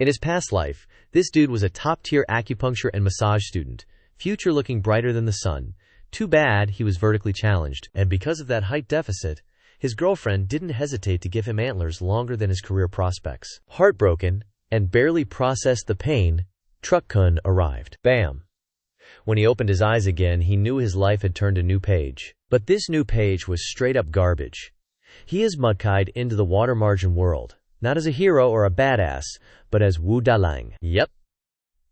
In his past life, this dude was a top-tier acupuncture and massage student, future looking brighter than the sun. Too bad he was vertically challenged, and because of that height deficit, his girlfriend didn't hesitate to give him antlers longer than his career prospects. Heartbroken, and barely processed the pain, Truck-kun arrived. Bam! When he opened his eyes again, he knew his life had turned a new page. But this new page was straight-up garbage. He is mudkied into the water margin world, not as a hero or a badass, but as Wu Dalang. Yep.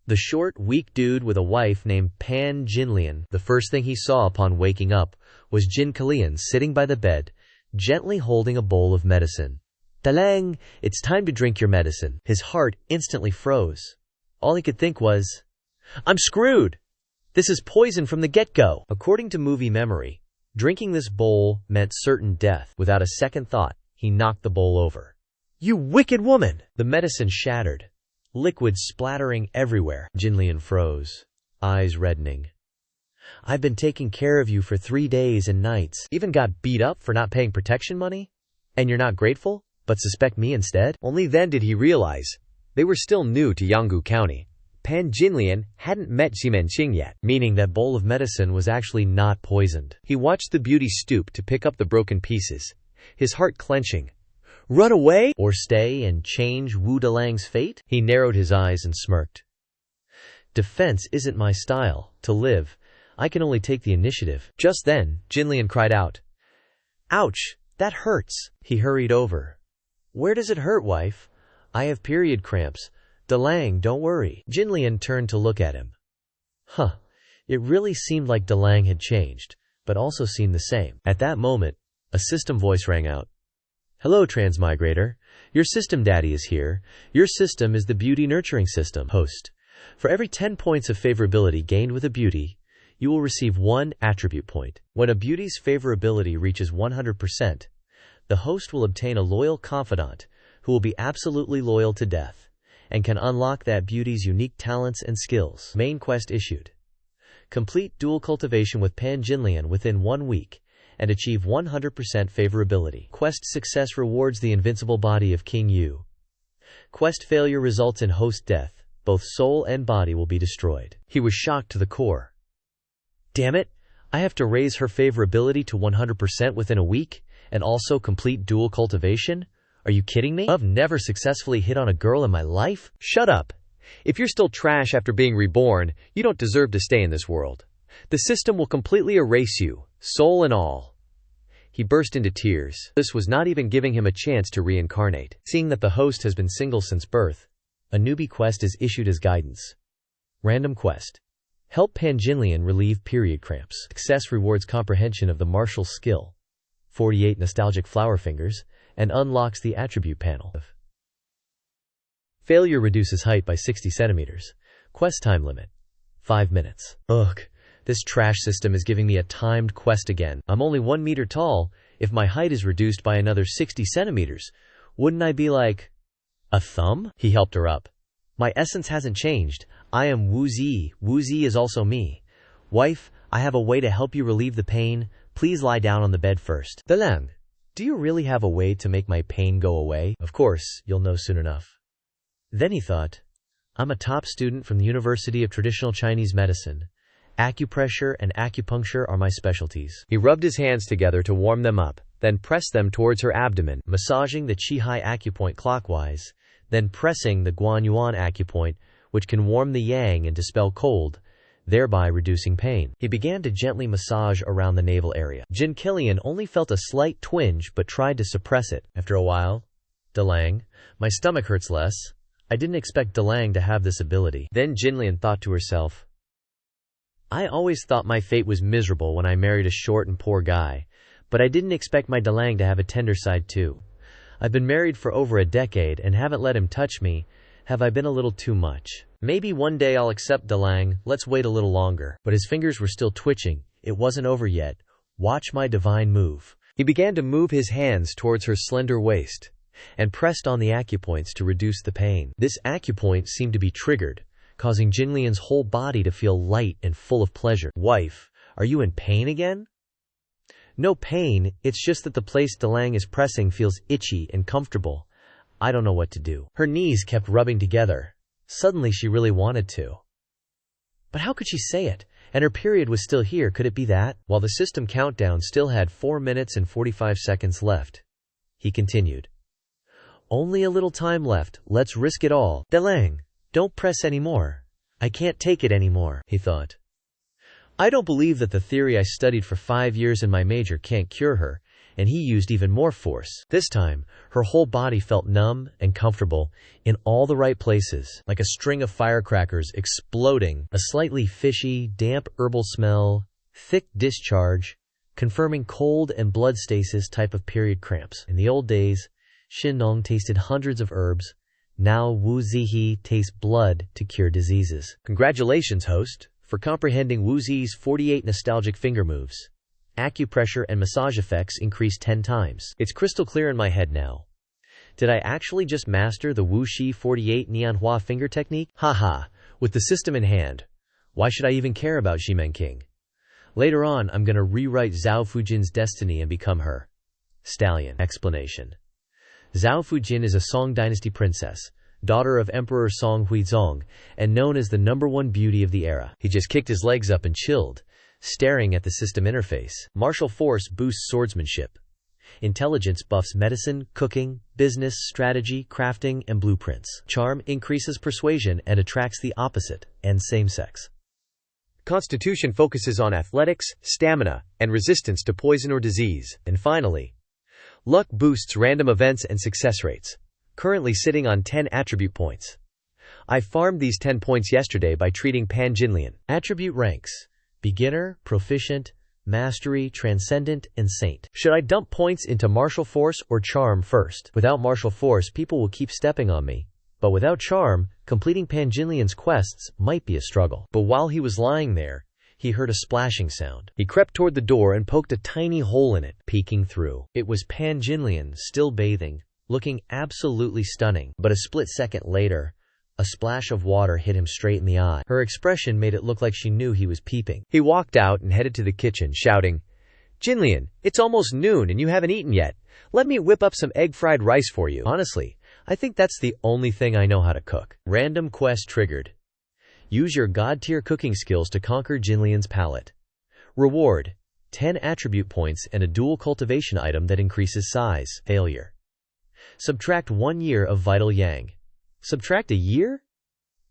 The short, weak dude with a wife named Pan Jinlian. The first thing he saw upon waking up was Jin Kalian sitting by the bed, gently holding a bowl of medicine. Dalang, it's time to drink your medicine. His heart instantly froze. All he could think was, I'm screwed! This is poison from the get-go. According to movie memory, drinking this bowl meant certain death. Without a second thought, he knocked the bowl over. You wicked woman! The medicine shattered, liquid splattering everywhere. Jinlian froze, eyes reddening. I've been taking care of you for 3 days and nights. Even got beat up for not paying protection money? And you're not grateful, but suspect me instead? Only then did he realize they were still new to Yanggu County. Pan Jinlian hadn't met Ximenqing yet, meaning that bowl of medicine was actually not poisoned. He watched the beauty stoop to pick up the broken pieces, his heart clenching. Run away? Or stay and change Wu Dalang's fate? He narrowed his eyes and smirked. Defense isn't my style. To live, I can only take the initiative. Just then, Jinlian cried out. Ouch, that hurts. He hurried over. Where does it hurt, wife? I have period cramps. Dalang, don't worry. Jinlian turned to look at him. Huh, it really seemed like Dalang had changed, but also seemed the same. At that moment, a system voice rang out. Hello, transmigrator. Your system daddy is here. Your system is the beauty nurturing system. Host. For every 10 points of favorability gained with a beauty, you will receive 1 attribute point. When a beauty's favorability reaches 100%, the host will obtain a loyal confidant who will be absolutely loyal to death, and can unlock that beauty's unique talents and skills. Main quest issued. Complete dual cultivation with Pan Jinlian within 1 week, and achieve 100% favorability. Quest success rewards the invincible body of King Yu. Quest failure results in host death. Both soul and body will be destroyed. He was shocked to the core. Damn it, I have to raise her favorability to 100% within a week, and also complete dual cultivation? Are you kidding me? I've never successfully hit on a girl in my life? Shut up. If you're still trash after being reborn, you don't deserve to stay in this world. The system will completely erase you, soul and all. He burst into tears. This was not even giving him a chance to reincarnate. Seeing that the host has been single since birth, a newbie quest is issued as guidance. Random quest. Help Pan Jinlian relieve period cramps. Success rewards comprehension of the martial skill. 48 nostalgic flower fingers, and unlocks the attribute panel. Failure reduces height by 60 centimeters. Quest time limit. 5 minutes. Ugh, this trash system is giving me a timed quest again. I'm only 1 meter tall. If my height is reduced by another 60 centimeters, wouldn't I be like a thumb? He helped her up. My essence hasn't changed. I am Wu Zi. Wu Zi is also me. Wife, I have a way to help you relieve the pain. Please lie down on the bed first. Dalang, do you really have a way to make my pain go away? Of course, you'll know soon enough. Then he thought, I'm a top student from the University of Traditional Chinese Medicine. Acupressure and acupuncture are my specialties. He rubbed his hands together to warm them up, then pressed them towards her abdomen, massaging the Qi-Hai acupoint clockwise, then pressing the Guanyuan acupoint, which can warm the yang and dispel cold, thereby reducing pain. He began to gently massage around the navel area. Jin Kilian only felt a slight twinge but tried to suppress it. After a while, Dalang, my stomach hurts less. I didn't expect Dalang to have this ability. Then Jinlian thought to herself, I always thought my fate was miserable when I married a short and poor guy, but I didn't expect my Dalang to have a tender side too. I've been married for over a decade and haven't let him touch me. Have I been a little too much? Maybe one day I'll accept Dalang, let's wait a little longer. But his fingers were still twitching. It wasn't over yet. Watch my divine move. He began to move his hands towards her slender waist, and pressed on the acupoints to reduce the pain. This acupoint seemed to be triggered, causing Jinlian's whole body to feel light and full of pleasure. Wife, are you in pain again? No pain, it's just that the place Dalang is pressing feels itchy and comfortable. I don't know what to do. Her knees kept rubbing together. Suddenly she really wanted to. But how could she say it? And her period was still here, could it be that? While the system countdown still had 4 minutes and 45 seconds left, he continued. Only a little time left, let's risk it all. Dalang, don't press anymore. I can't take it anymore, he thought. I don't believe that the theory I studied for 5 years in my major can't cure her, and he used even more force. This time, her whole body felt numb and comfortable in all the right places, like a string of firecrackers exploding, a slightly fishy, damp herbal smell, thick discharge, confirming cold and blood stasis type of period cramps. In the old days, Shin Nong tasted hundreds of herbs. Now Wu Zihi tastes blood to cure diseases. Congratulations, host, for comprehending Wu Zi's 48 nostalgic finger moves. Acupressure and massage effects increased 10 times. It's crystal clear in my head now. Did I actually just master the Wu Shi 48 Nianhua finger technique? Haha, with the system in hand. Why should I even care about Shimen King? Later on, I'm gonna rewrite Zhao Fujin's destiny and become her. Stallion. Explanation. Zhao Fujin is a Song dynasty princess, daughter of Emperor Song Huizong, and known as the #1 beauty of the era. He just kicked his legs up and chilled, staring at the system interface. Martial force boosts swordsmanship. Intelligence buffs medicine, cooking, business, strategy, crafting, and blueprints. Charm increases persuasion and attracts the opposite, and same-sex. Constitution focuses on athletics, stamina, and resistance to poison or disease. And finally, luck boosts random events and success rates, currently sitting on 10 attribute points. I farmed these 10 points yesterday by treating Pan Jinlian. Attribute ranks: beginner, proficient, mastery, transcendent, and saint. Should I dump points into martial force or charm first? Without martial force, people will keep stepping on me. But without charm, completing Pan Jinlian's quests might be a struggle. But while he was lying there, he heard a splashing sound. He crept toward the door and poked a tiny hole in it, peeking through. It was Pan Jinlian, still bathing, looking absolutely stunning. But a split second later, a splash of water hit him straight in the eye. Her expression made it look like she knew he was peeping. He walked out and headed to the kitchen, shouting, Jinlian, it's almost noon and you haven't eaten yet. Let me whip up some egg-fried rice for you. Honestly, I think that's the only thing I know how to cook. Random quest triggered. Use your god-tier cooking skills to conquer Jinlian's palate. Reward: 10 attribute points and a dual cultivation item that increases size. Failure. Subtract 1 year of vital yang. Subtract a year?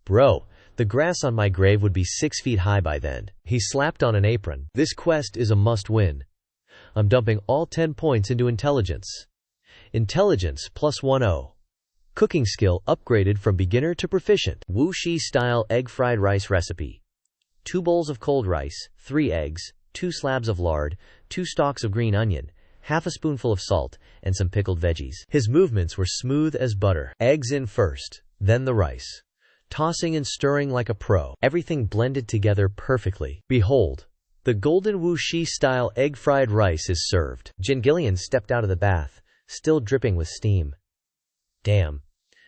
Bro, the grass on my grave would be 6 feet high by then. He slapped on an apron. This quest is a must-win. I'm dumping all 10 points into intelligence. Intelligence plus 10. Cooking skill upgraded from beginner to proficient. Wu Shi style egg fried rice recipe. 2 bowls of cold rice, 3 eggs, 2 slabs of lard, 2 stalks of green onion, half a spoonful of salt, and some pickled veggies. His movements were smooth as butter. Eggs in first, then the rice. Tossing and stirring like a pro. Everything blended together perfectly. Behold, the golden Wu Shi style egg fried rice is served. Jin Gillian stepped out of the bath, still dripping with steam. Damn.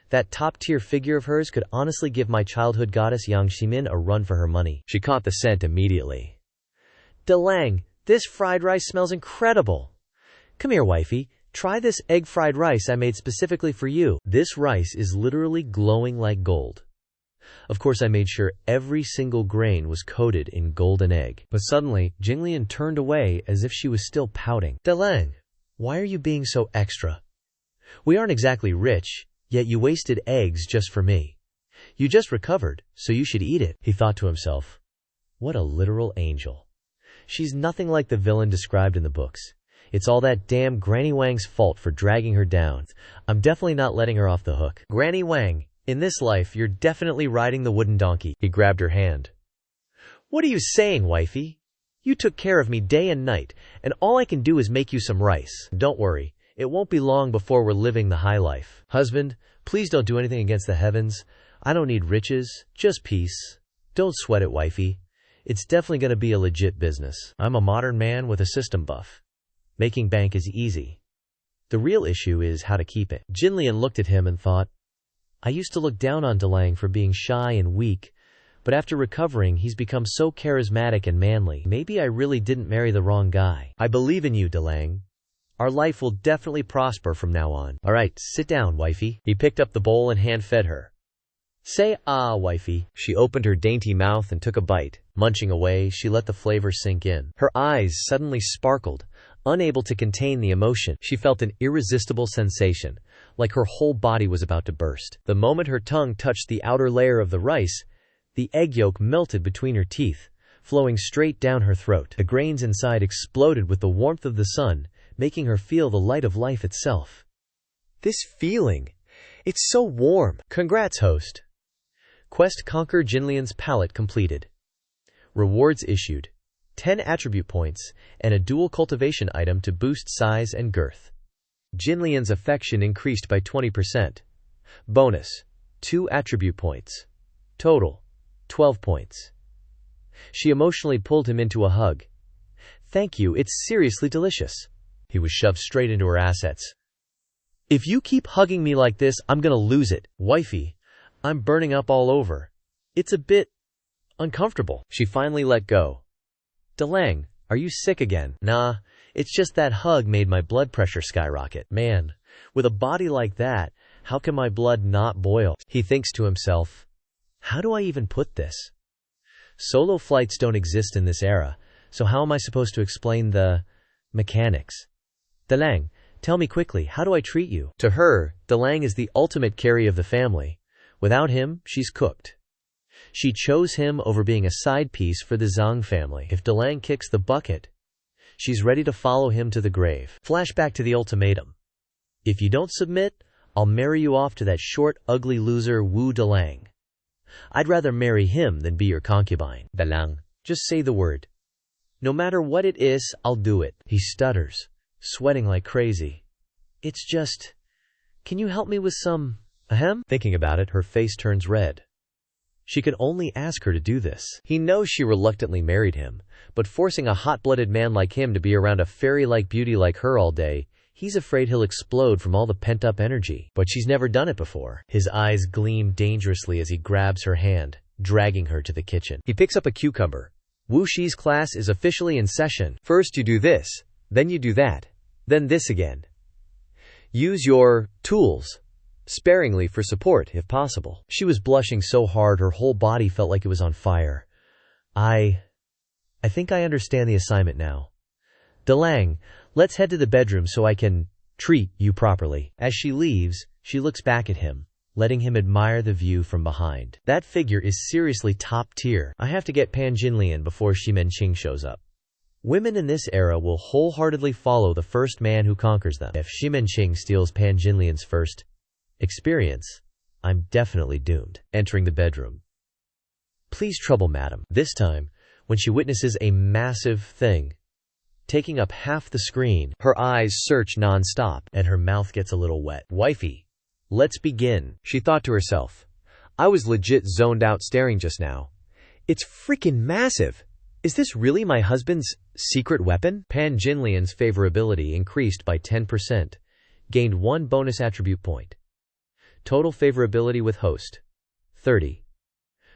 That top-tier figure of hers could honestly give my childhood goddess Yang Ximin a run for her money. She caught the scent immediately. Dalang, this fried rice smells incredible. Come here, wifey. Try this egg fried rice I made specifically for you. This rice is literally glowing like gold. Of course, I made sure every single grain was coated in golden egg. But suddenly, Jinglian turned away as if she was still pouting. Dalang, why are you being so extra? We aren't exactly rich, yet you wasted eggs just for me. You just recovered, so you should eat it, he thought to himself. What a literal angel. She's nothing like the villain described in the books. It's all that damn Granny Wang's fault for dragging her down. I'm definitely not letting her off the hook. Granny Wang, in this life you're definitely riding the wooden donkey. He grabbed her hand. What are you saying, wifey? You took care of me day and night, and all I can do is make you some rice. Don't worry. It won't be long before we're living the high life. Husband, please don't do anything against the heavens. I don't need riches, just peace. Don't sweat it, wifey. It's definitely going to be a legit business. I'm a modern man with a system buff. Making bank is easy. The real issue is how to keep it. Jinlian looked at him and thought, I used to look down on Dalang for being shy and weak, but after recovering he's become so charismatic and manly. Maybe I really didn't marry the wrong guy. I believe in you, Dalang. Our life will definitely prosper from now on. Alright, sit down, wifey. He picked up the bowl and hand-fed her. Say ah, wifey. She opened her dainty mouth and took a bite. Munching away, she let the flavor sink in. Her eyes suddenly sparkled, unable to contain the emotion. She felt an irresistible sensation, like her whole body was about to burst. The moment her tongue touched the outer layer of the rice, the egg yolk melted between her teeth, flowing straight down her throat. The grains inside exploded with the warmth of the sun, making her feel the light of life itself. This feeling, it's so warm. Congrats, host. Quest conquer Jinlian's palate completed. Rewards issued. 10 attribute points, and a dual cultivation item to boost size and girth. Jinlian's affection increased by 20%. Bonus, 2 attribute points. Total, 12 points. She emotionally pulled him into a hug. Thank you, it's seriously delicious. He was shoved straight into her assets. If you keep hugging me like this, I'm gonna lose it. Wifey, I'm burning up all over. It's a bit uncomfortable. She finally let go. Dalang, are you sick again? Nah, it's just that hug made my blood pressure skyrocket. Man, with a body like that, how can my blood not boil? He thinks to himself. How do I even put this? Solo flights don't exist in this era, so how am I supposed to explain the mechanics? Dalang, tell me quickly, how do I treat you? To her, Dalang is the ultimate carry of the family. Without him, she's cooked. She chose him over being a side piece for the Zhang family. If Dalang kicks the bucket, she's ready to follow him to the grave. Flashback to the ultimatum. If you don't submit, I'll marry you off to that short, ugly loser Wu Dalang. I'd rather marry him than be your concubine. Dalang, just say the word. No matter what it is, I'll do it. He stutters, sweating like crazy. It's just, can you help me with some ahem? Thinking about it, her face turns red. She could only ask her to do this. He knows she reluctantly married him, but forcing a hot-blooded man like him to be around a fairy-like beauty like her all day, he's afraid he'll explode from all the pent-up energy. But she's never done it before. His eyes gleam dangerously as he grabs her hand, dragging her to the kitchen. He picks up a cucumber. Wu Shi's class is officially in session. First you do this, then you do that, then this again. Use your tools sparingly for support, if possible. She was blushing so hard her whole body felt like it was on fire. I think I understand the assignment now. Dalang, let's head to the bedroom so I can treat you properly. As she leaves, she looks back at him, letting him admire the view from behind. That figure is seriously top tier. I have to get Pan Jinlian before Ximenqing shows up. Women in this era will wholeheartedly follow the first man who conquers them. If Ximenqing steals Pan Jinlian's first experience, I'm definitely doomed. Entering the bedroom. Please trouble madam. This time, when she witnesses a massive thing taking up half the screen, her eyes search non-stop and her mouth gets a little wet. Wifey, let's begin, she thought to herself. I was legit zoned out staring just now. It's freaking massive. Is this really my husband's secret weapon? Pan Jinlian's favorability increased by 10%, gained 1 bonus attribute point. Total favorability with host, 30.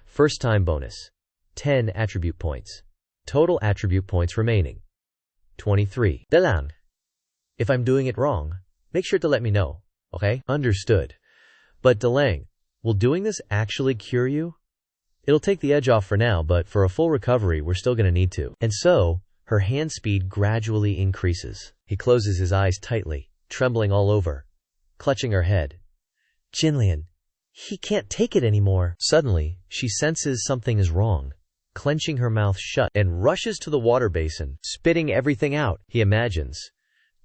First time bonus, 10 attribute points. Total attribute points remaining, 23. Dalang, if I'm doing it wrong, make sure to let me know, okay? Understood. But Dalang, will doing this actually cure you? It'll take the edge off for now, but for a full recovery, we're still gonna need to. And so, her hand speed gradually increases. He closes his eyes tightly, trembling all over, clutching her head. Jinlian, he can't take it anymore. Suddenly, she senses something is wrong, clenching her mouth shut, and rushes to the water basin, spitting everything out. He imagines.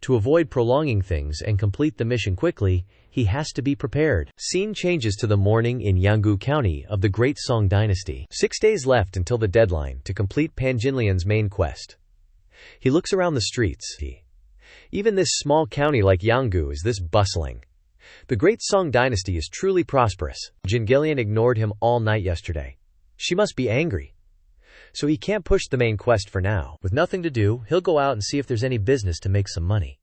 To avoid prolonging things and complete the mission quickly, he has to be prepared. Scene changes to the morning in Yanggu County of the Great Song Dynasty. 6 days left until the deadline to complete Pan Jinlian's main quest. He looks around the streets. Even this small county like Yanggu is this bustling. The Great Song Dynasty is truly prosperous. Jingelian ignored him all night yesterday. She must be angry. So he can't push the main quest for now. With nothing to do, he'll go out and see if there's any business to make some money.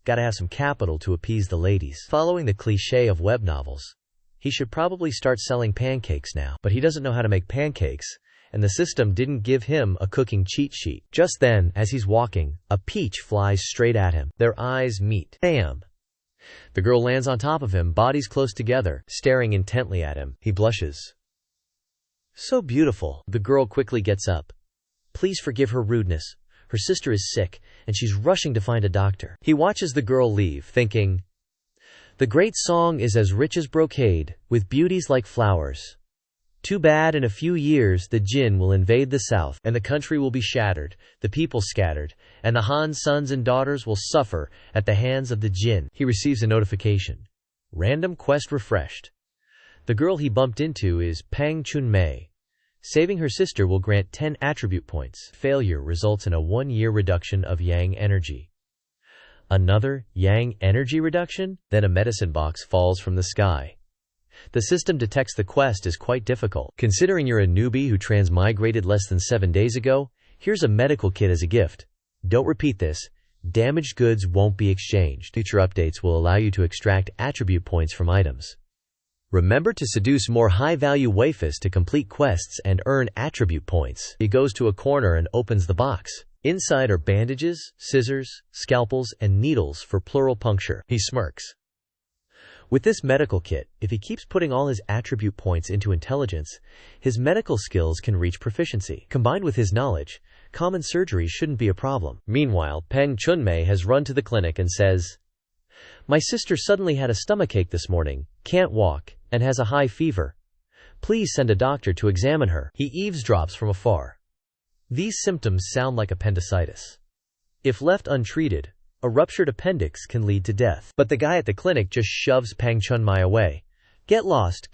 Gotta have some capital to appease the ladies. Following the cliché of web novels, he should probably start selling pancakes now. But he doesn't know how to make pancakes, and the system didn't give him a cooking cheat sheet. Just then, as he's walking, a peach flies straight at him. Their eyes meet. Bam! The girl lands on top of him, bodies close together, staring intently at him. He blushes. So beautiful. The girl quickly gets up. Please forgive her rudeness. Her sister is sick, and she's rushing to find a doctor. He watches the girl leave, thinking, the great song is as rich as brocade, with beauties like flowers. Too bad in a few years the Jinn will invade the south, and the country will be shattered, the people scattered, and the Han's sons and daughters will suffer at the hands of the Jinn. He receives a notification. Random quest refreshed. The girl he bumped into is Pang Chun-mei. Saving her sister will grant 10 attribute points. Failure results in a 1-year reduction of yang energy. Another yang energy reduction? Then a medicine box falls from the sky. The system detects the quest is quite difficult. Considering you're a newbie who transmigrated less than 7 days ago, here's a medical kit as a gift. Don't repeat this. Damaged goods won't be exchanged. Future updates will allow you to extract attribute points from items. Remember to seduce more high-value waifus to complete quests and earn attribute points. He goes to a corner and opens the box. Inside are bandages, scissors, scalpels, and needles for pleural puncture. He smirks. With this medical kit, if he keeps putting all his attribute points into intelligence, his medical skills can reach proficiency. Combined with his knowledge, common surgery shouldn't be a problem. Meanwhile, Pang Chun-mei has run to the clinic and says, my sister suddenly had a stomachache this morning, can't walk, and has a high fever. Please send a doctor to examine her. He eavesdrops from afar. These symptoms sound like appendicitis. If left untreated, a ruptured appendix can lead to death. But the guy at the clinic just shoves Pang Chun-mei away. Get lost,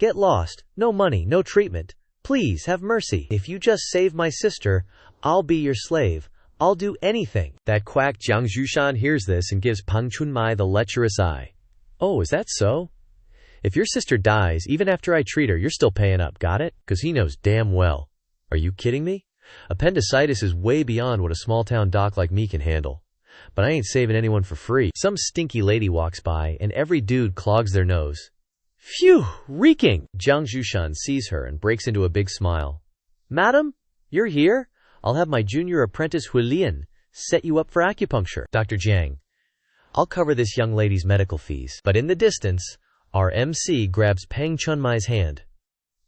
no money, no treatment. Please have mercy. If you just save my sister, I'll be your slave. I'll do anything. That quack Jiang Zhushan hears this and gives Pang Chun-mei the lecherous eye. Oh, is that so? If your sister dies, even after I treat her, you're still paying up, got it? 'Cause he knows damn well. Are you kidding me? Appendicitis is way beyond what a small-town doc like me can handle. But I ain't saving anyone for free. Some stinky lady walks by, and every dude clogs their nose. Phew, reeking! Jiang Zhushan sees her and breaks into a big smile. Madam, you're here? I'll have my junior apprentice Huilian set you up for acupuncture. Dr. Jiang, I'll cover this young lady's medical fees. But in the distance, our MC grabs Pang Chun-mei's hand.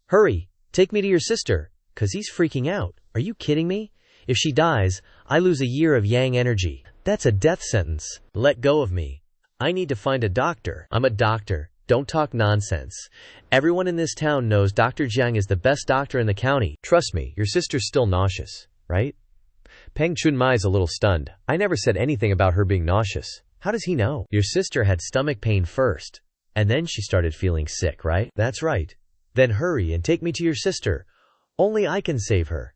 Hurry, take me to your sister, 'cause he's freaking out. Are you kidding me? If she dies, I lose a year of yang energy. That's a death sentence. Let go of me. I need to find a doctor. I'm a doctor. Don't talk nonsense. Everyone in this town knows Dr. Jiang is the best doctor in the county. Trust me, your sister's still nauseous, right? Pang Chun-mei's a little stunned. I never said anything about her being nauseous. How does he know? Your sister had stomach pain first, and then she started feeling sick, right? That's right. Then hurry and take me to your sister. Only I can save her.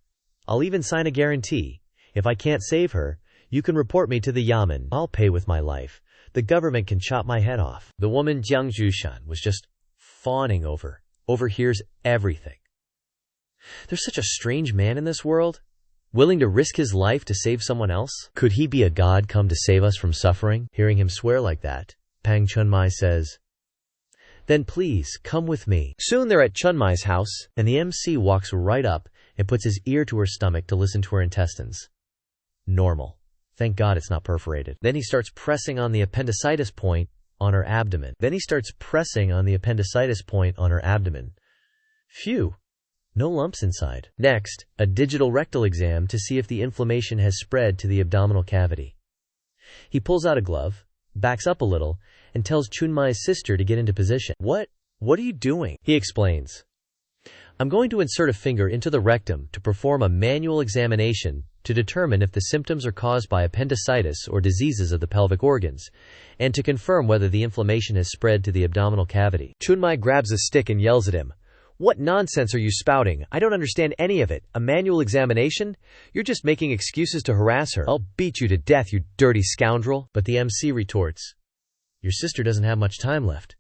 I'll even sign a guarantee. If I can't save her, you can report me to the Yamen. I'll pay with my life. The government can chop my head off. The woman Jiang Zhushan was just fawning overhears everything. There's such a strange man in this world, willing to risk his life to save someone else. Could he be a god come to save us from suffering? Hearing him swear like that, Pang Chun-mei says, then please, come with me. Soon they're at Chun-mei's house, and the MC walks right up and puts his ear to her stomach to listen to her intestines. Normal. Thank God it's not perforated. Then he starts pressing on the appendicitis point on her abdomen. Phew. No lumps inside. Next, a digital rectal exam to see if the inflammation has spread to the abdominal cavity. He pulls out a glove, backs up a little, and tells Chun-mei's sister to get into position. What are you doing? He explains. I'm going to insert a finger into the rectum to perform a manual examination to determine if the symptoms are caused by appendicitis or diseases of the pelvic organs, and to confirm whether the inflammation has spread to the abdominal cavity. Chun-mei grabs a stick and yells at him. What nonsense are you spouting? I don't understand any of it. A manual examination? You're just making excuses to harass her. I'll beat you to death, you dirty scoundrel. But the MC retorts. Your sister doesn't have much time left.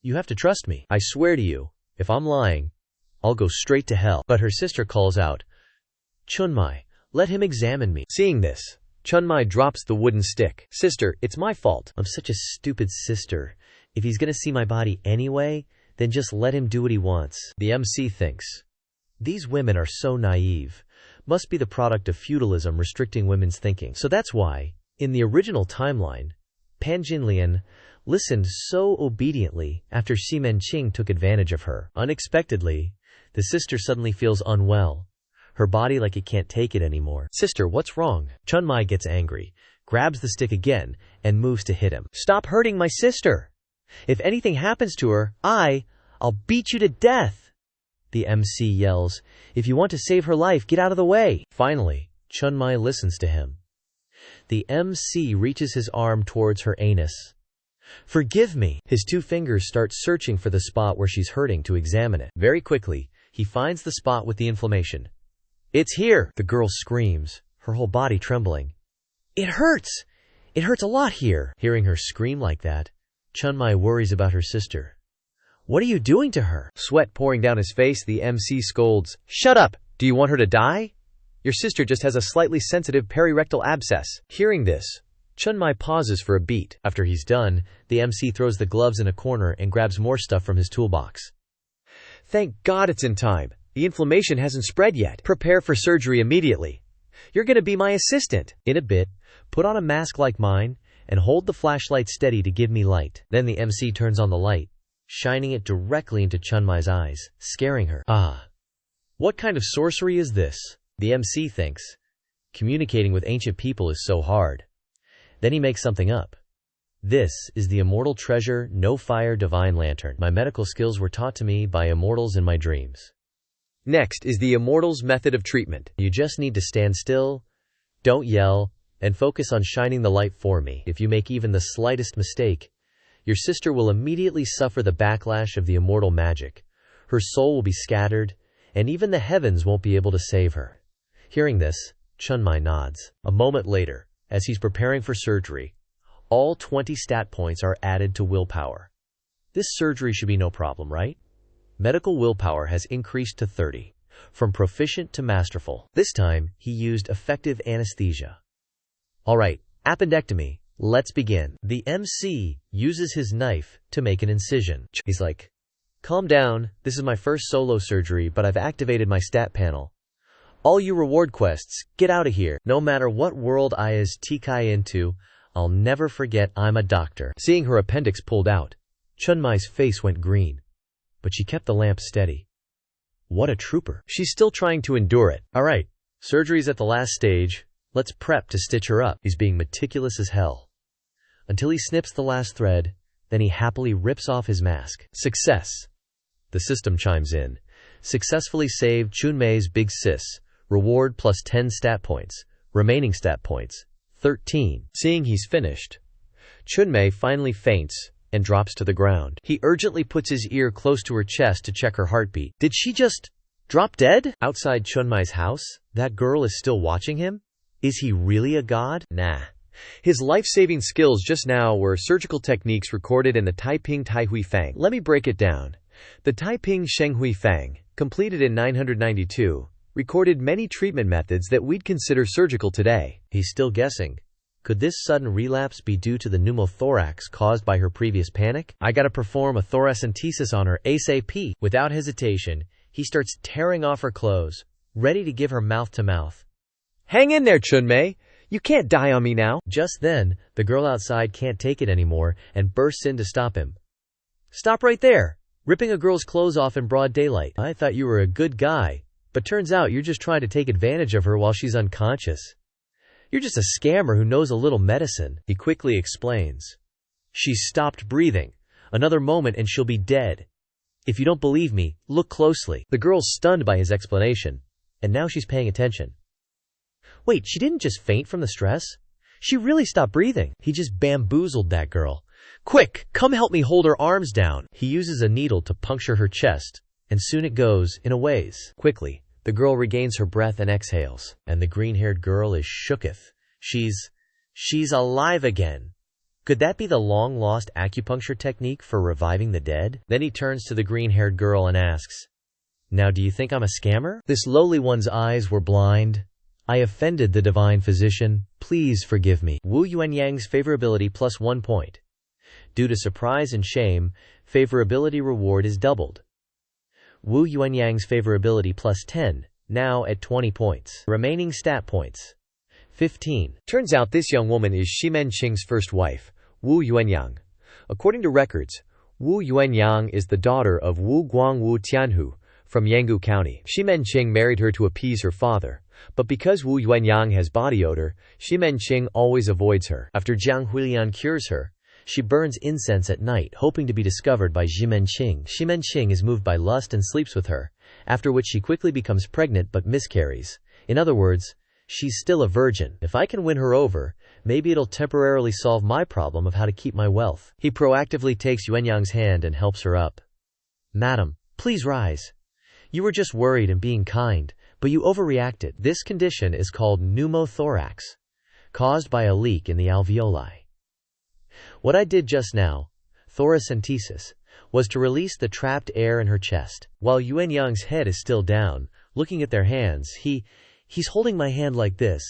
You have to trust me. I swear to you, if I'm lying, I'll go straight to hell. But her sister calls out, Chun-mei, let him examine me. Seeing this, Chun-mei drops the wooden stick. Sister, it's my fault. I'm such a stupid sister. If he's gonna see my body anyway, then just let him do what he wants. The MC thinks. These women are so naive. Must be the product of feudalism restricting women's thinking. So that's why, in the original timeline, Pan Jinlian listened so obediently after Xi Menqing took advantage of her. Unexpectedly, the sister suddenly feels unwell, her body like it can't take it anymore. Sister, what's wrong? Chunmai gets angry, grabs the stick again, and moves to hit him. Stop hurting my sister! If anything happens to her, I'll beat you to death! The MC yells, if you want to save her life, get out of the way! Finally, Chunmai listens to him. The MC reaches his arm towards her anus. Forgive me! His two fingers start searching for the spot where she's hurting to examine it. Very quickly, he finds the spot with the inflammation. It's here! The girl screams, her whole body trembling. It hurts! It hurts a lot here! Hearing her scream like that, Chunmai worries about her sister. What are you doing to her? Sweat pouring down his face, the MC scolds. Shut up! Do you want her to die? Your sister just has a slightly sensitive perirectal abscess. Hearing this, Chunmai pauses for a beat. After he's done, the MC throws the gloves in a corner and grabs more stuff from his toolbox. Thank God it's in time. The inflammation hasn't spread yet. Prepare for surgery immediately. You're gonna be my assistant. In a bit, put on a mask like mine and hold the flashlight steady to give me light. Then the MC turns on the light, shining it directly into Chunmai's eyes, scaring her. Ah. What kind of sorcery is this? The MC thinks. Communicating with ancient people is so hard. Then he makes something up. This is the Immortal Treasure, No Fire Divine Lantern. My medical skills were taught to me by immortals in my dreams. Next is the Immortal's method of treatment. You just need to stand still, don't yell, and focus on shining the light for me. If you make even the slightest mistake, your sister will immediately suffer the backlash of the immortal magic. Her soul will be scattered, and even the heavens won't be able to save her. Hearing this, Chunmai nods. A moment later, as he's preparing for surgery, all 20 stat points are added to willpower. This surgery should be no problem, right? Medical willpower has increased to 30, from proficient to masterful. This time, he used effective anesthesia. Alright, appendectomy, let's begin. The MC uses his knife to make an incision. He's like, calm down, this is my first solo surgery, but I've activated my stat panel. All you reward quests, get out of here. No matter what world I is TK into, I'll never forget I'm a doctor. Seeing her appendix pulled out, Chunmai's face went green. But she kept the lamp steady. What a trooper. She's still trying to endure it. Alright, surgery's at the last stage. Let's prep to stitch her up. He's being meticulous as hell. Until he snips the last thread, then he happily rips off his mask. Success. The system chimes in. Successfully saved Chunmai's big sis. Reward plus 10 stat points. Remaining stat points, 13. Seeing he's finished, Chunmai finally faints and drops to the ground. He urgently puts his ear close to her chest to check her heartbeat. Did she just drop dead? Outside Chunmai's house, that girl is still watching him? Is he really a god? Nah. His life-saving skills just now were surgical techniques recorded in the Taiping Taihui Fang. Let me break it down. The Taiping Shenghui Fang, completed in 992, recorded many treatment methods that we'd consider surgical today. He's still guessing. Could this sudden relapse be due to the pneumothorax caused by her previous panic? I gotta perform a thoracentesis on her ASAP. Without hesitation, he starts tearing off her clothes, ready to give her mouth-to-mouth. Hang in there, Chunmai! You can't die on me now! Just then, the girl outside can't take it anymore and bursts in to stop him. Stop right there! Ripping a girl's clothes off in broad daylight. I thought you were a good guy, but turns out you're just trying to take advantage of her while she's unconscious. You're just a scammer who knows a little medicine, he quickly explains. She's stopped breathing. Another moment and she'll be dead. If you don't believe me, look closely. The girl's stunned by his explanation, and now she's paying attention. Wait, she didn't just faint from the stress? She really stopped breathing. He just bamboozled that girl. Quick, come help me hold her arms down. He uses a needle to puncture her chest, and soon it goes, in a ways. Quickly, the girl regains her breath and exhales, and the green-haired girl is shooketh. She's alive again. Could that be the long-lost acupuncture technique for reviving the dead? Then he turns to the green-haired girl and asks, Now do you think I'm a scammer? This lowly one's eyes were blind. I offended the divine physician. Please forgive me. Wu Yuanyang's favorability plus 1 point. Due to surprise and shame, favorability reward is doubled. Wu Yuanyang's favorability plus 10, now at 20 points. Remaining stat points. 15. Turns out this young woman is Xi Menqing's first wife, Wu Yuanyang. According to records, Wu Yuanyang is the daughter of Wu Guangwu Tianhu from Yangu County. Xi Menqing married her to appease her father, but because Wu Yuanyang has body odor, Xi Menqing always avoids her. After Jiang Huilian cures her, she burns incense at night, hoping to be discovered by Xi Menqing. Xi Menqing is moved by lust and sleeps with her, after which she quickly becomes pregnant but miscarries. In other words, she's still a virgin. If I can win her over, maybe it'll temporarily solve my problem of how to keep my wealth. He proactively takes Yuanyang's hand and helps her up. Madam, please rise. You were just worried and being kind, but you overreacted. This condition is called pneumothorax, caused by a leak in the alveoli. What I did just now, thoracentesis, was to release the trapped air in her chest. While Yuanyang's head is still down, looking at their hands, he's holding my hand like this.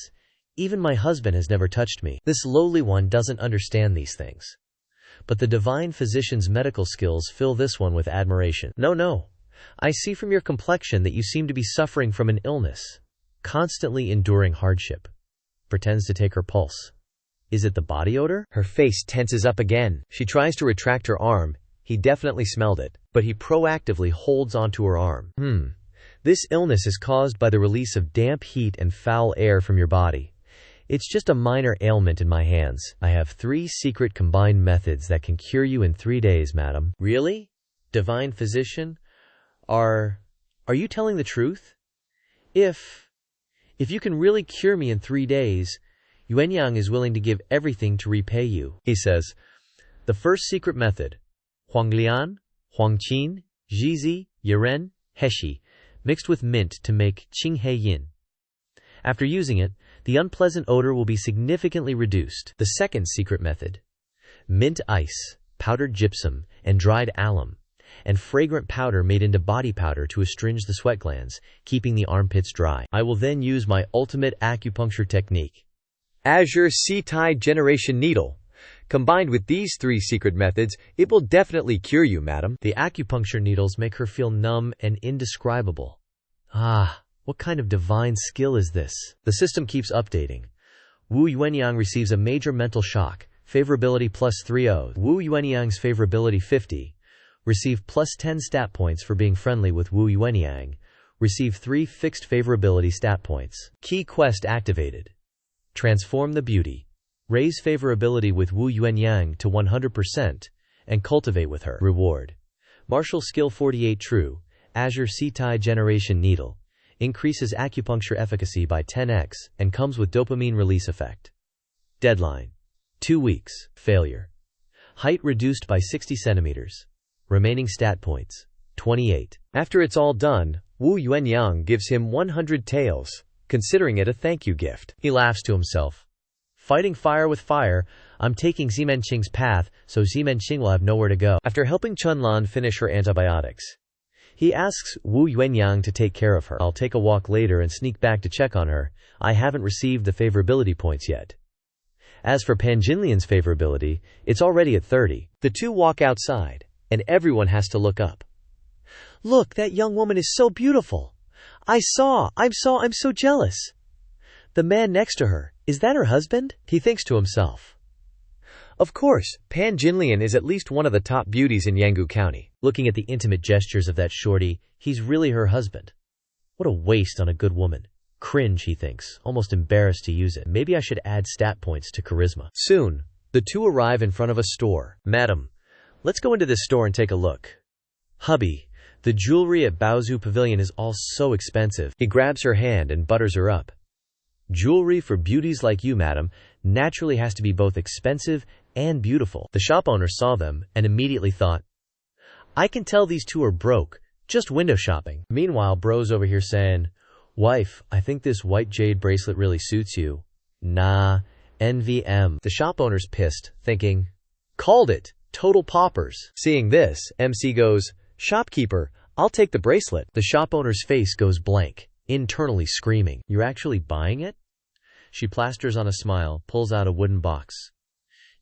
Even my husband has never touched me. This lowly one doesn't understand these things. But the divine physician's medical skills fill this one with admiration. No. I see from your complexion that you seem to be suffering from an illness, constantly enduring hardship. Pretends to take her pulse. Is it the body odor? Her face tenses up again. She tries to retract her arm. He definitely smelled it, but he proactively holds onto her arm. This illness is caused by the release of damp heat and foul air from your body. It's just a minor ailment in my hands. I have 3 secret combined methods that can cure you in 3 days, madam. Really? Divine physician? Are you telling the truth? If you can really cure me in 3 days, Yuanyang is willing to give everything to repay you. He says, the first secret method, Huanglian, Huangqin, Jizi, Yeren, Heshi, mixed with mint to make Qinghe Yin. After using it, the unpleasant odor will be significantly reduced. The second secret method, mint ice, powdered gypsum, and dried alum, and fragrant powder made into body powder to astringe the sweat glands, keeping the armpits dry. I will then use my ultimate acupuncture technique, Azure C-Tide Generation Needle. Combined with these 3 secret methods, it will definitely cure you, madam. The acupuncture needles make her feel numb and indescribable. What kind of divine skill is this? The system keeps updating. Wu Yuanyang receives a major mental shock, favorability plus 30. Wu Yuanyang's favorability 50. Receive plus 10 stat points for being friendly with Wu Yuanyang. Receive 3 fixed favorability stat points. Key quest activated. Transform the beauty. Raise favorability with Wu Yuanyang to 100% and cultivate with her. Reward. Martial skill 48 true. Azure C-Tide Generation Needle. Increases acupuncture efficacy by 10x and comes with dopamine release effect. Deadline. 2 weeks. Failure. Height reduced by 60 centimeters. Remaining stat points. 28. After it's all done, Wu Yuanyang gives him 100 taels, considering it a thank you gift. He laughs to himself. Fighting fire with fire, I'm taking Xi Menqing's path, so Xi Menqing will have nowhere to go. After helping Chunlan finish her antibiotics, he asks Wu Yuanyang to take care of her. I'll take a walk later and sneak back to check on her. I haven't received the favorability points yet. As for Pan Jinlian's favorability, it's already at 30. The two walk outside, and everyone has to look up. Look, that young woman is so beautiful. I'm so jealous. The man next to her, is that her husband? He thinks to himself. Of course, Pan Jinlian is at least one of the top beauties in Yangu County. Looking at the intimate gestures of that shorty, he's really her husband. What a waste on a good woman. Cringe, he thinks, almost embarrassed to use it. Maybe I should add stat points to charisma. Soon, the two arrive in front of a store. Madam, let's go into this store and take a look. Hubby, the jewelry at Baozu Pavilion is all so expensive. He grabs her hand and butters her up. Jewelry for beauties like you, madam, naturally has to be both expensive and beautiful. The shop owner saw them and immediately thought, I can tell these two are broke, just window shopping. Meanwhile, bro's over here saying, wife, I think this white jade bracelet really suits you. Nah, NVM. The shop owner's pissed, thinking, called it, total poppers. Seeing this, MC goes, shopkeeper, I'll take the bracelet. The shop owner's face goes blank, internally screaming, you're actually buying it? She plasters on a smile, pulls out a wooden box.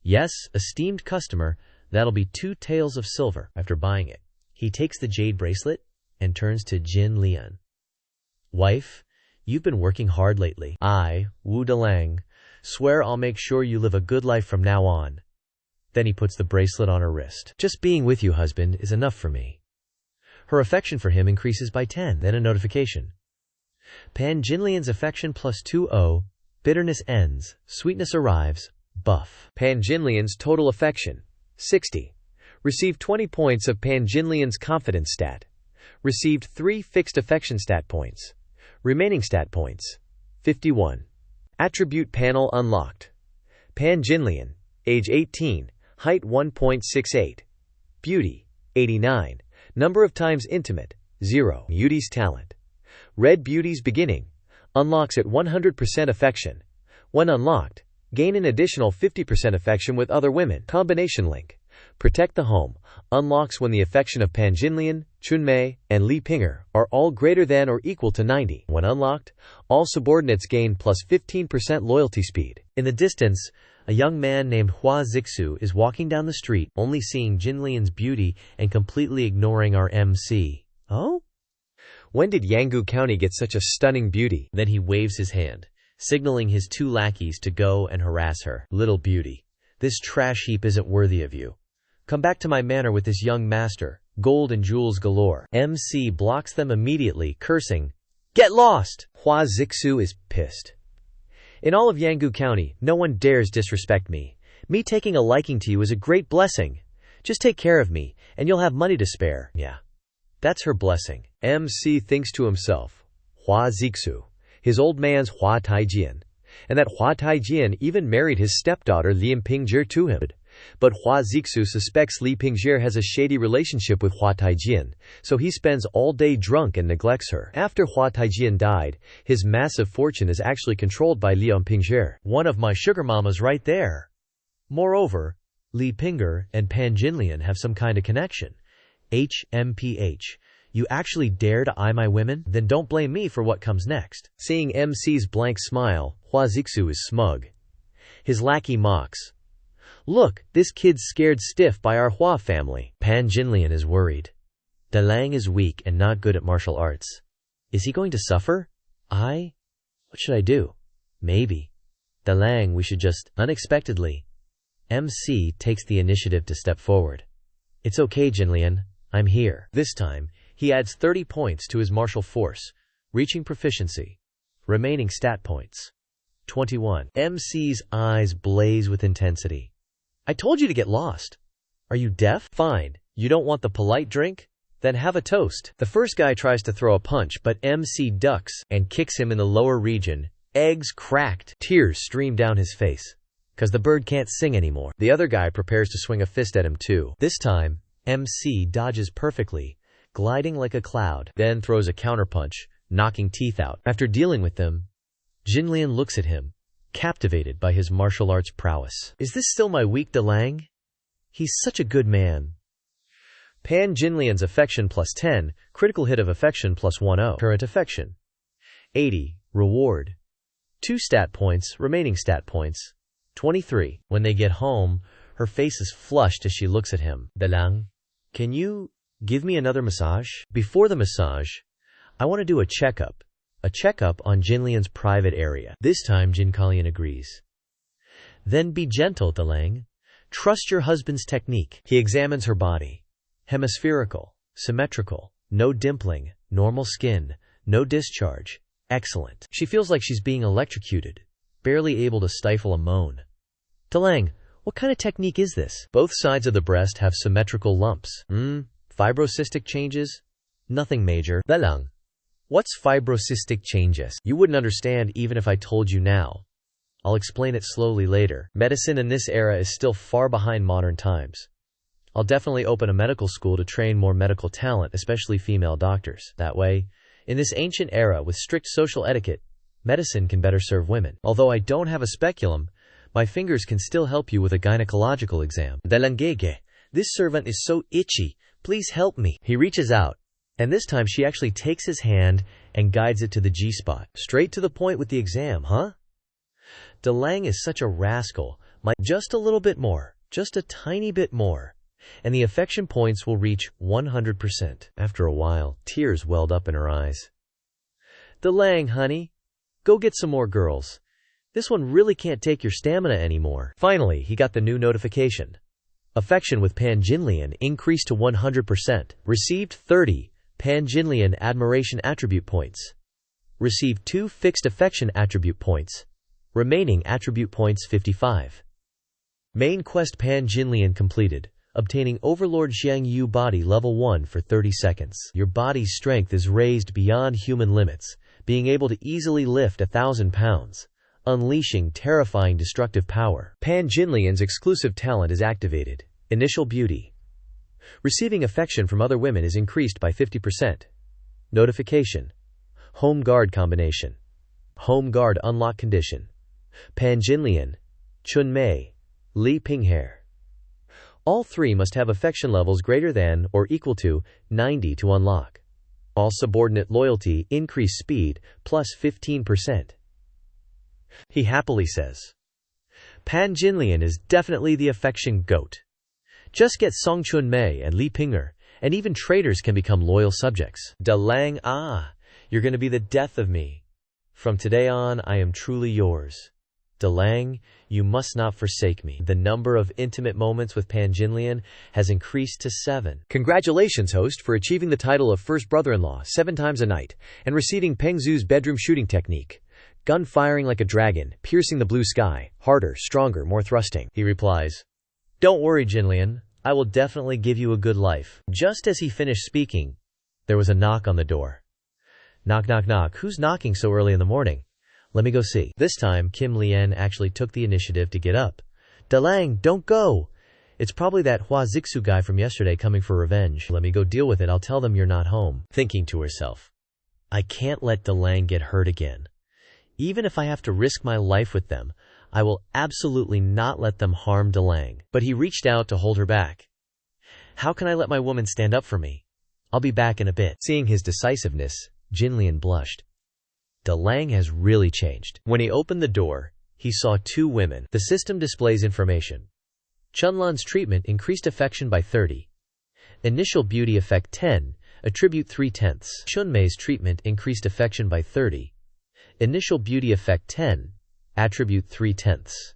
Yes, esteemed customer, that'll be 2 taels of silver. After buying it, he takes the jade bracelet and turns to Jin Lian. Wife, you've been working hard lately. I, Wu Dalang, swear I'll make sure you live a good life from now on. Then he puts the bracelet on her wrist. Just being with you, husband, is enough for me. Her affection for him increases by 10. Then a notification. Pan Jinlian's affection plus 2-0. Bitterness ends. Sweetness arrives. Buff. Pan Jinlian's total affection. 60. Received 20 points of Pan Jinlian's confidence stat. Received 3 fixed affection stat points. Remaining stat points. 51. Attribute panel unlocked. Pan Jinlian. Age 18. Height 1.68. Beauty. 89. Number of times intimate. 0. Beauty's talent. Red Beauty's beginning. Unlocks at 100% affection. When unlocked, gain an additional 50% affection with other women. Combination link. Protect the home. Unlocks when the affection of Pan Jinlian, Chunmei, and Li Pinger are all greater than or equal to 90. When unlocked, all subordinates gain plus 15% loyalty speed. In the distance, a young man named Hua Zixu is walking down the street, only seeing Jinlian's beauty and completely ignoring our MC. Oh? When did Yanggu County get such a stunning beauty? Then he waves his hand, signaling his 2 lackeys to go and harass her. Little beauty, this trash heap isn't worthy of you. Come back to my manor with this young master, gold and jewels galore. MC blocks them immediately, cursing, "Get lost!" Hua Zixu is pissed. In all of Yanggu County, no one dares disrespect me. Me taking a liking to you is a great blessing. Just take care of me, and you'll have money to spare. Yeah, that's her blessing. MC thinks to himself, Hua Zixu, his old man's Hua Taijian, and that Hua Taijian even married his stepdaughter Li Pingjie to him. But Hua Zixu suspects Li Pingjie has a shady relationship with Hua Taijian, so he spends all day drunk and neglects her. After Hua Taijian died, his massive fortune is actually controlled by Li Pingjie. One of my sugar mamas right there. Moreover, Li Pinger and Pan Jinlian have some kind of connection. HMPH. You actually dare to eye my women? Then don't blame me for what comes next. Seeing MC's blank smile, Hua Zixu is smug. His lackey mocks. Look, this kid's scared stiff by our Hua family. Pan Jinlian is worried. Dalang is weak and not good at martial arts. Is he going to suffer? What should I do? Maybe. Dalang, we should just, unexpectedly. MC takes the initiative to step forward. It's okay, Jinlian. I'm here. This time, he adds 30 points to his martial force, reaching proficiency. Remaining stat points. 21. MC's eyes blaze with intensity. I told you to get lost. Are you deaf? Fine. You don't want the polite drink? Then have a toast. The first guy tries to throw a punch, but MC ducks and kicks him in the lower region. Eggs cracked. Tears stream down his face. 'Cause the bird can't sing anymore. The other guy prepares to swing a fist at him too. This time, MC dodges perfectly, gliding like a cloud, then throws a counterpunch, knocking teeth out. After dealing with them, Jinlian looks at him, captivated by his martial arts prowess. Is this still my weak Dalang? He's such a good man. Pan Jinlian's affection plus 10, critical hit of affection plus 10. Current affection. 80, reward. 2 stat points, remaining stat points. 23. When they get home, her face is flushed as she looks at him. Dalang, can you give me another massage? Before the massage, I want to do a checkup. A checkup on Jinlian's private area. This time Jinkalian agrees. Then be gentle, Dalang. Trust your husband's technique. He examines her body. Hemispherical, symmetrical, no dimpling, normal skin, no discharge. Excellent. She feels like she's being electrocuted, barely able to stifle a moan. Dalang, what kind of technique is this? Both sides of the breast have symmetrical lumps. Fibrocystic changes? Nothing major. Dalang, what's fibrocystic changes? You wouldn't understand even if I told you now. I'll explain it slowly later. Medicine in this era is still far behind modern times. I'll definitely open a medical school to train more medical talent, especially female doctors. That way, in this ancient era with strict social etiquette, medicine can better serve women. Although I don't have a speculum, my fingers can still help you with a gynecological exam. Dalangege, this servant is so itchy. Please help me. He reaches out, and this time she actually takes his hand and guides it to the G-spot. Straight to the point with the exam, huh? Dalang is such a rascal. Just a little bit more. Just a tiny bit more. and the affection points will reach 100%. After a while, tears welled up in her eyes. Dalang, honey, go get some more girls. This one really can't take your stamina anymore. Finally, he got the new notification. Affection with Pan Jinlian increased to 100%. Received 30 Pan Jinlian admiration attribute points. Received 2 fixed affection attribute points. Remaining attribute points 55. Main quest Pan Jinlian completed. Obtaining Overlord Xiang Yu body level 1 for 30 seconds. Your body's strength is raised beyond human limits, being able to easily lift 1,000 pounds, unleashing terrifying destructive power. Pan Jinlian's exclusive talent is activated. Initial beauty. Receiving affection from other women is increased by 50%. Notification. Home guard combination. Home guard unlock condition. Pan Jinlian, Chun Mei, Li Pinghair. All 3 must have affection levels greater than or equal to 90 to unlock. All subordinate loyalty increase speed plus 15%. He happily says, Pan Jinlian is definitely the affection goat. Just get Song Chun Mei and Li Pinghair, and even traitors can become loyal subjects. Dalang, you're going to be the death of me. From today on, I am truly yours. Dalang, you must not forsake me. The number of intimate moments with Pan Jinlian has increased to 7. Congratulations, host, for achieving the title of first brother-in-law 7 times a night, and receiving Peng Zhu's bedroom shooting technique. Gun firing like a dragon, piercing the blue sky, harder, stronger, more thrusting. He replies, Don't worry, Jinlian, I will definitely give you a good life. Just as he finished speaking, there was a knock on the door. Knock, knock, knock. Who's knocking so early in the morning? Let me go see. This time, Kim Lian actually took the initiative to get up. Dalang, don't go. It's probably that Hua Zixu guy from yesterday coming for revenge. Let me go deal with it. I'll tell them you're not home. Thinking to herself, I can't let Dalang get hurt again. Even if I have to risk my life with them, I will absolutely not let them harm Dalang. But he reached out to hold her back. How can I let my woman stand up for me? I'll be back in a bit. Seeing his decisiveness, Jinlian blushed. Dalang has really changed. When he opened the door, he saw 2 women. The system displays information. Chunlan's treatment increased affection by 30. Initial beauty effect 10, attribute 3/10. Chunmei's treatment increased affection by 30. Initial beauty effect 10, attribute 3/10.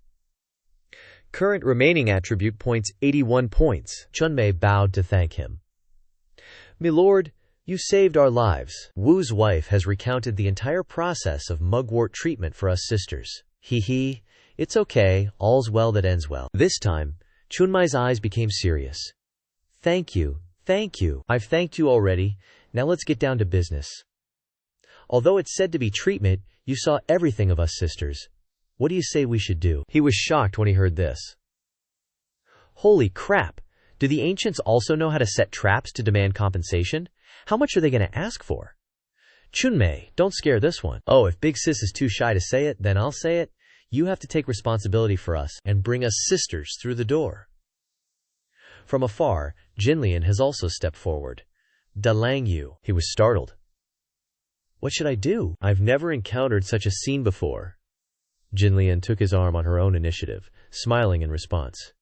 Current remaining attribute points 81 points. Chunmei bowed to thank him. Milord, you saved our lives. Wu's wife has recounted the entire process of mugwort treatment for us sisters. Hee, it's okay, all's well that ends well. This time, Chunmai's eyes became serious. Thank you. I've thanked you already, now let's get down to business. Although it's said to be treatment, you saw everything of us sisters. What do you say we should do? He was shocked when he heard this. Holy crap! Do the ancients also know how to set traps to demand compensation? How much are they going to ask for? Chunmei, don't scare this one. Oh, if Big Sis is too shy to say it, then I'll say it. You have to take responsibility for us and bring us sisters through the door. From afar, Jinlian has also stepped forward. Dalang you. He was startled. What should I do? I've never encountered such a scene before. Jinlian took his arm on her own initiative, smiling in response.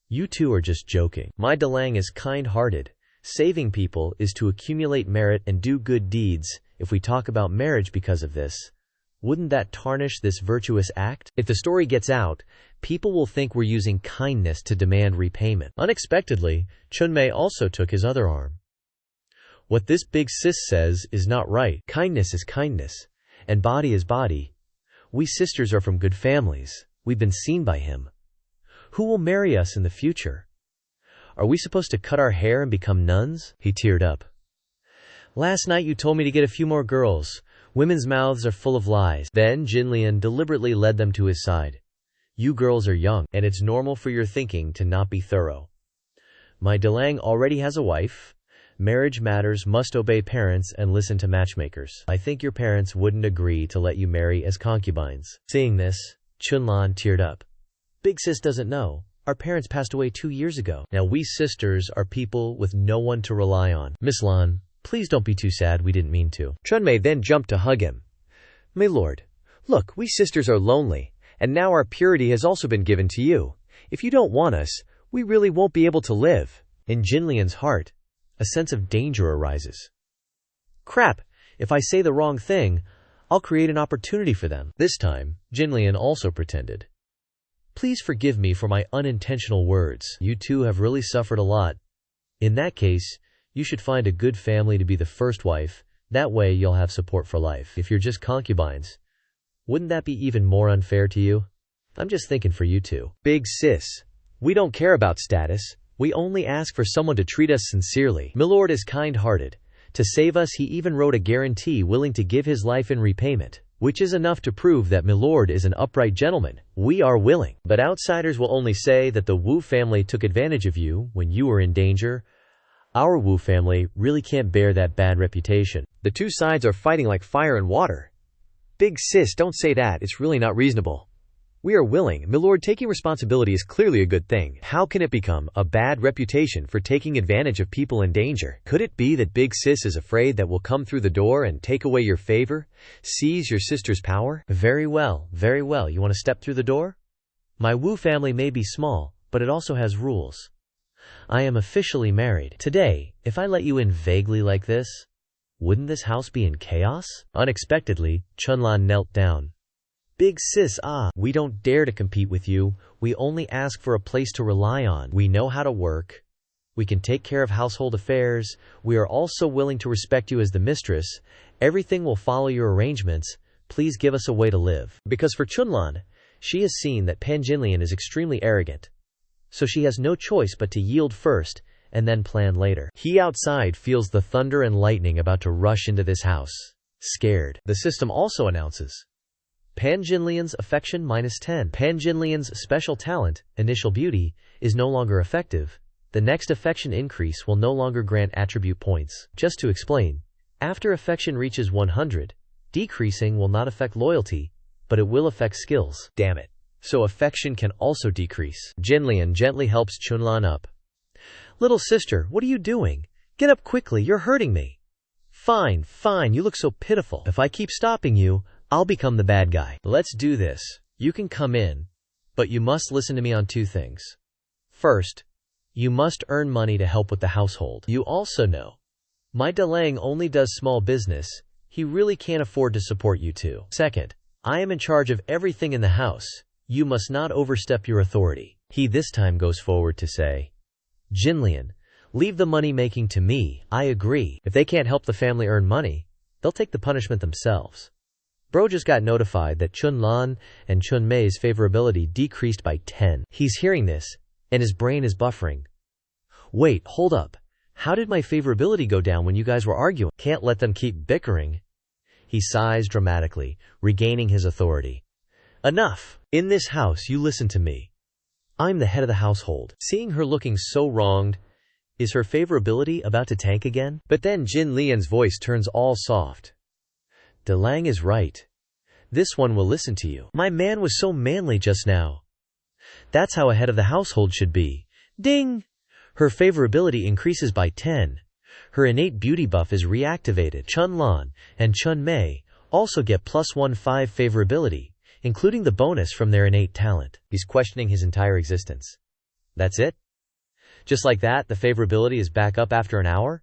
You two are just joking. My Dalang is kind-hearted. Saving people is to accumulate merit and do good deeds. If we talk about marriage because of this, wouldn't that tarnish this virtuous act? If the story gets out, people will think we're using kindness to demand repayment. Unexpectedly, Chunmei also took his other arm. What this big sis says is not right. Kindness is kindness, and body is body. We sisters are from good families. We've been seen by him. Who will marry us in the future? Are we supposed to cut our hair and become nuns? He teared up. Last night you told me to get a few more girls. Women's mouths are full of lies. Then Jinlian deliberately led them to his side. You girls are young, and it's normal for your thinking to not be thorough. My Dalang already has a wife. Marriage matters, must obey parents and listen to matchmakers. I think your parents wouldn't agree to let you marry as concubines. Seeing this, Chunlan teared up. Big Sis doesn't know. Our parents passed away 2 years ago. Now we sisters are people with no one to rely on. Miss Lan, please don't be too sad, we didn't mean to. Chunmei then jumped to hug him. My lord, look, we sisters are lonely, and now our purity has also been given to you. If you don't want us, we really won't be able to live. In Jinlian's heart, a sense of danger arises. Crap, if I say the wrong thing, I'll create an opportunity for them. This time, Jinlian also pretended. Please forgive me for my unintentional words. You two have really suffered a lot. In that case, you should find a good family to be the first wife. That way you'll have support for life. If you're just concubines, wouldn't that be even more unfair to you? I'm just thinking for you two. Big sis, we don't care about status. We only ask for someone to treat us sincerely. Milord is kind-hearted. To save us, he even wrote a guarantee willing to give his life in repayment, which is enough to prove that Milord is an upright gentleman. We are willing. But outsiders will only say that the Wu family took advantage of you when you were in danger. Our Wu family really can't bear that bad reputation. The two sides are fighting like fire and water. Big sis, don't say that. It's really not reasonable. We are willing. Milord, taking responsibility is clearly a good thing. How can it become a bad reputation for taking advantage of people in danger? Could it be that Big Sis is afraid that we'll come through the door and take away your favor, seize your sister's power? Very well, very well. You want to step through the door? My Wu family may be small, but it also has rules. I am officially married. Today, if I let you in vaguely like this, wouldn't this house be in chaos? Unexpectedly, Chunlan knelt down. Big sis, we don't dare to compete with you. We only ask for a place to rely on. We know how to work. We can take care of household affairs. We are also willing to respect you as the mistress. Everything will follow your arrangements. Please give us a way to live. Because for Chunlan, she has seen that Pan Jinlian is extremely arrogant. So she has no choice but to yield first and then plan later. He outside feels the thunder and lightning about to rush into this house. Scared. The system also announces Pan Jinlian's affection -10. Pan Jinlian's special talent, initial beauty, is no longer effective. The next affection increase will no longer grant attribute points. Just to explain, after affection reaches 100, decreasing will not affect loyalty, but it will affect skills. Damn it. So affection can also decrease. Jinlian gently helps Chunlan up. Little sister, what are you doing? Get up quickly, you're hurting me. Fine, you look so pitiful. If I keep stopping you, I'll become the bad guy. Let's do this. You can come in, but you must listen to me on two things. First, you must earn money to help with the household. You also know, my Dalang only does small business. He really can't afford to support you two. Second, I am in charge of everything in the house. You must not overstep your authority. He this time goes forward to say, Jinlian, leave the money making to me. I agree. If they can't help the family earn money, they'll take the punishment themselves. Bro just got notified that Chunlan and Chunmei's favorability decreased by 10. He's hearing this, and his brain is buffering. Wait, hold up. How did my favorability go down when you guys were arguing? Can't let them keep bickering. He sighs dramatically, regaining his authority. Enough. In this house, you listen to me. I'm the head of the household. Seeing her looking so wronged, is her favorability about to tank again? But then Jin Lian's voice turns all soft. Dalang is right. This one will listen to you. My man was so manly just now. That's how a head of the household should be. Ding! Her favorability increases by 10. Her innate beauty buff is reactivated. Chunlan and Chunmei also get +15 favorability, including the bonus from their innate talent. He's questioning his entire existence. That's it? Just like that, the favorability is back up after an hour?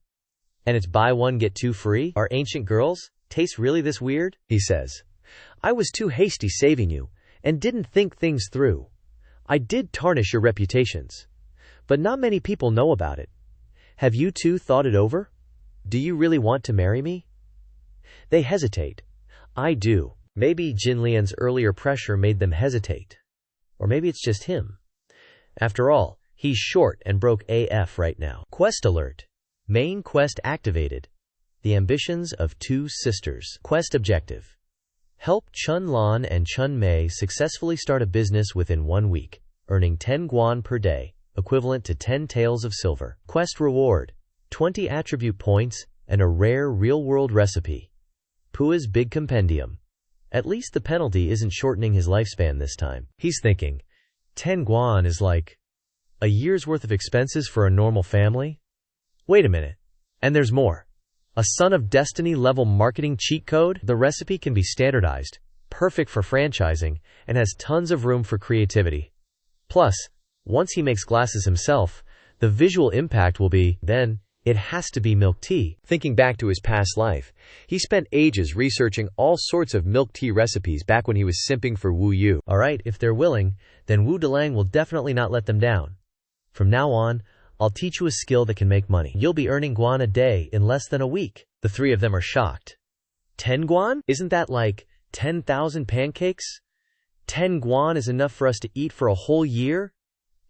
And it's buy one get two free? Are ancient girls taste really this weird? He says. I was too hasty saving you, and didn't think things through. I did tarnish your reputations. But not many people know about it. Have you two thought it over? Do you really want to marry me? They hesitate. I do. Maybe Jinlian's earlier pressure made them hesitate. Or maybe it's just him. After all, he's short and broke AF right now. Quest alert. Main quest activated. The ambitions of two sisters. Quest objective. Help Chunlan and Chunmei successfully start a business within 1 week, earning 10 guan per day, equivalent to 10 taels of silver. Quest reward. 20 attribute points and a rare real-world recipe. Pua's big compendium. At least the penalty isn't shortening his lifespan this time. He's thinking, 10 guan is like a year's worth of expenses for a normal family? Wait a minute. And there's more. A Son of Destiny level marketing cheat code? The recipe can be standardized, perfect for franchising, and has tons of room for creativity. Plus, once he makes glasses himself, The visual impact will be, then, it has to be milk tea. Thinking back to his past life, he spent ages researching all sorts of milk tea recipes back when he was simping for Wu Yu. Alright, if they're willing, then Wu Dalang will definitely not let them down. From now on, I'll teach you a skill that can make money. You'll be earning guan a day in less than a week. The three of them are shocked. 10 guan? Isn't that like 10,000 pancakes? 10 guan is enough for us to eat for a whole year?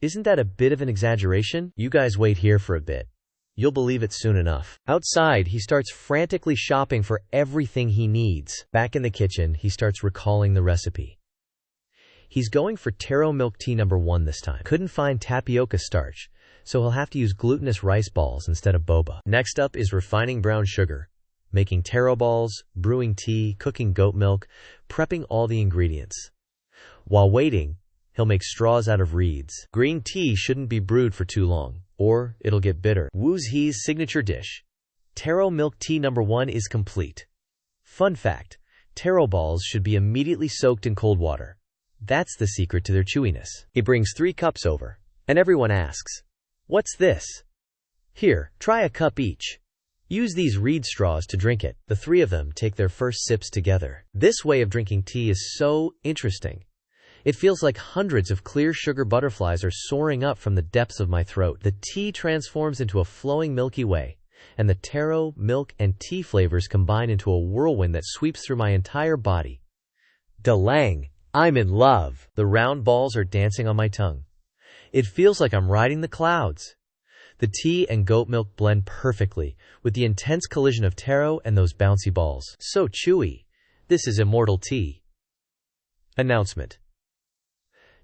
Isn't that a bit of an exaggeration? You guys wait here for a bit. You'll believe it soon enough. Outside, he starts frantically shopping for everything he needs. Back in the kitchen, he starts recalling the recipe. He's going for taro milk tea number 1 this time. Couldn't find tapioca starch, so he'll have to use glutinous rice balls instead of boba. Next up is refining brown sugar, making taro balls, brewing tea, cooking goat milk, prepping all the ingredients. While waiting, he'll make straws out of reeds. Green tea shouldn't be brewed for too long, or it'll get bitter. Wu Zi's signature dish, taro milk tea number 1, is complete. Fun fact, taro balls should be immediately soaked in cold water. That's the secret to their chewiness. He brings 3 cups over, and everyone asks, "What's this?" "Here, try a cup each. Use these reed straws to drink it." The 3 of them take their first sips together. This way of drinking tea is so interesting. It feels like hundreds of clear sugar butterflies are soaring up from the depths of my throat. The tea transforms into a flowing Milky Way, and the taro, milk, and tea flavors combine into a whirlwind that sweeps through my entire body. Dalang, I'm in love. The round balls are dancing on my tongue. It feels like I'm riding the clouds. The tea and goat milk blend perfectly, with the intense collision of taro and those bouncy balls. So chewy. This is immortal tea. Announcement.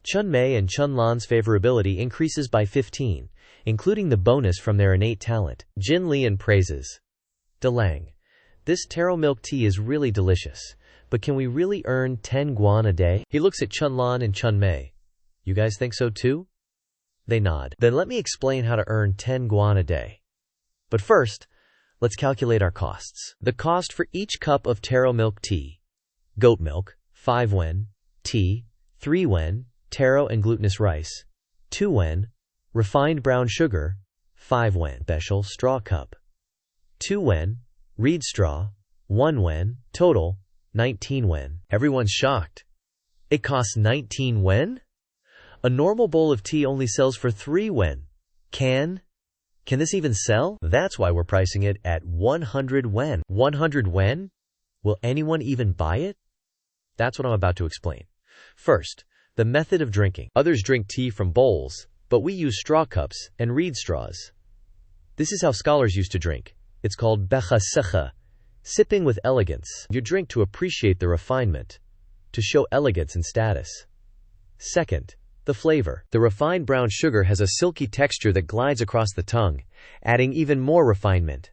Chunmei and Chunlan's favorability increases by 15, including the bonus from their innate talent. Jin Lian praises. Dalang, this taro milk tea is really delicious, but can we really earn 10 guan a day? He looks at Chunlan and Chunmei. You guys think so too? They nod. Then let me explain how to earn 10 guan a day. But first, let's calculate our costs. The cost for each cup of taro milk tea: goat milk, 5 wen; tea, 3 wen; taro and glutinous rice, 2 wen; refined brown sugar, 5 wen; special straw cup, 2 wen; reed straw, 1 wen; total, 19 wen. Everyone's shocked. It costs 19 wen? A normal bowl of tea only sells for 3 wen. Can this even sell? That's why we're pricing it at 100 wen. 100 wen? Will anyone even buy it? That's what I'm about to explain. First, the method of drinking. Others drink tea from bowls, but we use straw cups and reed straws. This is how scholars used to drink. It's called becha secha, sipping with elegance. You drink to appreciate the refinement, to show elegance and status. Second, the flavor. The refined brown sugar has a silky texture that glides across the tongue, adding even more refinement.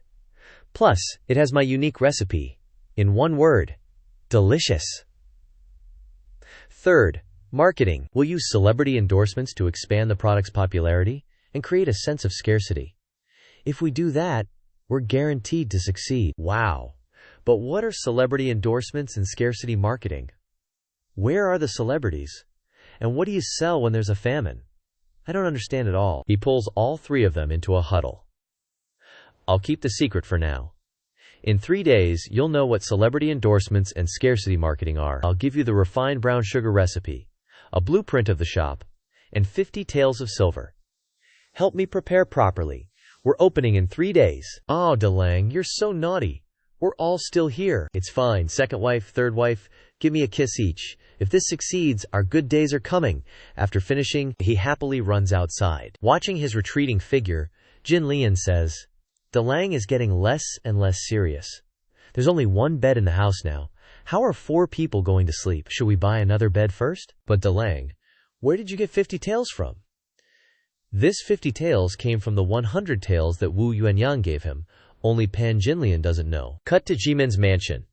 Plus, it has my unique recipe. In one word, delicious. Third, marketing. We'll use celebrity endorsements to expand the product's popularity and create a sense of scarcity. If we do that, we're guaranteed to succeed. Wow. But what are celebrity endorsements and scarcity marketing? Where are the celebrities? And what do you sell when there's a famine? I don't understand at all. He pulls all 3 of them into a huddle. I'll keep the secret for now. In 3 days, you'll know what celebrity endorsements and scarcity marketing are. I'll give you the refined brown sugar recipe, a blueprint of the shop, and 50 taels of silver. Help me prepare properly. We're opening in 3 days. Oh, Dalang, you're so naughty. We're all still here. It's fine. Second wife, third wife, give me a kiss each. If this succeeds, our good days are coming. After finishing, he happily runs outside. Watching his retreating figure, Jin Lian says, Dalang is getting less and less serious. There's only 1 bed in the house now. How are 4 people going to sleep? Should we buy another bed first? But Dalang, where did you get 50 taels from? This 50 taels came from the 100 taels that Wu Yuanyang gave him. Only Pan Jinlian doesn't know. Cut to Jimin's mansion.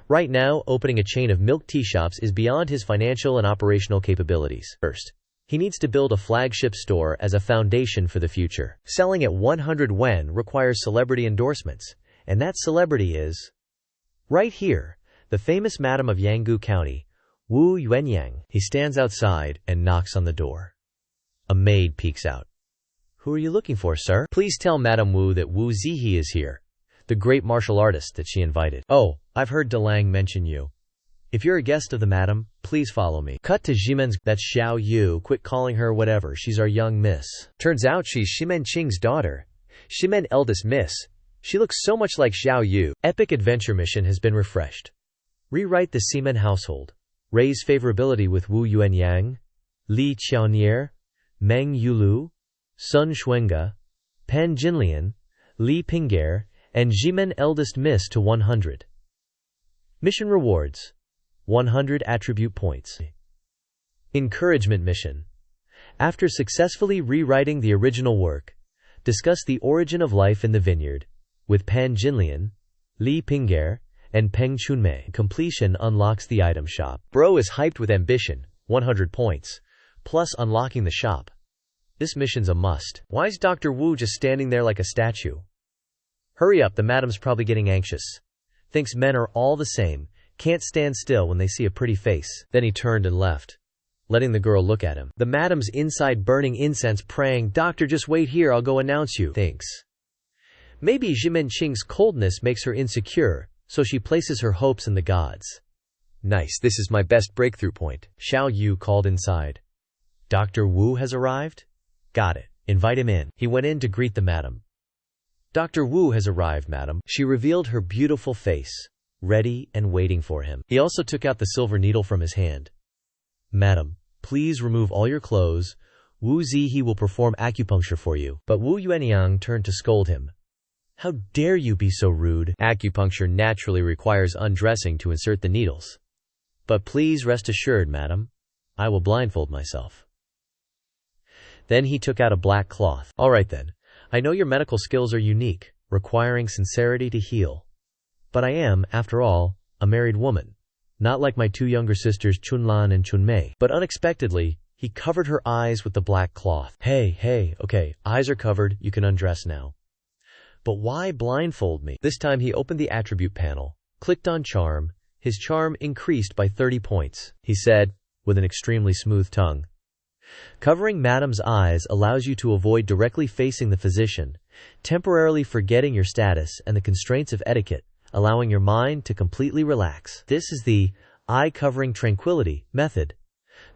Right now, opening a chain of milk tea shops is beyond his financial and operational capabilities. First, he needs to build a flagship store as a foundation for the future. Selling at 100 wen requires celebrity endorsements, and that celebrity is right here, the famous madam of Yanggu County, Wu Yuanyang. He stands outside and knocks on the door. A maid peeks out. Who are you looking for, sir? Please tell Madame Wu that Wu Zihe is here, the great martial artist that she invited. Oh, I've heard Dalang mention you. If you're a guest of the madam, please follow me. Cut to Ximen's. That's Xiao Yu. Quit calling her whatever. She's our young miss. Turns out she's Ximen Qing's daughter. Ximen eldest miss. She looks so much like Xiao Yu. Epic adventure mission has been refreshed. Rewrite the Ximen household. Raise favorability with Wu Yuanyang, Li Qiaonier, Meng Yulu, Sun Xuenga, Pan Jinlian, Li Ping'er, and Ximen eldest miss to 100. Mission rewards. 100 attribute points. Encouragement mission. After successfully rewriting the original work, discuss the origin of life in the vineyard with Pan Jinlian, Li Ping'er, and Peng Chunmei. Completion unlocks the item shop. Bro is hyped with ambition, 100 points, plus unlocking the shop. This mission's a must. Why is Dr. Wu just standing there like a statue? Hurry up, the madam's probably getting anxious. Thinks men are all the same. Can't stand still when they see a pretty face. Then he turned and left, letting the girl look at him. The madam's inside burning incense praying, "Doctor, just wait here, I'll go announce you." Thinks. Maybe Ximen Qing's coldness makes her insecure, so she places her hopes in the gods. Nice, this is my best breakthrough point. Xiao Yu called inside. Dr. Wu has arrived? Got it. Invite him in. He went in to greet the madam. Dr. Wu has arrived, madam. She revealed her beautiful face, ready and waiting for him. He also took out the silver needle from his hand. Madam, please remove all your clothes. Wu Zihe will perform acupuncture for you. But Wu Yuanyang turned to scold him. How dare you be so rude? Acupuncture naturally requires undressing to insert the needles. But please rest assured, madam, I will blindfold myself. Then he took out a black cloth. All right then, I know your medical skills are unique, requiring sincerity to heal. But I am, after all, a married woman, not like my two younger sisters Chunlan and Chunmei. But unexpectedly, he covered her eyes with the black cloth. Hey, okay, eyes are covered, you can undress now. But why blindfold me? This time he opened the attribute panel, clicked on charm. His charm increased by 30 points. He said, with an extremely smooth tongue. Covering madam's eyes allows you to avoid directly facing the physician, temporarily forgetting your status and the constraints of etiquette, allowing your mind to completely relax. This is the eye-covering tranquility method,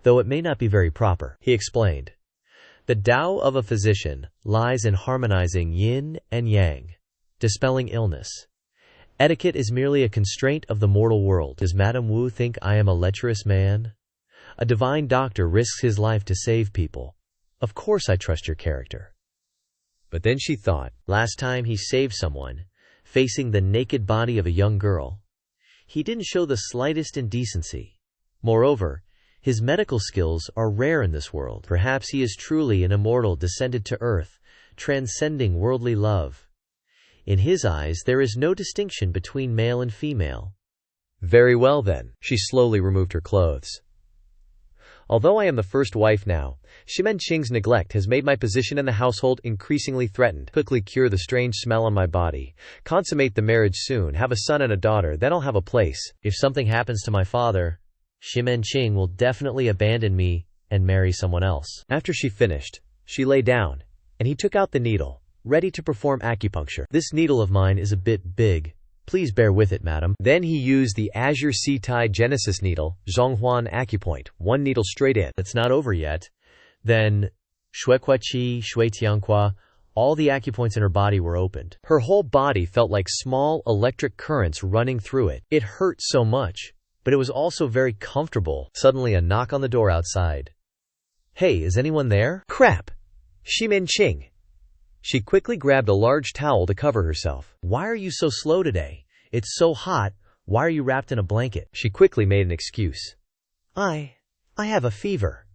though it may not be very proper. He explained. The Tao of a physician lies in harmonizing yin and yang, dispelling illness. Etiquette is merely a constraint of the mortal world. Does Madame Wu think I am a lecherous man? A divine doctor risks his life to save people. Of course I trust your character. But then she thought, last time he saved someone, facing the naked body of a young girl, he didn't show the slightest indecency. Moreover, his medical skills are rare in this world. Perhaps he is truly an immortal descended to earth, transcending worldly love. In his eyes there is no distinction between male and female. Very well then. She slowly removed her clothes. Although I am the first wife now, Ximen Qing's neglect has made my position in the household increasingly threatened. Quickly cure the strange smell on my body. Consummate the marriage soon. Have a son and a daughter, then I'll have a place. If something happens to my father, Ximen Qing will definitely abandon me and marry someone else. After she finished, she lay down, and he took out the needle, ready to perform acupuncture. This needle of mine is a bit big. Please bear with it, madam. Then he used the Azure Sea Tide Genesis needle, Zhonghuan Acupoint, one needle straight in. It's not over yet. Then, Shueqi, Shuetianqua, all the acupoints in her body were opened. Her whole body felt like small electric currents running through it. It hurt so much, but it was also very comfortable. Suddenly a knock on the door outside. Hey, is anyone there? Crap! Ximen Qing. She quickly grabbed a large towel to cover herself. Why are you so slow today? It's so hot. Why are you wrapped in a blanket? She quickly made an excuse. I have a fever.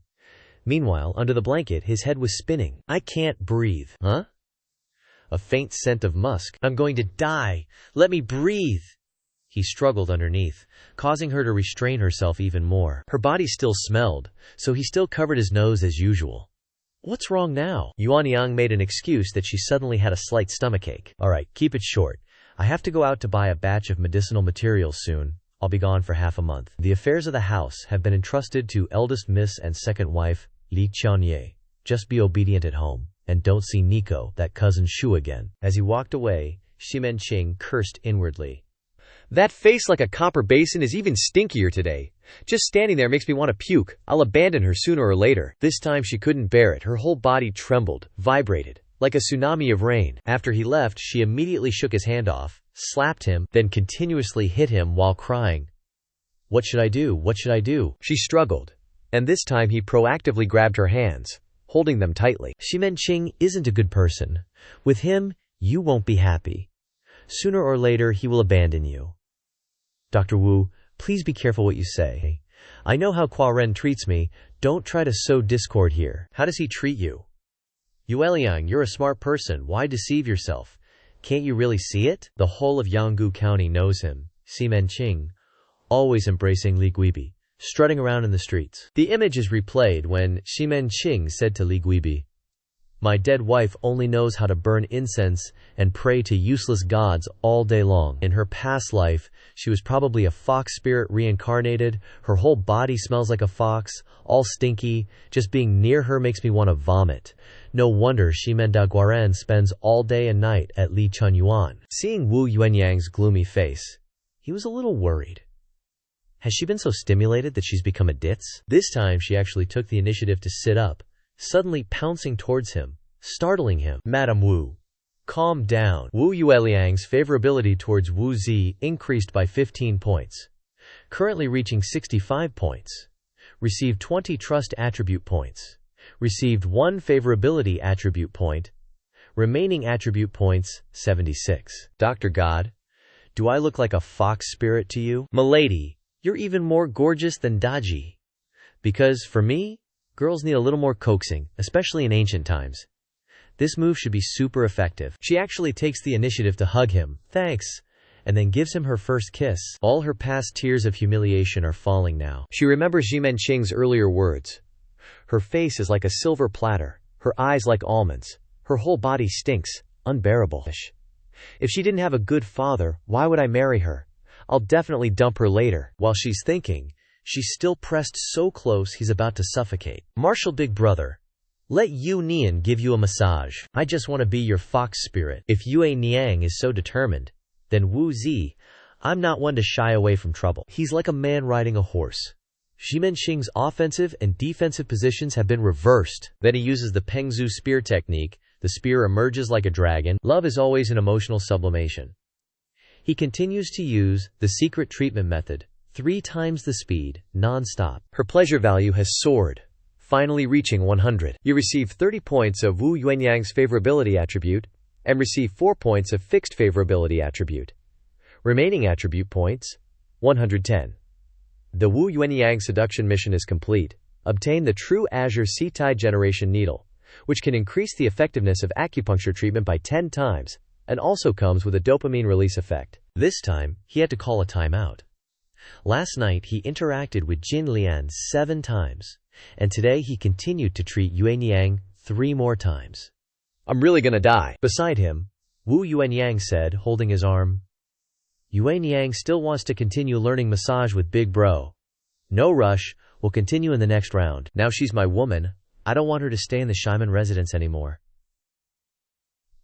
Meanwhile, under the blanket, his head was spinning. I can't breathe. Huh? A faint scent of musk. I'm going to die. Let me breathe. He struggled underneath, causing her to restrain herself even more. Her body still smelled, so he still covered his nose as usual. What's wrong now? Yuanyang made an excuse that she suddenly had a slight stomachache. Alright, keep it short. I have to go out to buy a batch of medicinal materials soon. I'll be gone for half a month. The affairs of the house have been entrusted to eldest miss and second wife, Li Qiaonier. Just be obedient at home. and don't see Nico, that cousin Shu, again. As he walked away, Ximenqing cursed inwardly. That face like a copper basin is even stinkier today. Just standing there makes me want to puke. I'll abandon her sooner or later. This time she couldn't bear it. Her whole body trembled, vibrated, like a tsunami of rain. After he left, she immediately shook his hand off, slapped him, then continuously hit him while crying. What should I do? What should I do? She struggled, and this time he proactively grabbed her hands, holding them tightly. Ximenqing isn't a good person. With him, you won't be happy. Sooner or later, he will abandon you. Dr. Wu, please be careful what you say. I know how Ren treats me. Don't try to sow discord here. How does he treat you? Yueliang, you're a smart person. Why deceive yourself? Can't you really see it? The whole of Yanggu County knows him. Ximenqing, always embracing Li Guibi, strutting around in the streets. The image is replayed when Ximenqing said to Li Guibi, "My dead wife only knows how to burn incense and pray to useless gods all day long. In her past life, she was probably a fox spirit reincarnated. Her whole body smells like a fox, all stinky. Just being near her makes me want to vomit. No wonder Ximendaguaran spends all day and night at Li Chunyuan." Seeing Wu Yuanyang's gloomy face, he was a little worried. Has she been so stimulated that she's become a ditz? This time she actually took the initiative to sit up, suddenly pouncing towards him, startling him. "Madam Wu, calm down." Wu Yueliang's favorability towards Wu Zi increased by 15 points, currently reaching 65 points. Received 20 trust attribute points. Received 1 favorability attribute point. Remaining attribute points, 76. Dr. God, do I look like a fox spirit to you? Milady, you're even more gorgeous than Daji. Because, for me, girls need a little more coaxing, especially in ancient times. This move should be super effective. She actually takes the initiative to hug him, thanks, and then gives him her first kiss. All her past tears of humiliation are falling now. She remembers Ximenqing's earlier words. Her face is like a silver platter, her eyes like almonds, her whole body stinks, unbearable. If she didn't have a good father, why would I marry her? I'll definitely dump her later. While she's thinking, she's still pressed so close he's about to suffocate. Martial big brother, let Yu Nian give you a massage. I just want to be your fox spirit. If Yue Niang is so determined, then Wu Zi, I'm not one to shy away from trouble. He's like a man riding a horse. Ximenqing's offensive and defensive positions have been reversed. Then he uses the Pengzu spear technique. The spear emerges like a dragon. Love is always an emotional sublimation. He continues to use the secret treatment method, 3 times the speed, non-stop. Her pleasure value has soared, finally reaching 100. You receive 30 points of Wu Yuanyang's favorability attribute, and receive 4 points of fixed favorability attribute. Remaining attribute points, 110. The Wu Yuanyang seduction mission is complete. Obtain the True Azure Sea-Tide Generation Needle, which can increase the effectiveness of acupuncture treatment by 10 times, and also comes with a dopamine release effect. This time, he had to call a timeout. Last night, he interacted with Jin Lian 7 times, and today he continued to treat Yuanyang 3 more times. I'm really gonna die. Beside him, Wu Yuanyang said, holding his arm. Yuanyang still wants to continue learning massage with Big Bro. No rush, we'll continue in the next round. Now she's my woman, I don't want her to stay in the Ximen residence anymore.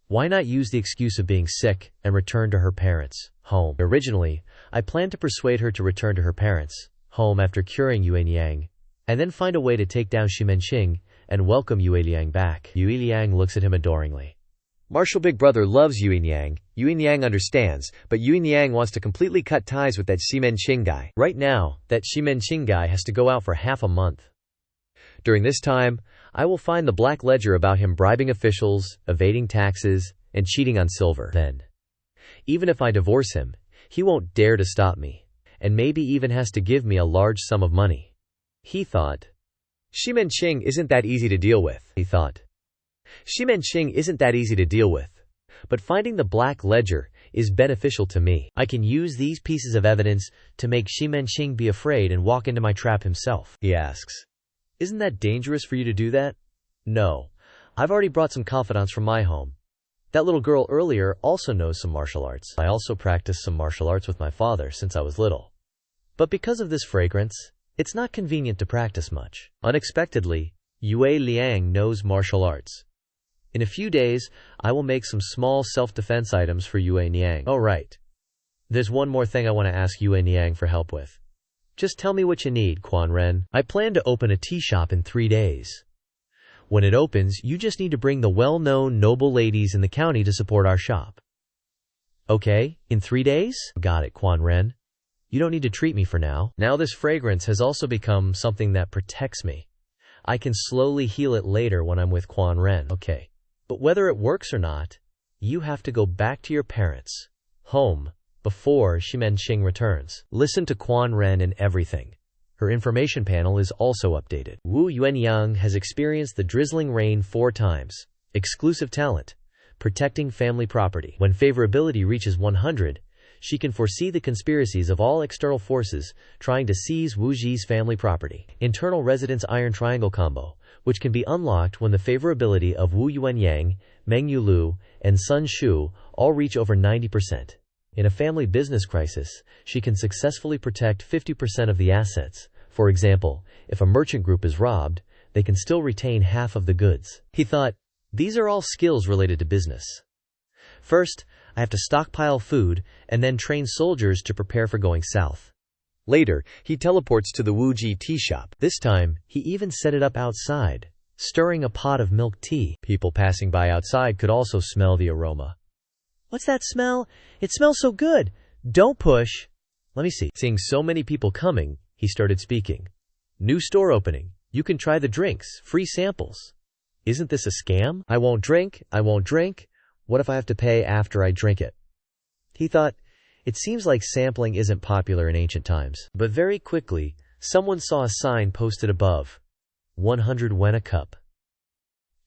Why not use the excuse of being sick and return to her parents' home? Originally, I planned to persuade her to return to her parents' home after curing Yuanyang, and then find a way to take down Ximenqing and welcome Yueliang back. Yueliang looks at him adoringly. Martial big brother loves Yuanyang. Yuanyang understands, but Yuanyang wants to completely cut ties with that Ximenqing guy. Right now, that Ximenqing guy has to go out for half a month. During this time, I will find the black ledger about him bribing officials, evading taxes, and cheating on silver. Then, even if I divorce him, he won't dare to stop me, and maybe even has to give me a large sum of money. He thought. Ximenqing isn't that easy to deal with. He thought. Ximenqing isn't that easy to deal with, but finding the black ledger is beneficial to me. I can use these pieces of evidence to make Ximenqing be afraid and walk into my trap himself. He asks. Isn't that dangerous for you to do that? No. I've already brought some confidants from my home. That little girl earlier also knows some martial arts. I also practiced some martial arts with my father since I was little. But because of this fragrance, it's not convenient to practice much. Unexpectedly, Yue Liang knows martial arts. In a few days, I will make some small self-defense items for Yue Niang. Oh right. There's one more thing I want to ask Yue Niang for help with. Just tell me what you need, Quan Ren. I plan to open a tea shop in 3 days. When it opens, you just need to bring the well-known noble ladies in the county to support our shop. Okay, in 3 days? Got it, Quan Ren. You don't need to treat me for now. Now this fragrance has also become something that protects me. I can slowly heal it later when I'm with Quan Ren. Okay. But whether it works or not, you have to go back to your parents' home before Shimen Qing returns. Listen to Quan Ren and everything. Her information panel is also updated. Wu Yuanyang has experienced the drizzling rain 4 times. Exclusive talent. Protecting family property. When favorability reaches 100, she can foresee the conspiracies of all external forces trying to seize Wu Ji's family property. Internal residence iron triangle combo, which can be unlocked when the favorability of Wu Yuanyang, Meng Yulu, and Sun Shu all reach over 90%. In a family business crisis, she can successfully protect 50% of the assets. For example, if a merchant group is robbed, they can still retain half of the goods. He thought, these are all skills related to business. First, I have to stockpile food and then train soldiers to prepare for going south. Later, he teleports to the Wu Ji tea shop. This time, he even set it up outside, stirring a pot of milk tea. People passing by outside could also smell the aroma. What's that smell? It smells so good. Don't push. Let me see. Seeing so many people coming, he started speaking. New store opening. You can try the drinks. Free samples. Isn't this a scam? I won't drink. I won't drink. What if I have to pay after I drink it? He thought, it seems like sampling isn't popular in ancient times. But very quickly, someone saw a sign posted above. 100 wen a cup.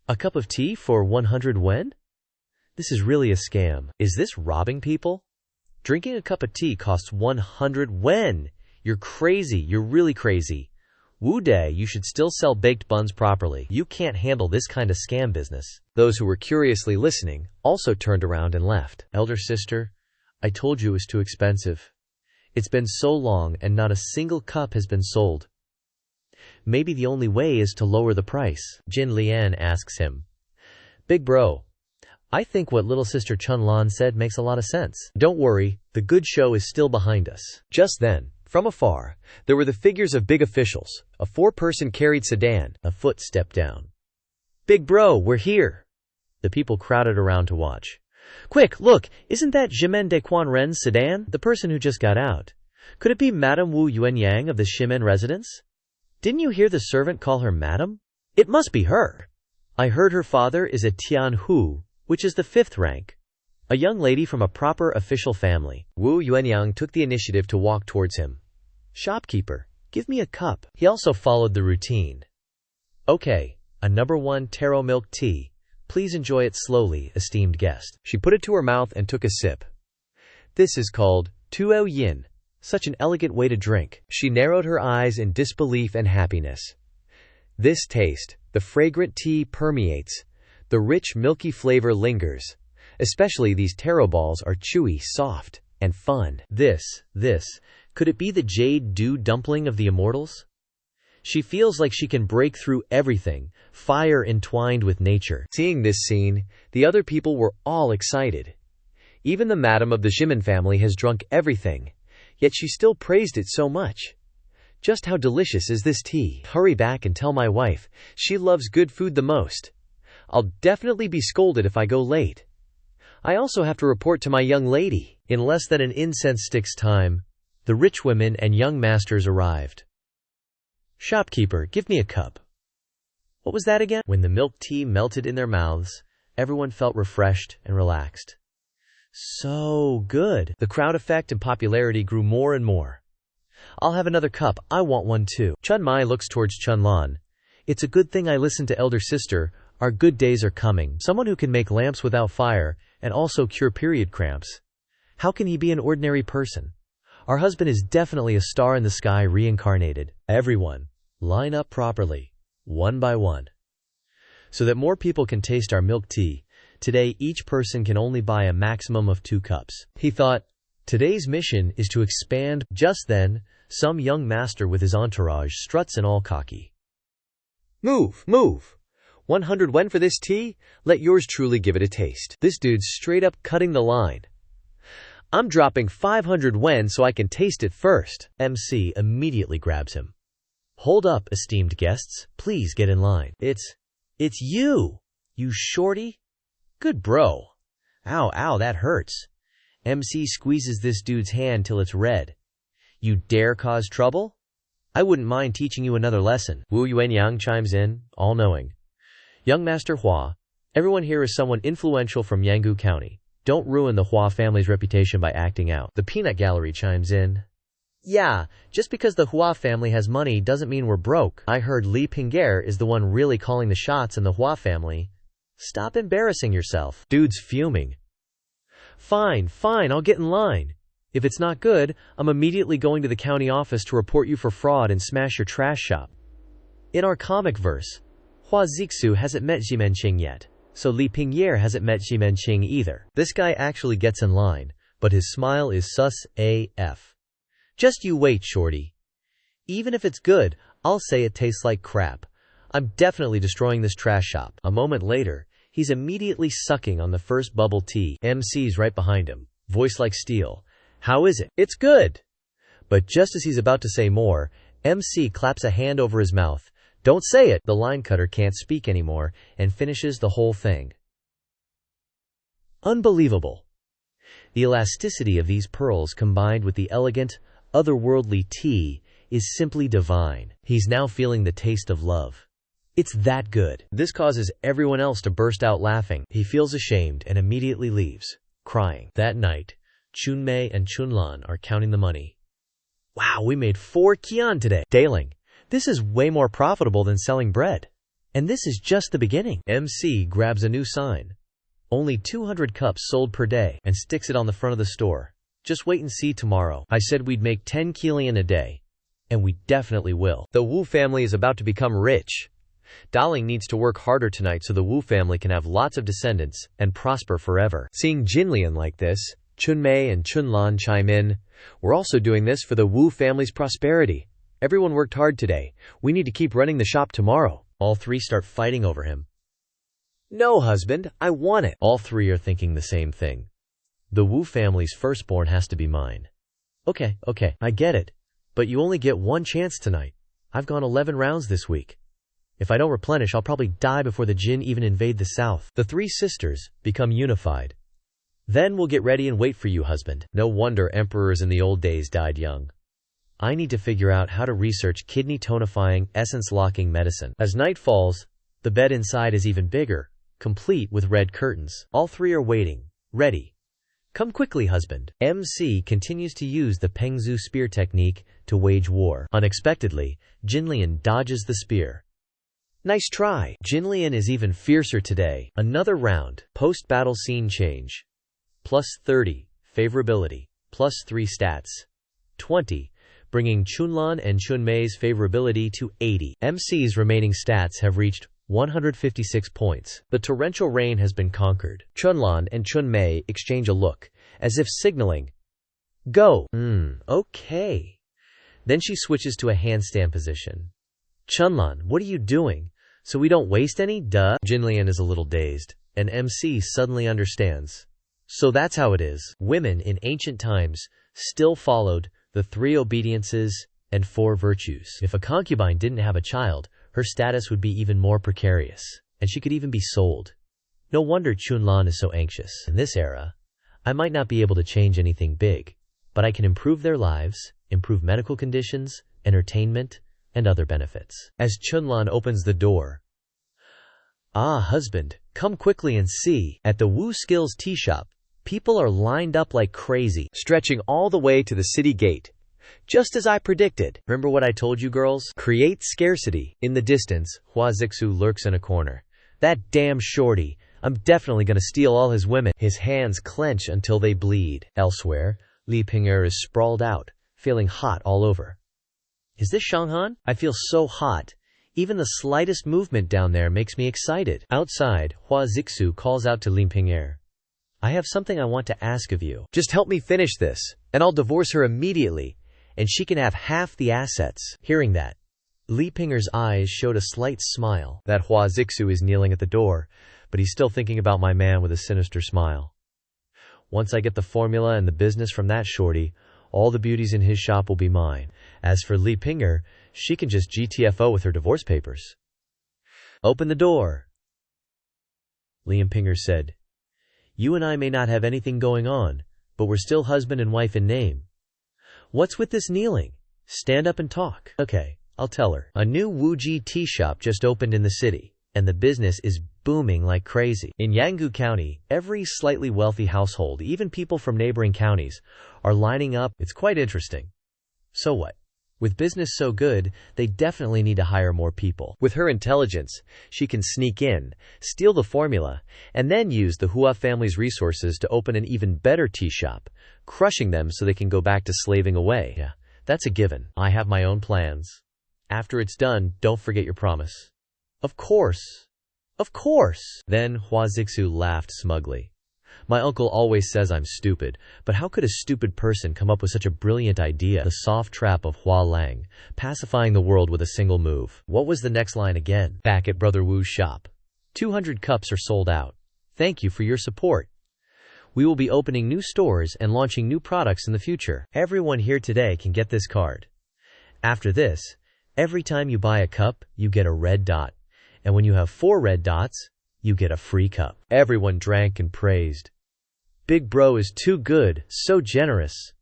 A cup of tea for 100 wen? This is really a scam. Is this robbing people? Drinking a cup of tea costs 100 wen. You're crazy. You're really crazy. Wu Dai, you should still sell baked buns properly. You can't handle this kind of scam business. Those who were curiously listening also turned around and left. Elder sister, I told you it was too expensive. It's been so long and not a single cup has been sold. Maybe the only way is to lower the price. Jin Lian asks him. Big bro, I think what little sister Chun Lan said makes a lot of sense. Don't worry, the good show is still behind us. Just then, from afar, there were the figures of big officials. A 4-person carried sedan. A foot stepped down. Big bro, we're here. The people crowded around to watch. Quick, look, isn't that Shimen de Quan Ren's sedan? The person who just got out. Could it be Madame Wu Yuanyang of the Shimen residence? Didn't you hear the servant call her Madam? It must be her. I heard her father is a Tian Hu, which is the 5th rank. A young lady from a proper official family. Wu Yuanyang took the initiative to walk towards him. Shopkeeper, give me a cup. He also followed the routine. Okay, a number 1 taro milk tea. Please enjoy it slowly, esteemed guest. She put it to her mouth and took a sip. This is called tuo yin. Such an elegant way to drink. She narrowed her eyes in disbelief and happiness. This taste, the fragrant tea permeates. The rich milky flavor lingers. Especially these taro balls are chewy, soft, and fun. This, could it be the jade dew dumpling of the immortals? She feels like she can break through everything, fire entwined with nature. Seeing this scene, the other people were all excited. Even the madam of the Shimen family has drunk everything, yet she still praised it so much. Just how delicious is this tea? Hurry back and tell my wife, she loves good food the most. I'll definitely be scolded if I go late. I also have to report to my young lady. In less than an incense stick's time, the rich women and young masters arrived. Shopkeeper, give me a cup. What was that again? When the milk tea melted in their mouths, everyone felt refreshed and relaxed. So good. The crowd effect and popularity grew more and more. I'll have another cup. I want one too. Chun Mai looks towards Chun Lan. It's a good thing I listened to elder sister. Our good days are coming. Someone who can make lamps without fire and also cure period cramps. How can he be an ordinary person? Our husband is definitely a star in the sky reincarnated. Everyone, line up properly, one by one. So that more people can taste our milk tea, today each person can only buy a maximum of 2 cups. He thought, today's mission is to expand. Just then, some young master with his entourage struts in all cocky. Move, move! 100 wen for this tea? Let yours truly give it a taste. This dude's straight up cutting the line. I'm dropping 500 wen so I can taste it first. MC immediately grabs him. Hold up, esteemed guests. Please get in line. It's you shorty? Good bro. Ow, that hurts. MC squeezes this dude's hand till it's red. You dare cause trouble? I wouldn't mind teaching you another lesson. Wu Yuanyang chimes in, all-knowing. Young Master Hua, everyone here is someone influential from Yanggu County. Don't ruin the Hua family's reputation by acting out. The peanut gallery chimes in. Yeah, just because the Hua family has money doesn't mean we're broke. I heard Li Ping'er is the one really calling the shots in the Hua family. Stop embarrassing yourself. Dude's fuming. Fine, I'll get in line. If it's not good, I'm immediately going to the county office to report you for fraud and smash your trash shop. In our comic verse, Hua Zixu hasn't met Jimenqing yet, so Li Ping'er hasn't met Jimenqing either. This guy actually gets in line, but his smile is sus AF. Just you wait, shorty. Even if it's good, I'll say it tastes like crap. I'm definitely destroying this trash shop. A moment later, he's immediately sucking on the first bubble tea. MC's right behind him, voice like steel. How is it? It's good. But just as he's about to say more, MC claps a hand over his mouth. Don't say it. The line cutter can't speak anymore and finishes the whole thing. Unbelievable. The elasticity of these pearls combined with the elegant, otherworldly tea is simply divine. He's now feeling the taste of love. It's that good. This causes everyone else to burst out laughing. He feels ashamed and immediately leaves, crying. That night, Chunmei and Chunlan are counting the money. Wow, we made 4 kian today. Dalang, this is way more profitable than selling bread. And this is just the beginning. MC grabs a new sign. Only 200 cups sold per day and sticks it on the front of the store. Just wait and see tomorrow. I said we'd make 10 kilian a day. And we definitely will. The Wu family is about to become rich. Dalang needs to work harder tonight so the Wu family can have lots of descendants and prosper forever. Seeing Jinlian like this, Chunmei and Chunlan chime in. We're also doing this for the Wu family's prosperity. Everyone worked hard today. We need to keep running the shop tomorrow. All three start fighting over him. No, husband, I want it. All three are thinking the same thing. The Wu family's firstborn has to be mine. Okay, I get it. But you only get one chance tonight. I've gone 11 rounds this week. If I don't replenish, I'll probably die before the Jin even invade the south. The three sisters become unified. Then we'll get ready and wait for you, husband. No wonder emperors in the old days died young. I need to figure out how to research kidney tonifying, essence-locking medicine. As night falls, the bed inside is even bigger, complete with red curtains. All three are waiting, ready. Come quickly, husband. MC continues to use the Pengzu spear technique to wage war. Unexpectedly, Jinlian dodges the spear. Nice try. Jinlian is even fiercer today. Another round. Post-battle scene change. Plus 30, favorability. Plus 3 stats. 20, bringing Chunlan and Chunmei's favorability to 80. MC's remaining stats have reached 156 points. The torrential rain has been conquered. Chunlan and Chunmei exchange a look, as if signaling, go. Okay. Then she switches to a handstand position. Chunlan, what are you doing? So we don't waste any? Duh. Jinlian is a little dazed, and MC suddenly understands. So that's how it is. Women in ancient times still followed the 3 obediences and 4 virtues. If a concubine didn't have a child, her status would be even more precarious, and she could even be sold. No wonder Chunlan is so anxious. In this era, I might not be able to change anything big, but I can improve their lives, improve medical conditions, entertainment, and other benefits. As Chunlan opens the door, ah, husband, come quickly and see. At the Wu Skills tea shop, people are lined up like crazy, stretching all the way to the city gate. Just as I predicted. Remember what I told you, girls? Create scarcity. In the distance, Hua Zixu lurks in a corner. That damn shorty. I'm definitely gonna steal all his women. His hands clench until they bleed. Elsewhere, Li Ping'er is sprawled out, feeling hot all over. Is this Shanghan? I feel so hot. Even the slightest movement down there makes me excited. Outside, Hua Zixu calls out to Li Ping'er. I have something I want to ask of you. Just help me finish this, and I'll divorce her immediately, and she can have half the assets. Hearing that, Li Pinger's eyes showed a slight smile. That Hua Zixu is kneeling at the door, but he's still thinking about my man with a sinister smile. Once I get the formula and the business from that shorty, all the beauties in his shop will be mine. As for Li Pinger, she can just GTFO with her divorce papers. Open the door, Liam Pinger said. You and I may not have anything going on, but we're still husband and wife in name. What's with this kneeling? Stand up and talk. Okay, I'll tell her. A new Wuji tea shop just opened in the city, and the business is booming like crazy. In Yanggu County, every slightly wealthy household, even people from neighboring counties, are lining up. It's quite interesting. So what? With business so good, they definitely need to hire more people. With her intelligence, she can sneak in, steal the formula, and then use the Hua family's resources to open an even better tea shop, crushing them so they can go back to slaving away. Yeah, that's a given. I have my own plans. After it's done, don't forget your promise. Of course. Of course. Then Hua Zixu laughed smugly. My uncle always says I'm stupid, but how could a stupid person come up with such a brilliant idea? The soft trap of Hua Lang, pacifying the world with a single move. What was the next line again? Back at Brother Wu's shop. 200 cups are sold out. Thank you for your support. We will be opening new stores and launching new products in the future. Everyone here today can get this card. After this, every time you buy a cup, you get a red dot. And when you have 4 red dots, you get a free cup. Everyone drank and praised. Big bro is too good, so generous.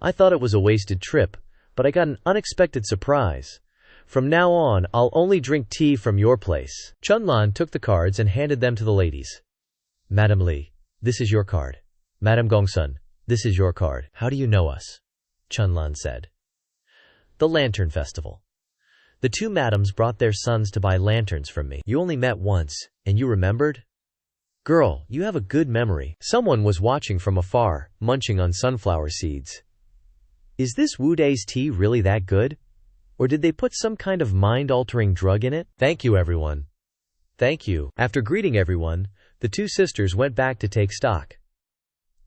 I thought it was a wasted trip, but I got an unexpected surprise. From now on, I'll only drink tea from your place. Chunlan took the cards and handed them to the ladies. Madam Li, this is your card. Madam Gongsun, this is your card. How do you know us? Chunlan said. The Lantern Festival. The 2 madams brought their sons to buy lanterns from me. You only met once, and you remembered? Girl, you have a good memory. Someone was watching from afar, munching on sunflower seeds. Is this Wu Day's tea really that good? Or did they put some kind of mind-altering drug in it? Thank you, everyone. Thank you. After greeting everyone, the 2 sisters went back to take stock.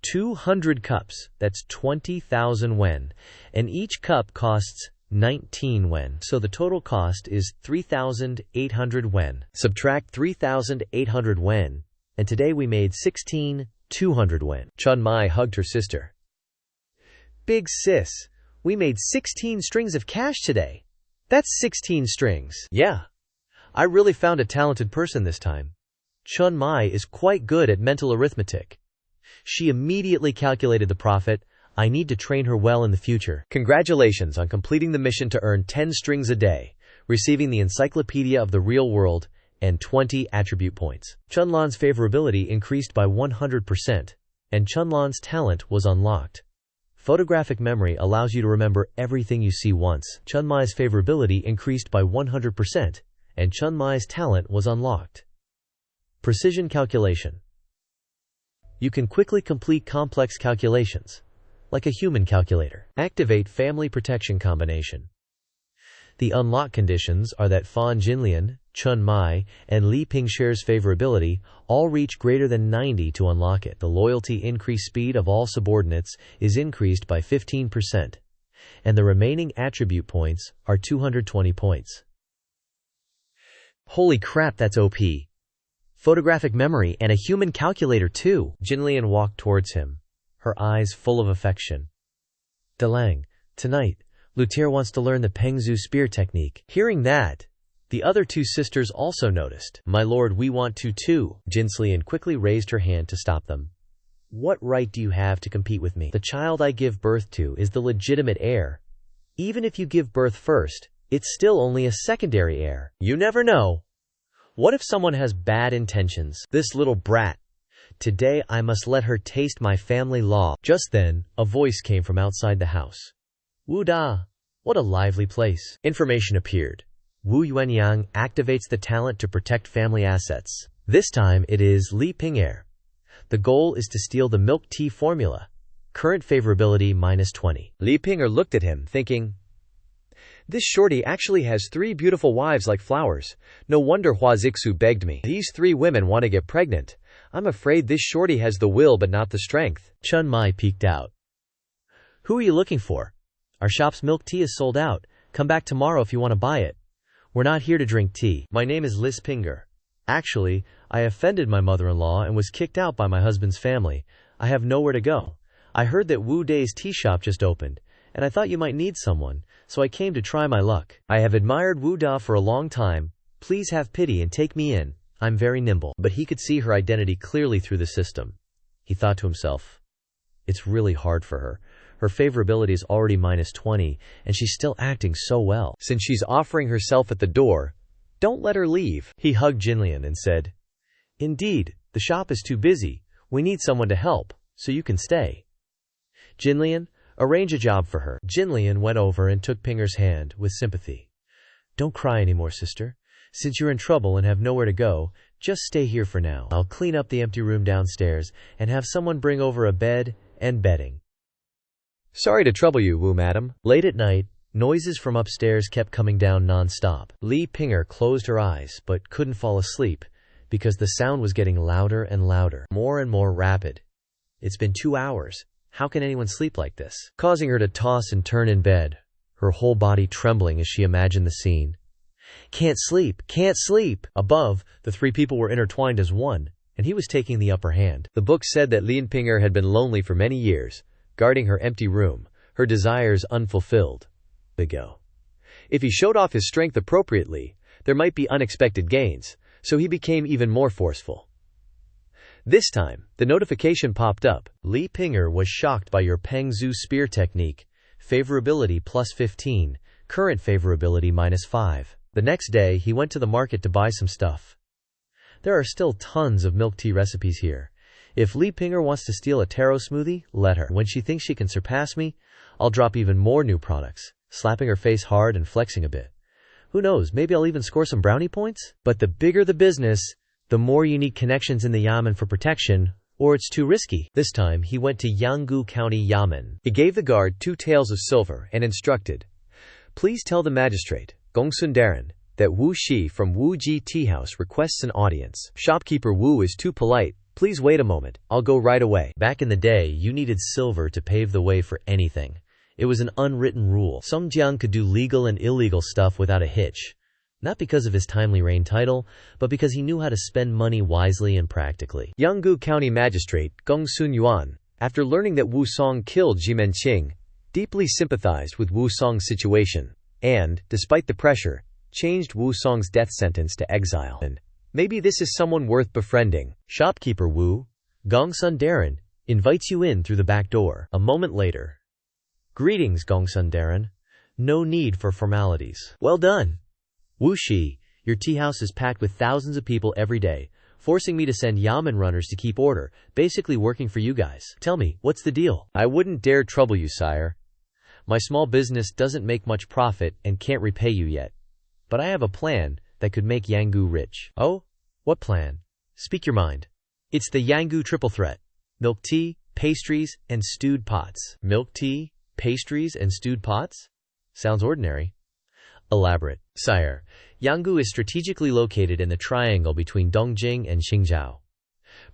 200 cups, that's 20,000 wen, and each cup costs 19 wen. So the total cost is 3,800 wen. Subtract 3,800 wen, and today we made 16,200 wen. Chun Mai hugged her sister. Big sis, we made 16 strings of cash today. That's 16 strings. Yeah, I really found a talented person this time. Chun Mai is quite good at mental arithmetic. She immediately calculated the profit. I need to train her well in the future. Congratulations on completing the mission to earn 10 strings a day, receiving the Encyclopedia of the Real World, and 20 attribute points. Chunlan's favorability increased by 100%, and Chunlan's talent was unlocked. Photographic memory allows you to remember everything you see once. Chunmai's favorability increased by 100%, and Chunmai's talent was unlocked. Precision calculation. You can quickly complete complex calculations, like a human calculator. Activate Family Protection Combination. The unlock conditions are that Fan Jinlian, Chun Mai, and Li Pingshare's favorability all reach greater than 90 to unlock it. The loyalty increase speed of all subordinates is increased by 15%, and the remaining attribute points are 220 points. Holy crap, that's OP. Photographic memory and a human calculator too. Jinlian walked towards him, her eyes full of affection. Dalang, tonight, Luthier wants to learn the Pengzu spear technique. Hearing that, the other 2 sisters also noticed. My lord, we want to too. Jinslian quickly raised her hand to stop them. What right do you have to compete with me? The child I give birth to is the legitimate heir. Even if you give birth first, it's still only a secondary heir. You never know. What if someone has bad intentions? This little brat. Today I must let her taste my family law. Just then, a voice came from outside the house. Wu Da, what a lively place. Information appeared. Wu Yuanyang activates the talent to protect family assets. This time it is Li Pinger. The goal is to steal the milk tea formula. Current favorability -20. Li Pinger looked at him, thinking, this shorty actually has 3 beautiful wives like flowers. No wonder Hua Zixu begged me. These 3 women want to get pregnant. I'm afraid this shorty has the will but not the strength. Chun Mai peeked out. Who are you looking for? Our shop's milk tea is sold out. Come back tomorrow if you want to buy it. We're not here to drink tea. My name is Liz Pinger. Actually, I offended my mother-in-law and was kicked out by my husband's family. I have nowhere to go. I heard that Wu Day's tea shop just opened, and I thought you might need someone, so I came to try my luck. I have admired Wu Da for a long time. Please have pity and take me in. I'm very nimble. But he could see her identity clearly through the system. He thought to himself, it's really hard for her. Her favorability is already -20, and she's still acting so well. Since she's offering herself at the door, don't let her leave. He hugged Jinlian and said, indeed, the shop is too busy. We need someone to help, so you can stay. Jinlian, arrange a job for her. Jinlian went over and took Pinger's hand with sympathy. Don't cry anymore, sister. Since you're in trouble and have nowhere to go, just stay here for now. I'll clean up the empty room downstairs and have someone bring over a bed and bedding. Sorry to trouble you, Wu madam. Late at night, noises from upstairs kept coming down non-stop. Li Pinger closed her eyes but couldn't fall asleep because the sound was getting louder and louder, more and more rapid. It's been 2 hours. How can anyone sleep like this? Causing her to toss and turn in bed, her whole body trembling as she imagined the scene. Can't sleep, can't sleep! Above, the 3 people were intertwined as one, and he was taking the upper hand. The book said that Lin Pinger had been lonely for many years, guarding her empty room, her desires unfulfilled. Bigo. If he showed off his strength appropriately, there might be unexpected gains, so he became even more forceful. This time, the notification popped up. Li Pinger was shocked by your Peng Zhu spear technique. Favorability +15, current favorability -5. The next day, he went to the market to buy some stuff. There are still tons of milk tea recipes here. If Li Pinger wants to steal a taro smoothie, let her. When she thinks she can surpass me, I'll drop even more new products, slapping her face hard and flexing a bit. Who knows, maybe I'll even score some brownie points? But the bigger the business, the more you need connections in the Yamen for protection, or it's too risky. This time, he went to Yanggu County Yamen. He gave the guard 2 taels of silver and instructed, please tell the magistrate, Gong Sundaran, that Wu Shi from Wu Ji Tea House requests an audience. Shopkeeper Wu is too polite. Please wait a moment. I'll go right away. Back in the day, you needed silver to pave the way for anything. It was an unwritten rule. Song Jiang could do legal and illegal stuff without a hitch. Not because of his timely reign title, but because he knew how to spend money wisely and practically. Yanggu County Magistrate Gong Sun Yuan, after learning that Wu Song killed Jimen Qing, deeply sympathized with Wu Song's situation, and, despite the pressure, changed Wu Song's death sentence to exile. And maybe this is someone worth befriending. Shopkeeper Wu, Gong Sundaran, invites you in through the back door. A moment later. Greetings, Gong Sundaran. No need for formalities. Well done. Wu Shi, your tea house is packed with thousands of people every day, forcing me to send Yamen runners to keep order, basically working for you guys. Tell me, what's the deal? I wouldn't dare trouble you, sire. My small business doesn't make much profit and can't repay you yet. But I have a plan that could make Yanggu rich. Oh? What plan? Speak your mind. It's the Yanggu triple threat. Milk tea, pastries, and stewed pots. Milk tea, pastries, and stewed pots? Sounds ordinary. Elaborate. Sire, Yanggu is strategically located in the triangle between Dongjing and Xingzhou.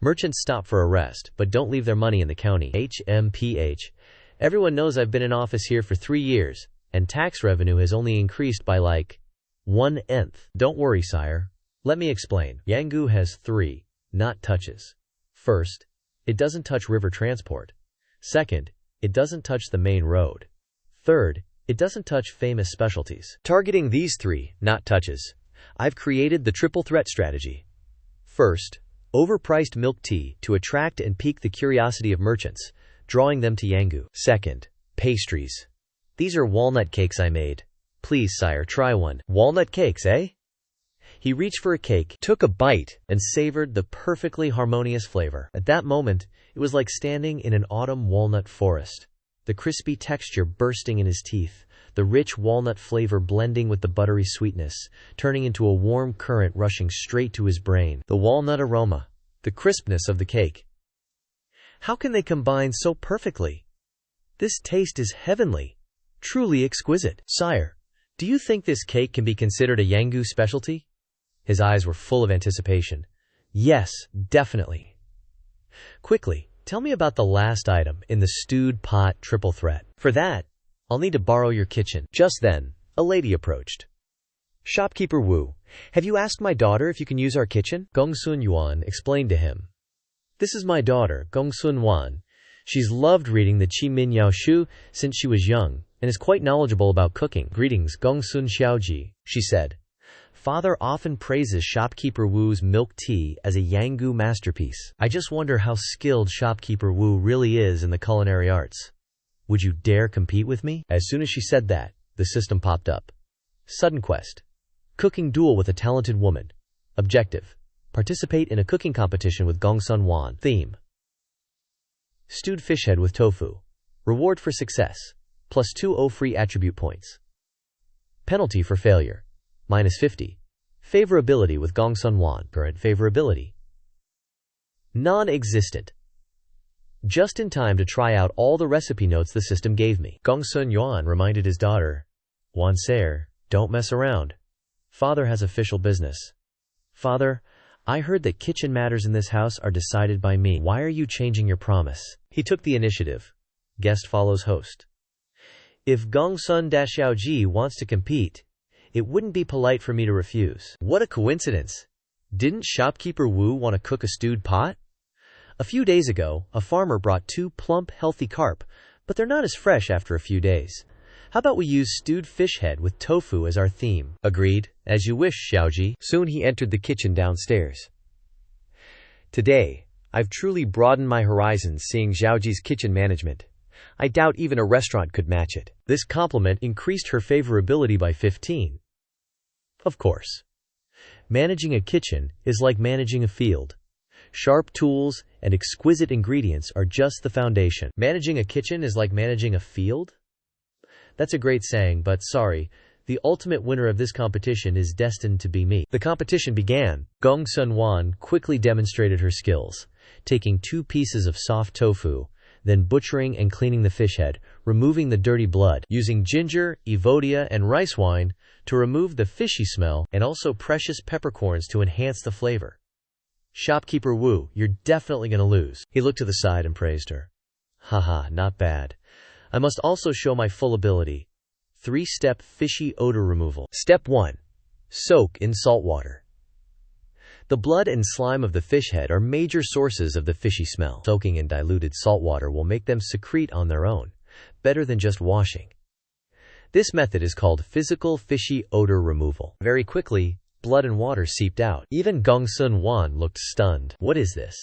Merchants stop for a rest, but don't leave their money in the county. HMPH. Everyone knows I've been in office here for 3 years, and tax revenue has only increased by like 1/nth. Don't worry, sire. Let me explain. Yanggu has 3 not touches. First, it doesn't touch river transport. Second, it doesn't touch the main road. Third, it doesn't touch famous specialties. Targeting these 3 not touches, I've created the triple threat strategy. First, overpriced milk tea to attract and pique the curiosity of merchants, drawing them to Yanggu. Second, pastries. These are walnut cakes I made. Please, sire, try one. Walnut cakes, eh? He reached for a cake, took a bite, and savored the perfectly harmonious flavor. At that moment, it was like standing in an autumn walnut forest. The crispy texture bursting in his teeth, the rich walnut flavor blending with the buttery sweetness, turning into a warm current rushing straight to his brain. The walnut aroma, the crispness of the cake. How can they combine so perfectly? This taste is heavenly, truly exquisite. Sire, do you think this cake can be considered a Yanggu specialty? His eyes were full of anticipation. Yes, definitely. Quickly, tell me about the last item in the stewed pot triple threat. For that, I'll need to borrow your kitchen. Just then, a lady approached. Shopkeeper Wu, have you asked my daughter if you can use our kitchen? Gongsun Yuan explained to him. This is my daughter, Gongsun Wan. She's loved reading the Qi Min Yao Shu since she was young, and is quite knowledgeable about cooking. Greetings, Gongsun Xiaoji, she said. Father often praises Shopkeeper Wu's milk tea as a Yanggu masterpiece. I just wonder how skilled Shopkeeper Wu really is in the culinary arts. Would you dare compete with me? As soon as she said that, the system popped up. Sudden quest. Cooking duel with a talented woman. Objective. Participate in a cooking competition with Gongsun Wan. Theme. Stewed fish head with tofu. Reward for success. +20 free attribute points. Penalty for failure. -50. Favorability with Gongsun Wan. Current favorability. Non-existent. Just in time to try out all the recipe notes the system gave me. Gongsun Yuan reminded his daughter, Wan Sayer, don't mess around. Father has official business. Father, I heard that kitchen matters in this house are decided by me. Why are you changing your promise? He took the initiative. Guest follows host. If Gongsun Xiaoji wants to compete, it wouldn't be polite for me to refuse. What a coincidence. Didn't Shopkeeper Wu want to cook a stewed pot? A few days ago, a farmer brought 2 plump, healthy carp, but they're not as fresh after a few days. How about we use stewed fish head with tofu as our theme? Agreed. As you wish, Xiaoji. Soon he entered the kitchen downstairs. Today, I've truly broadened my horizons seeing Xiaoji's kitchen management. I doubt even a restaurant could match it. This compliment increased her favorability by 15. Of course. Managing a kitchen is like managing a field. Sharp tools and exquisite ingredients are just the foundation. Managing a kitchen is like managing a field? That's a great saying, but sorry, the ultimate winner of this competition is destined to be me. The competition began. Gongsun Wan quickly demonstrated her skills, taking 2 pieces of soft tofu, then butchering and cleaning the fish head, removing the dirty blood, using ginger, evodia, and rice wine to remove the fishy smell, and also precious peppercorns to enhance the flavor. Shopkeeper Wu, you're definitely gonna lose. He looked to the side and praised her. Haha, not bad. I must also show my full ability. 3-step fishy odor removal. Step 1. Soak in salt water. The blood and slime of the fish head are major sources of the fishy smell. Soaking in diluted salt water will make them secrete on their own, better than just washing. This method is called physical fishy odor removal. Very quickly, blood and water seeped out. Even Gongsun Wan looked stunned. What is this?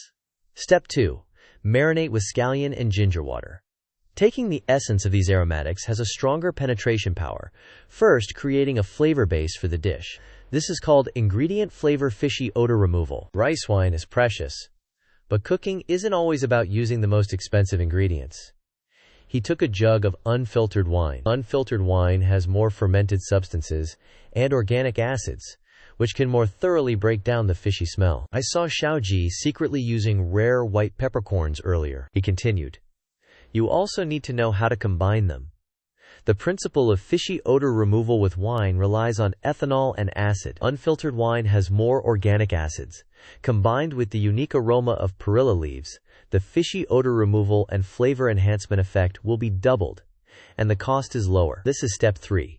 Step 2. Marinate with scallion and ginger water. Taking the essence of these aromatics has a stronger penetration power, first creating a flavor base for the dish. This is called ingredient flavor fishy odor removal. Rice wine is precious, but cooking isn't always about using the most expensive ingredients. He took a jug of unfiltered wine. Unfiltered wine has more fermented substances and organic acids, which can more thoroughly break down the fishy smell. I saw Xiaoji secretly using rare white peppercorns earlier. He continued. You also need to know how to combine them. The principle of fishy odor removal with wine relies on ethanol and acid. Unfiltered wine has more organic acids. Combined with the unique aroma of perilla leaves, the fishy odor removal and flavor enhancement effect will be doubled, and the cost is lower. This is step 3.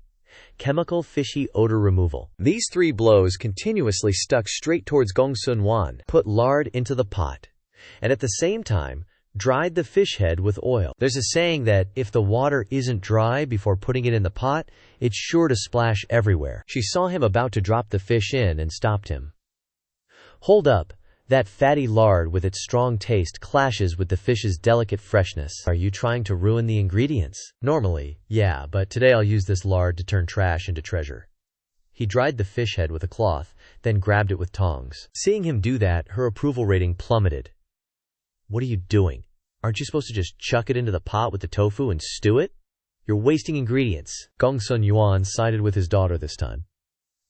Chemical fishy odor removal. These 3 blows continuously stuck straight towards Gongsun Wan. Put lard into the pot, and at the same time, dried the fish head with oil. There's a saying that if the water isn't dry before putting it in the pot, it's sure to splash everywhere. She saw him about to drop the fish in and stopped him. Hold up, that fatty lard with its strong taste clashes with the fish's delicate freshness. Are you trying to ruin the ingredients? Normally, yeah, but today I'll use this lard to turn trash into treasure. He dried the fish head with a cloth, then grabbed it with tongs. Seeing him do that, her approval rating plummeted. What are you doing? Aren't you supposed to just chuck it into the pot with the tofu and stew it? You're wasting ingredients. Gongsun Yuan sided with his daughter this time.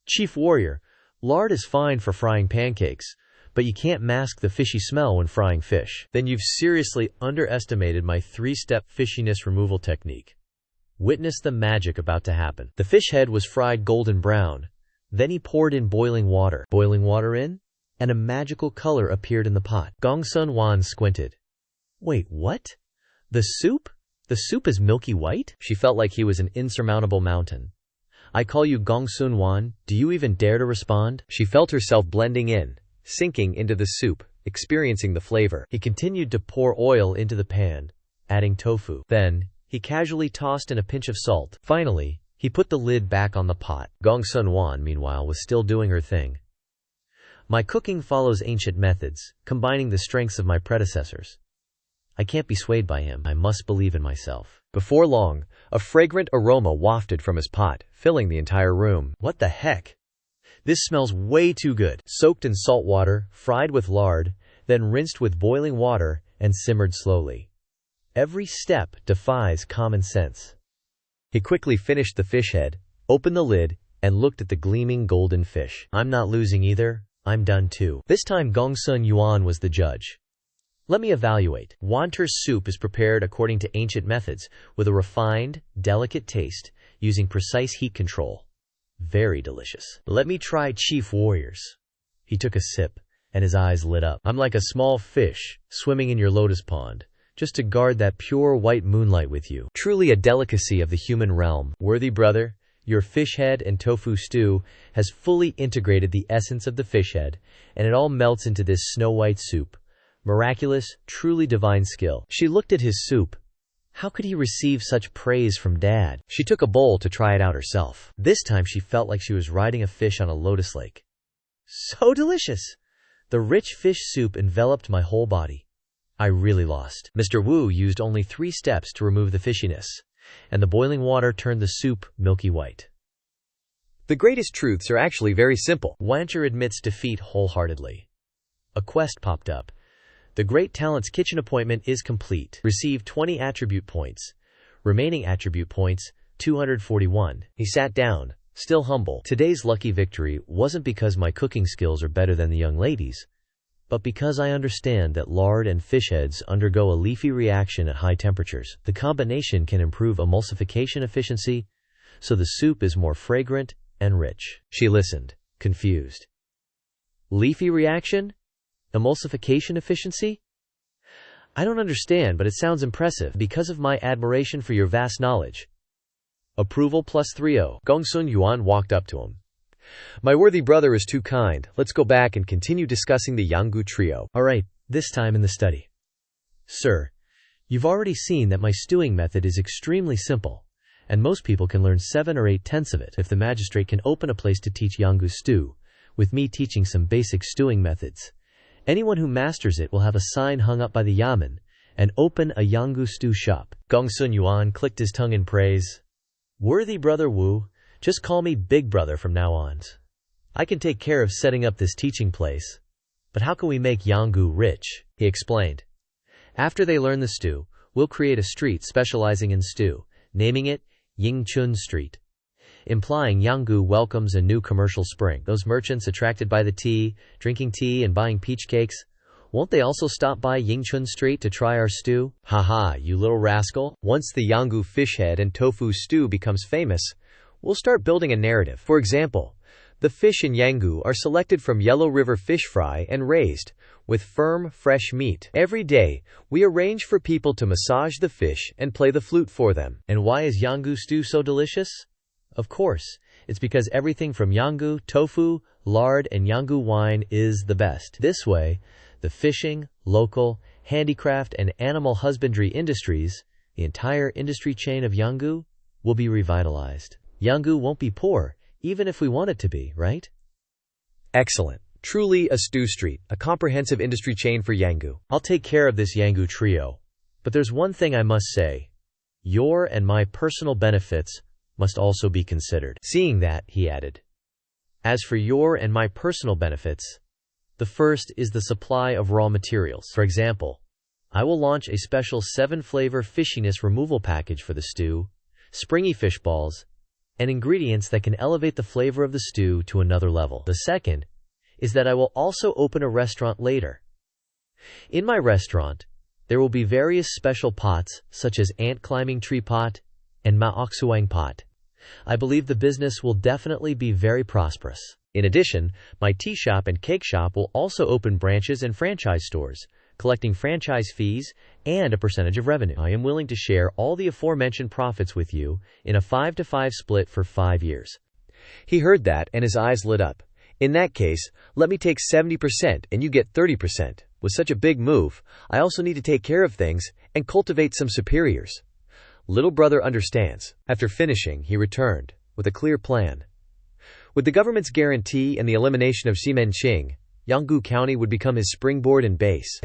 Chief Warrior, lard is fine for frying pancakes, but you can't mask the fishy smell when frying fish. Then you've seriously underestimated my 3-step fishiness removal technique. Witness the magic about to happen. The fish head was fried golden brown. Then he poured in boiling water. Boiling water in? And a magical color appeared in the pot. Gongsun Wan squinted. Wait, what? The soup? The soup is milky white? She felt like he was an insurmountable mountain. I call you Gongsun Wan, do you even dare to respond? She felt herself blending in, sinking into the soup, experiencing the flavor. He continued to pour oil into the pan, adding tofu. Then, he casually tossed in a pinch of salt. Finally, he put the lid back on the pot. Gongsun Wan, meanwhile, was still doing her thing. My cooking follows ancient methods, combining the strengths of my predecessors. I can't be swayed by him. I must believe in myself. Before long, a fragrant aroma wafted from his pot, filling the entire room. What the heck? This smells way too good. Soaked in salt water, fried with lard, then rinsed with boiling water and simmered slowly. Every step defies common sense. He quickly finished the fish head, opened the lid, and looked at the gleaming golden fish. I'm not losing either. I'm done too. This time Gongsun Yuan was the judge. Let me evaluate. Wanter's soup is prepared according to ancient methods, with a refined, delicate taste, using precise heat control. Very delicious. Let me try Chief Warrior's. He took a sip, and his eyes lit up. I'm like a small fish, swimming in your lotus pond, just to guard that pure white moonlight with you. Truly a delicacy of the human realm. Worthy brother, your fish head and tofu stew has fully integrated the essence of the fish head, and it all melts into this snow-white soup. Miraculous, truly divine skill. She looked at his soup. How could he receive such praise from Dad? She took a bowl to try it out herself. This time she felt like she was riding a fish on a lotus lake. So delicious! The rich fish soup enveloped my whole body. I really lost. Mr. Wu used only 3 steps to remove the fishiness, and the boiling water turned the soup milky white. The greatest truths are actually very simple. Wanter admits defeat wholeheartedly. A quest popped up. The Great Talent's kitchen appointment is complete. Receive 20 attribute points. Remaining attribute points, 241. He sat down, still humble. Today's lucky victory wasn't because my cooking skills are better than the young ladies, but because I understand that lard and fish heads undergo a leafy reaction at high temperatures. The combination can improve emulsification efficiency, so the soup is more fragrant and rich. She listened, confused. Leafy reaction? Emulsification efficiency? I don't understand, but it sounds impressive because of my admiration for your vast knowledge. Approval plus 3-0. Gongsun Yuan walked up to him. My worthy brother is too kind. Let's go back and continue discussing the Yanggu trio. All right, this time in the study. Sir, you've already seen that my stewing method is extremely simple, and most people can learn 7 or 8/10 of it. If the magistrate can open a place to teach Yanggu stew, with me teaching some basic stewing methods, anyone who masters it will have a sign hung up by the yamen and open a Yanggu stew shop. Gongsun Yuan clicked his tongue in praise. Worthy brother Wu, just call me Big Brother from now on. I can take care of setting up this teaching place. But how can we make Yanggu rich? He explained. After they learn the stew, we'll create a street specializing in stew, naming it Yingchun Street, implying Yanggu welcomes a new commercial spring. Those merchants attracted by the tea, drinking tea and buying peach cakes, won't they also stop by Yingchun Street to try our stew? Haha, you little rascal. Once the Yanggu fish head and tofu stew becomes famous, we'll start building a narrative. For example, the fish in Yanggu are selected from Yellow River fish fry and raised with firm, fresh meat. Every day, we arrange for people to massage the fish and play the flute for them. And why is Yanggu stew so delicious? Of course, it's because everything from Yanggu, tofu, lard, and Yanggu wine is the best. This way, the fishing, local, handicraft, and animal husbandry industries, the entire industry chain of Yanggu, will be revitalized. Yanggu won't be poor, even if we want it to be, right? Excellent. Truly a stew street, a comprehensive industry chain for Yanggu. I'll take care of this Yanggu trio. But there's one thing I must say. Your and my personal benefits must also be considered. Seeing that, he added. As for your and my personal benefits, the first is the supply of raw materials. For example, I will launch a special 7-flavor fishiness removal package for the stew, springy fish balls, and ingredients that can elevate the flavor of the stew to another level. The second is that I will also open a restaurant later. In my restaurant, there will be various special pots such as ant climbing tree pot and maoksuang pot. I believe the business will definitely be very prosperous. In addition, my tea shop and cake shop will also open branches and franchise stores, collecting franchise fees and a percentage of revenue. I am willing to share all the aforementioned profits with you in a 5-to-5 split for 5 years. He heard that and his eyes lit up. In that case, let me take 70% and you get 30%. With such a big move, I also need to take care of things and cultivate some superiors. Little brother understands. After finishing, he returned with a clear plan. With the government's guarantee and the elimination of Ximenqing, Yanggu County would become his springboard and base.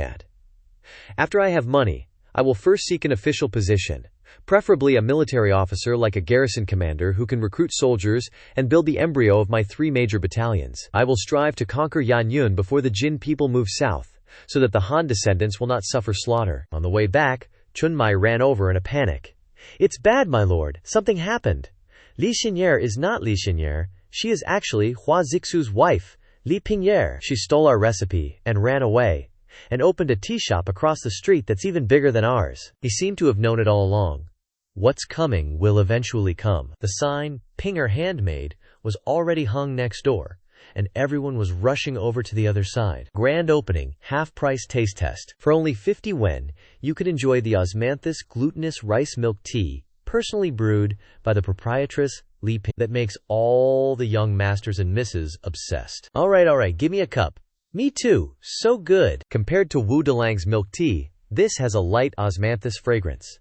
After I have money, I will first seek an official position, preferably a military officer like a garrison commander who can recruit soldiers and build the embryo of my 3 major battalions. I will strive to conquer Yanyun before the Jin people move south, so that the Han descendants will not suffer slaughter. On the way back, Chunmai ran over in a panic. It's bad, my lord. Something happened. Li Xinye is not Li Xinye. She is actually Hua Zixu's wife, Li Pingye. She stole our recipe and ran away, and opened a tea shop across the street that's even bigger than ours. He seemed to have known it all along. What's coming will eventually come. The sign, Pinger Handmade, was already hung next door, and everyone was rushing over to the other side. Grand opening, half-price taste test. For only 50 yen, you could enjoy the osmanthus glutinous rice milk tea, personally brewed by the proprietress Li Ping, that makes all the young masters and misses obsessed. All right, give me a cup. Me too, so good. Compared to Wu Dalang's milk tea, this has a light osmanthus fragrance.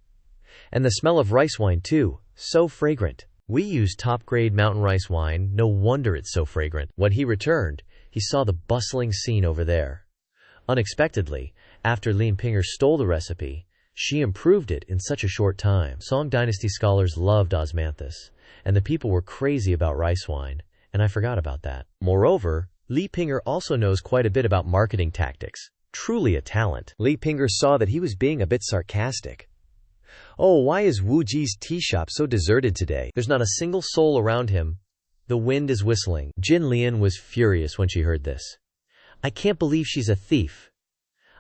And the smell of rice wine too, so fragrant. We use top-grade mountain rice wine, no wonder it's so fragrant. When he returned, he saw the bustling scene over there. Unexpectedly, after Lin Pinger stole the recipe, she improved it in such a short time. Song Dynasty scholars loved osmanthus, and the people were crazy about rice wine, and I forgot about that. Moreover, Li Pinger also knows quite a bit about marketing tactics. Truly a talent. Li Pinger saw that he was being a bit sarcastic. Oh, why is Wu Ji's tea shop so deserted today? There's not a single soul around him. The wind is whistling. Jin Lian was furious when she heard this. I can't believe she's a thief.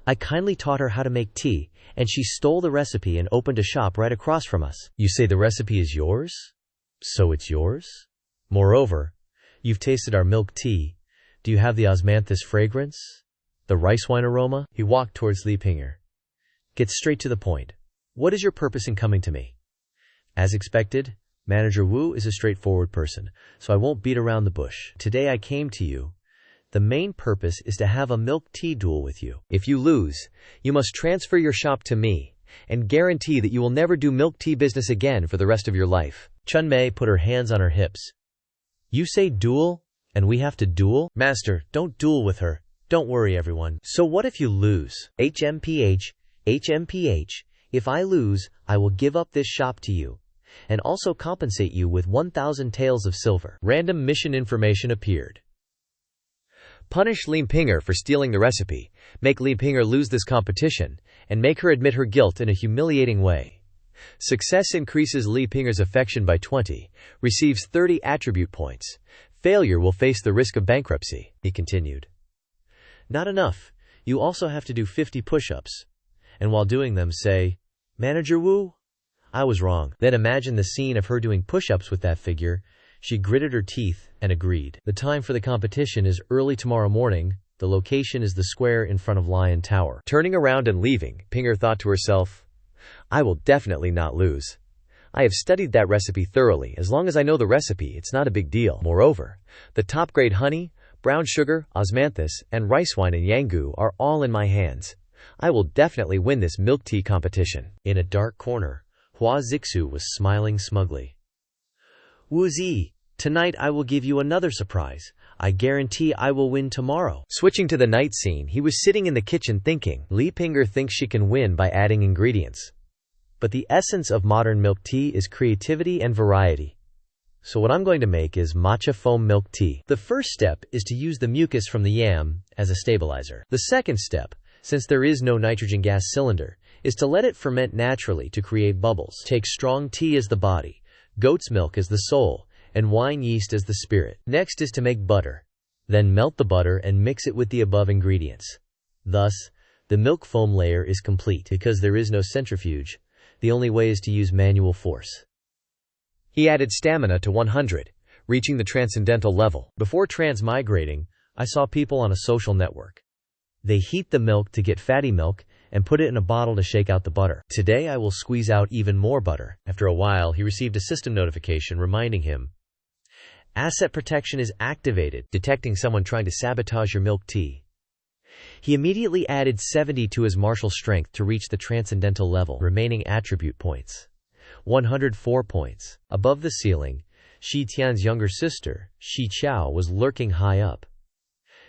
I kindly taught her how to make tea, and she stole the recipe and opened a shop right across from us. You say the recipe is yours? So it's yours? Moreover, you've tasted our milk tea. Do you have the osmanthus fragrance? The rice wine aroma? He walked towards Li Pinger. Get straight to the point. What is your purpose in coming to me? As expected, Manager Wu is a straightforward person, so I won't beat around the bush. Today I came to you. The main purpose is to have a milk tea duel with you. If you lose, you must transfer your shop to me, and guarantee that you will never do milk tea business again for the rest of your life. Chunmei put her hands on her hips. You say duel, and we have to duel? Master, don't duel with her. Don't worry, everyone. So what if you lose? HMPH. If I lose, I will give up this shop to you, and also compensate you with 1,000 taels of silver. Random mission information appeared. Punish Li Pinger for stealing the recipe, make Li Pinger lose this competition, and make her admit her guilt in a humiliating way. Success increases Li Pinger's affection by 20, receives 30 attribute points. Failure will face the risk of bankruptcy, he continued. Not enough. You also have to do 50 push-ups. And while doing them, say, Manager Wu, I was wrong. Then imagine the scene of her doing push-ups with that figure. She gritted her teeth and agreed. The time for the competition is early tomorrow morning. The location is the square in front of Lion Tower. Turning around and leaving, Pinger thought to herself, I will definitely not lose. I have studied that recipe thoroughly. As long as I know the recipe, it's not a big deal. Moreover, the top-grade honey, brown sugar, osmanthus, and rice wine in Yanggu are all in my hands. I will definitely win this milk tea competition. In a dark corner, Hua Zixu was smiling smugly. Wu Zi, tonight I will give you another surprise. I guarantee I will win tomorrow. Switching to the night scene, he was sitting in the kitchen thinking, Li Pinger thinks she can win by adding ingredients. But the essence of modern milk tea is creativity and variety. So what I'm going to make is matcha foam milk tea. The first step is to use the mucus from the yam as a stabilizer. The second step, since there is no nitrogen gas cylinder, is to let it ferment naturally to create bubbles. Take strong tea as the body, goat's milk as the soul, and wine yeast as the spirit. Next is to make butter. Then melt the butter and mix it with the above ingredients. Thus, the milk foam layer is complete. Because there is no centrifuge, the only way is to use manual force. He added stamina to 100, reaching the transcendental level. Before transmigrating, I saw people on a social network. They heat the milk to get fatty milk and put it in a bottle to shake out the butter. Today I will squeeze out even more butter. After a while, he received a system notification reminding him, Asset protection is activated, detecting someone trying to sabotage your milk tea. He immediately added 70 to his martial strength to reach the transcendental level. Remaining attribute points: 104 points. Above the ceiling, Shi Tian's younger sister, Shi Chao, was lurking high up.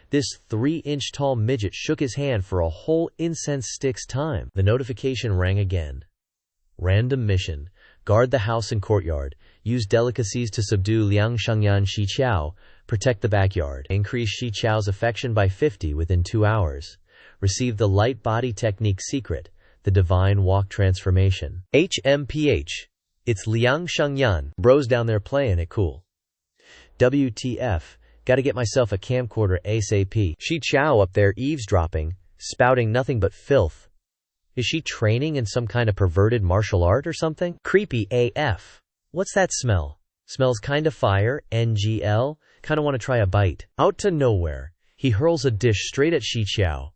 This 3-inch tall midget shook his hand for a whole incense stick's time. The notification rang again. Random mission: guard the house and courtyard, use delicacies to subdue Liang Shangyan Shi Chao, protect the backyard, increase Shi Chao's affection by 50 within 2 hours, receive the light body technique secret, the divine walk transformation. HMPH. It's Liang Shangyan. Bros down there playing it cool. WTF. Gotta get myself a camcorder ASAP. Shi Chao up there eavesdropping, spouting nothing but filth. Is she training in some kind of perverted martial art or something? Creepy AF. What's that smell? Smells kinda fire, NGL? Kinda wanna try a bite. Out to nowhere, he hurls a dish straight at Shi Chao.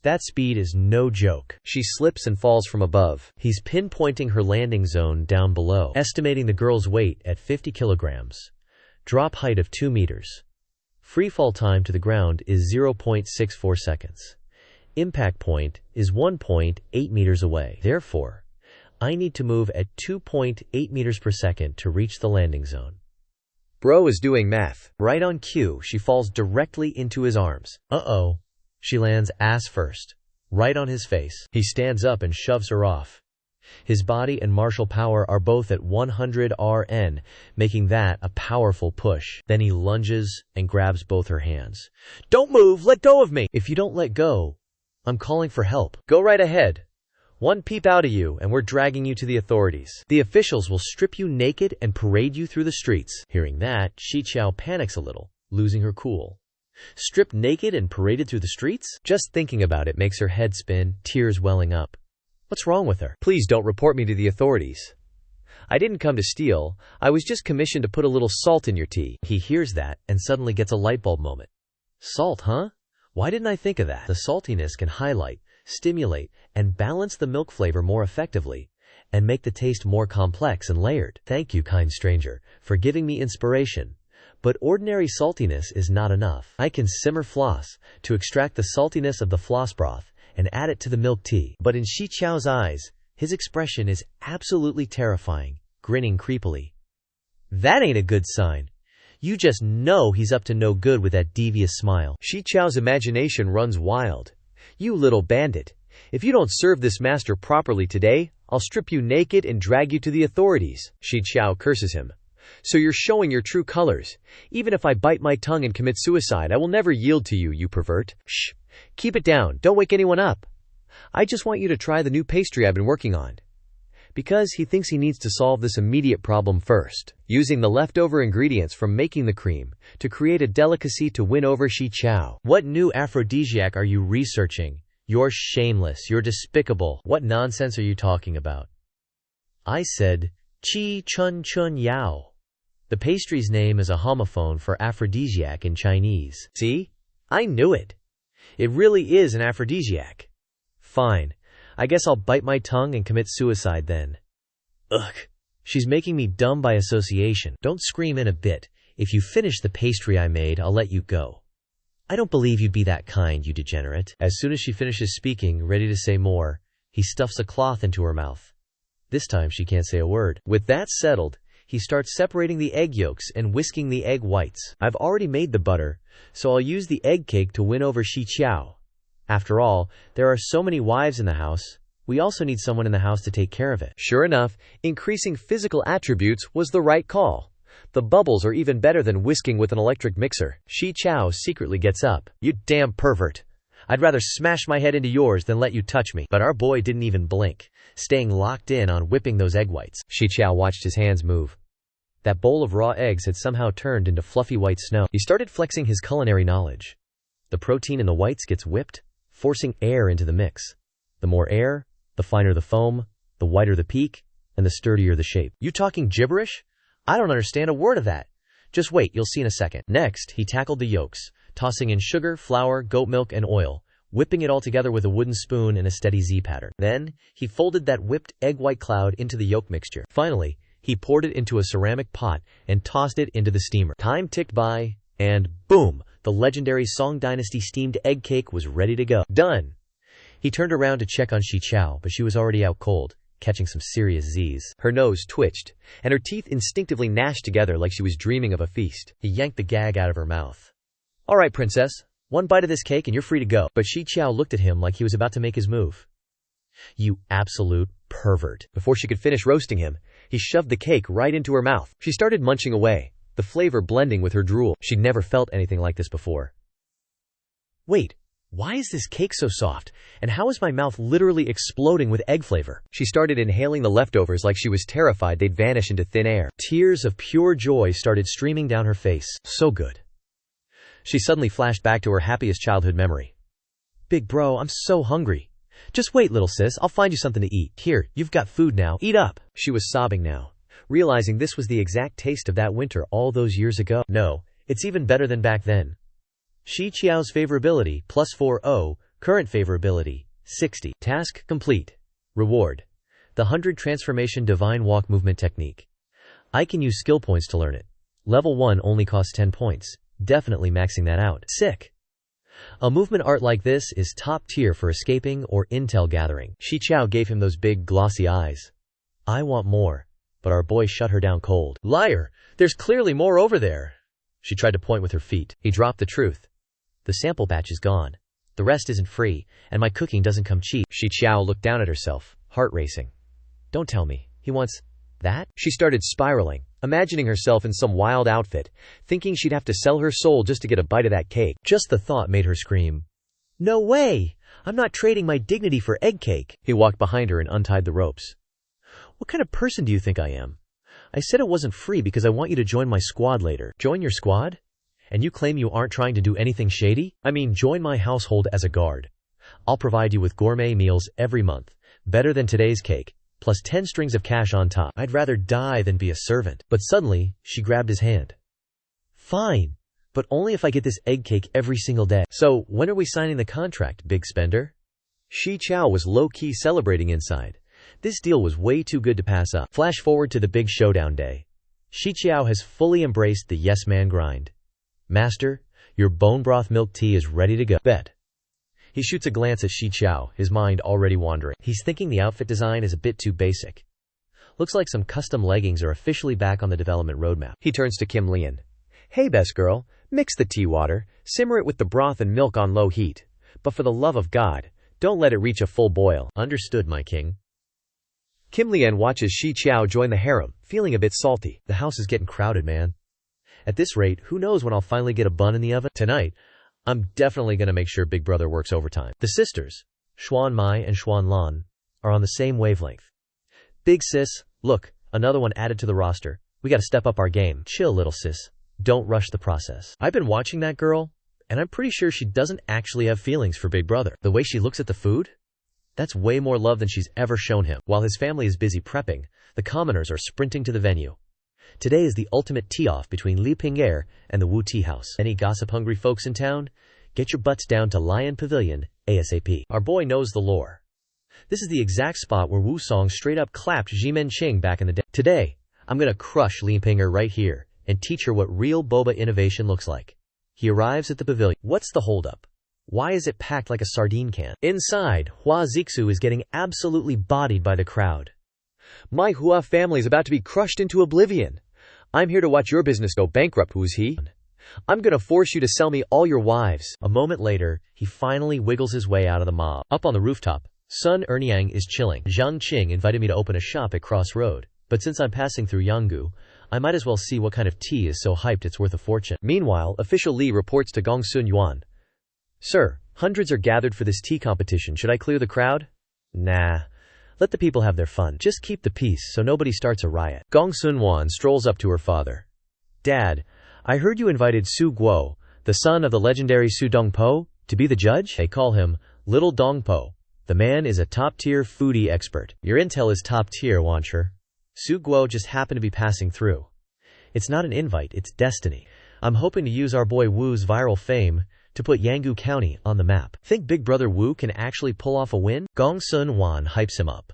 That speed is no joke. She slips and falls from above. He's pinpointing her landing zone down below, estimating the girl's weight at 50 kilograms. Drop height of 2 meters. Freefall time to the ground is 0.64 seconds. Impact point is 1.8 meters away. Therefore, I need to move at 2.8 meters per second to reach the landing zone. Bro is doing math. Right on cue, she falls directly into his arms. Uh-oh. She lands ass first, right on his face. He stands up and shoves her off. His body and martial power are both at 100 RN, making that a powerful push. Then he lunges and grabs both her hands. Don't move! Let go of me! If you don't let go, I'm calling for help. Go right ahead. One peep out of you and we're dragging you to the authorities. The officials will strip you naked and parade you through the streets. Hearing that, Shi Chao panics a little, losing her cool. Stripped naked and paraded through the streets? Just thinking about it makes her head spin, tears welling up. What's wrong with her? Please don't report me to the authorities. I didn't come to steal. I was just commissioned to put a little salt in your tea. He hears that and suddenly gets a light bulb moment. Salt, huh? Why didn't I think of that? The saltiness can highlight, stimulate, and balance the milk flavor more effectively, and make the taste more complex and layered. Thank you, kind stranger, for giving me inspiration. But ordinary saltiness is not enough. I can simmer floss to extract the saltiness of the floss broth and add it to the milk tea. But in Shi Chao's eyes, his expression is absolutely terrifying, grinning creepily. That ain't a good sign. You just know he's up to no good with that devious smile. Shi Chao's imagination runs wild. You little bandit. If you don't serve this master properly today, I'll strip you naked and drag you to the authorities. Shi Chao curses him. So you're showing your true colors. Even if I bite my tongue and commit suicide, I will never yield to you, you pervert. Shh. Keep it down. Don't wake anyone up. I just want you to try the new pastry I've been working on. Because he thinks he needs to solve this immediate problem first, using the leftover ingredients from making the cream to create a delicacy to win over Shi Chao. What new aphrodisiac are you researching? You're shameless. You're despicable. What nonsense are you talking about? I said, Qi Chun Chun Yao. The pastry's name is a homophone for aphrodisiac in Chinese. See? I knew it. It really is an aphrodisiac. Fine. I guess I'll bite my tongue and commit suicide then. Ugh. She's making me dumb by association. Don't scream in a bit. If you finish the pastry I made, I'll let you go. I don't believe you'd be that kind, you degenerate. As soon as she finishes speaking, ready to say more, he stuffs a cloth into her mouth. This time she can't say a word. With that settled, he starts separating the egg yolks and whisking the egg whites. I've already made the butter, so I'll use the egg cake to win over Shi Chao. After all, there are so many wives in the house, we also need someone in the house to take care of it. Sure enough, increasing physical attributes was the right call. The bubbles are even better than whisking with an electric mixer. Shi Chao secretly gets up. You damn pervert. I'd rather smash my head into yours than let you touch me. But our boy didn't even blink, staying locked in on whipping those egg whites. Shi Chao watched his hands move. That bowl of raw eggs had somehow turned into fluffy white snow. He started flexing his culinary knowledge. The protein in the whites gets whipped, forcing air into the mix. The more air, the finer the foam, the whiter the peak, and the sturdier the shape. You talking gibberish? I don't understand a word of that. Just wait, you'll see in a second. Next, he tackled the yolks, tossing in sugar, flour, goat milk, and oil, whipping it all together with a wooden spoon in a steady Z pattern. Then, he folded that whipped egg white cloud into the yolk mixture. Finally, He poured it into a ceramic pot and tossed it into the steamer. Time ticked by, and boom! The legendary Song Dynasty steamed egg cake was ready to go. Done! He turned around to check on Xiqiao, but she was already out cold, catching some serious Z's. Her nose twitched, and her teeth instinctively gnashed together like she was dreaming of a feast. He yanked the gag out of her mouth. "All right, princess. One bite of this cake and you're free to go." But Xiqiao looked at him like he was about to make his move. "You absolute pervert." Before she could finish roasting him, he shoved the cake right into her mouth. She started munching away, the flavor blending with her drool. She'd never felt anything like this before. "Wait, why is this cake so soft? And how is my mouth literally exploding with egg flavor?" She started inhaling the leftovers like she was terrified they'd vanish into thin air. Tears of pure joy started streaming down her face. So good. She suddenly flashed back to her happiest childhood memory. "Big bro, I'm so hungry. Just wait, little sis, I'll find you something to eat. Here, you've got food now. Eat up." She was sobbing now, realizing this was the exact taste of that winter all those years ago. No, it's even better than back then. Xiqiao's favorability, +40, current favorability, 60. Task complete. Reward. The 100 Transformation Divine Walk Movement Technique. I can use skill points to learn it. Level 1 only costs 10 points. Definitely maxing that out. Sick. A movement art like this is top tier for escaping or intel gathering. Xiqiao gave him those big glossy eyes. "I want more," but our boy shut her down cold. "Liar! There's clearly more over there." She tried to point with her feet. He dropped the truth. "The sample batch is gone. The rest isn't free, and my cooking doesn't come cheap." Xiqiao looked down at herself, heart racing. "Don't tell me. He wants that?" She started spiraling, imagining herself in some wild outfit, thinking she'd have to sell her soul just to get a bite of that cake. Just the thought made her scream. "No way! I'm not trading my dignity for egg cake." He walked behind her and untied the ropes. "What kind of person do you think I am? I said it wasn't free because I want you to join my squad later." "Join your squad? And you claim you aren't trying to do anything shady?" "I mean, join my household as a guard. I'll provide you with gourmet meals every month, better than today's cake, plus 10 strings of cash on top. I'd rather die than be a servant." But suddenly, she grabbed his hand. "Fine, but only if I get this egg cake every single day." "So, when are we signing the contract, big spender?" Xiqiao was low-key celebrating inside. This deal was way too good to pass up. Flash forward to the big showdown day. Xiqiao has fully embraced the yes man grind. "Master, your bone broth milk tea is ready to go." "Bet." He shoots a glance at Xiqiao, his mind already wandering. He's thinking the outfit design is a bit too basic. Looks like some custom leggings are officially back on the development roadmap. He turns to Kim Lian. "Hey best girl, mix the tea water, simmer it with the broth and milk on low heat. But for the love of God, don't let it reach a full boil." "Understood, my king." Kim Lian watches Xiqiao join the harem, feeling a bit salty. The house is getting crowded, man. At this rate, who knows when I'll finally get a bun in the oven? Tonight, I'm definitely gonna make sure Big Brother works overtime. The sisters, Xuan Mai and Xuan Lan, are on the same wavelength. "Big sis, look, another one added to the roster. We gotta step up our game." "Chill, little sis. Don't rush the process." I've been watching that girl, and I'm pretty sure she doesn't actually have feelings for Big Brother. The way she looks at the food? That's way more love than she's ever shown him. While his family is busy prepping, the commoners are sprinting to the venue. Today is the ultimate tee-off between Li Ping'er and the Wu Tea House. Any gossip-hungry folks in town? Get your butts down to Lion Pavilion, ASAP. Our boy knows the lore. This is the exact spot where Wu Song straight-up clapped Jimen Qing back in the day. Today, I'm gonna crush Li Ping'er right here and teach her what real boba innovation looks like. He arrives at the pavilion. What's the holdup? Why is it packed like a sardine can? Inside, Hua Zixu is getting absolutely bodied by the crowd. "My Hua family is about to be crushed into oblivion. I'm here to watch your business go bankrupt, who's he? I'm gonna force you to sell me all your wives." A moment later, he finally wiggles his way out of the mob. Up on the rooftop, Sun Erniang is chilling. "Zhang Qing invited me to open a shop at Cross Road, but since I'm passing through Yanggu, I might as well see what kind of tea is so hyped it's worth a fortune." Meanwhile, official Li reports to Gongsun Yuan. "Sir, hundreds are gathered for this tea competition. Should I clear the crowd?" "Nah. Let the people have their fun. Just keep the peace so nobody starts a riot." Gong Sun Wan strolls up to her father. "Dad, I heard you invited Su Guo, the son of the legendary Su Dongpo, to be the judge?" They call him Little Dongpo. The man is a top-tier foodie expert. "Your intel is top-tier, Wancher." Su Guo just happened to be passing through. "It's not an invite, it's destiny. I'm hoping to use our boy Wu's viral fame to put Yanggu County on the map." Think Big Brother Wu can actually pull off a win? Gong Sun Wan hypes him up.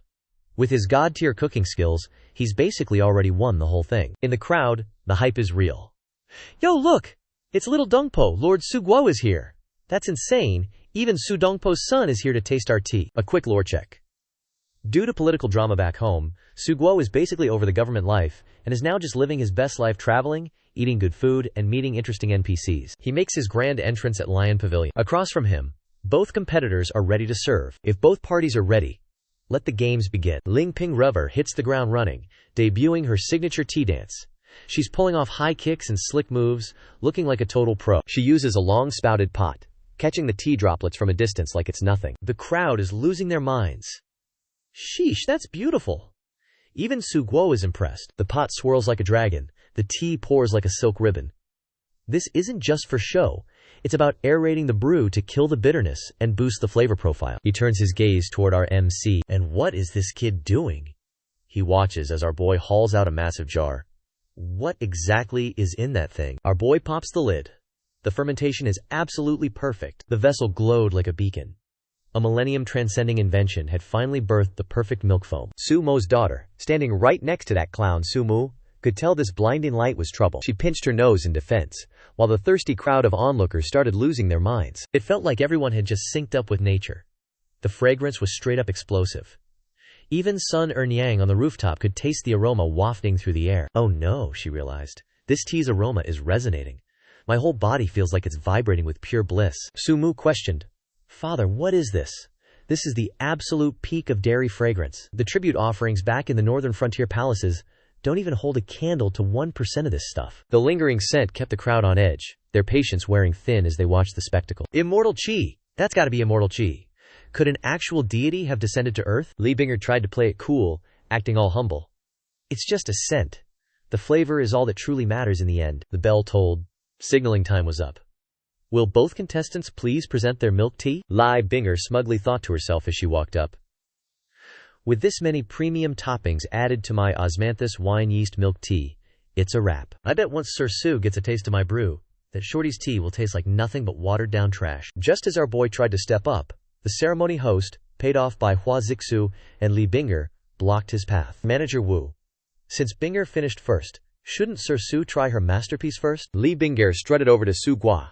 With his god-tier cooking skills, He's basically already won the whole thing. In the crowd, the hype is real. Yo, look! It's little Dongpo, Lord Suguo is here. That's insane. Even Su Dongpo's son is here to taste our tea. A quick lore check. Due to political drama back home, Suguo is basically over the government life and is now just living his best life traveling, eating good food, and meeting interesting NPCs. He makes his grand entrance at Lion Pavilion. Across from him, both competitors are ready to serve. If both parties are ready, let the games begin. Ling Ping Rever hits the ground running, debuting her signature tea dance. She's pulling off high kicks and slick moves, looking like a total pro. She uses a long-spouted pot, catching the tea droplets from a distance like it's nothing. The crowd is losing their minds. Sheesh, that's beautiful. Even Suguo is impressed. The pot swirls like a dragon. The tea pours like a silk ribbon. This isn't just for show. It's about aerating the brew to kill the bitterness and boost the flavor profile. He turns his gaze toward our MC. And what is this kid doing? He watches as our boy hauls out a massive jar. What exactly is in that thing? Our boy pops the lid. The fermentation is absolutely perfect. The vessel glowed like a beacon. A millennium-transcending invention had finally birthed the perfect milk foam. Sumo's daughter, standing right next to that clown Sumo, could tell this blinding light was trouble. She pinched her nose in defense, while the thirsty crowd of onlookers started losing their minds. It felt like everyone had just synced up with nature. The fragrance was straight-up explosive. Even Sun Ernyang on the rooftop could taste the aroma wafting through the air. Oh no, she realized. This tea's aroma is resonating. My whole body feels like it's vibrating with pure bliss. Sumu questioned, Father, what is this? This is the absolute peak of dairy fragrance. The tribute offerings back in the northern frontier palaces don't even hold a candle to 1% of this stuff. The lingering scent kept the crowd on edge, their patience wearing thin as they watched the spectacle. Immortal Qi! That's gotta be Immortal Qi. Could an actual deity have descended to Earth? Li Binger tried to play it cool, acting all humble. It's just a scent. The flavor is all that truly matters in the end. The bell tolled. Signaling time was up. Will both contestants please present their milk tea? Li Binger smugly thought to herself as she walked up. With this many premium toppings added to my osmanthus wine yeast milk tea, it's a wrap. I bet once Sir Su gets a taste of my brew, that Shorty's tea will taste like nothing but watered-down trash. Just as our boy tried to step up, the ceremony host, paid off by Hua Zixu and Li Binger, blocked his path. Manager Wu. Since Binger finished first, shouldn't Sir Su try her masterpiece first? Li Binger strutted over to Su Gua.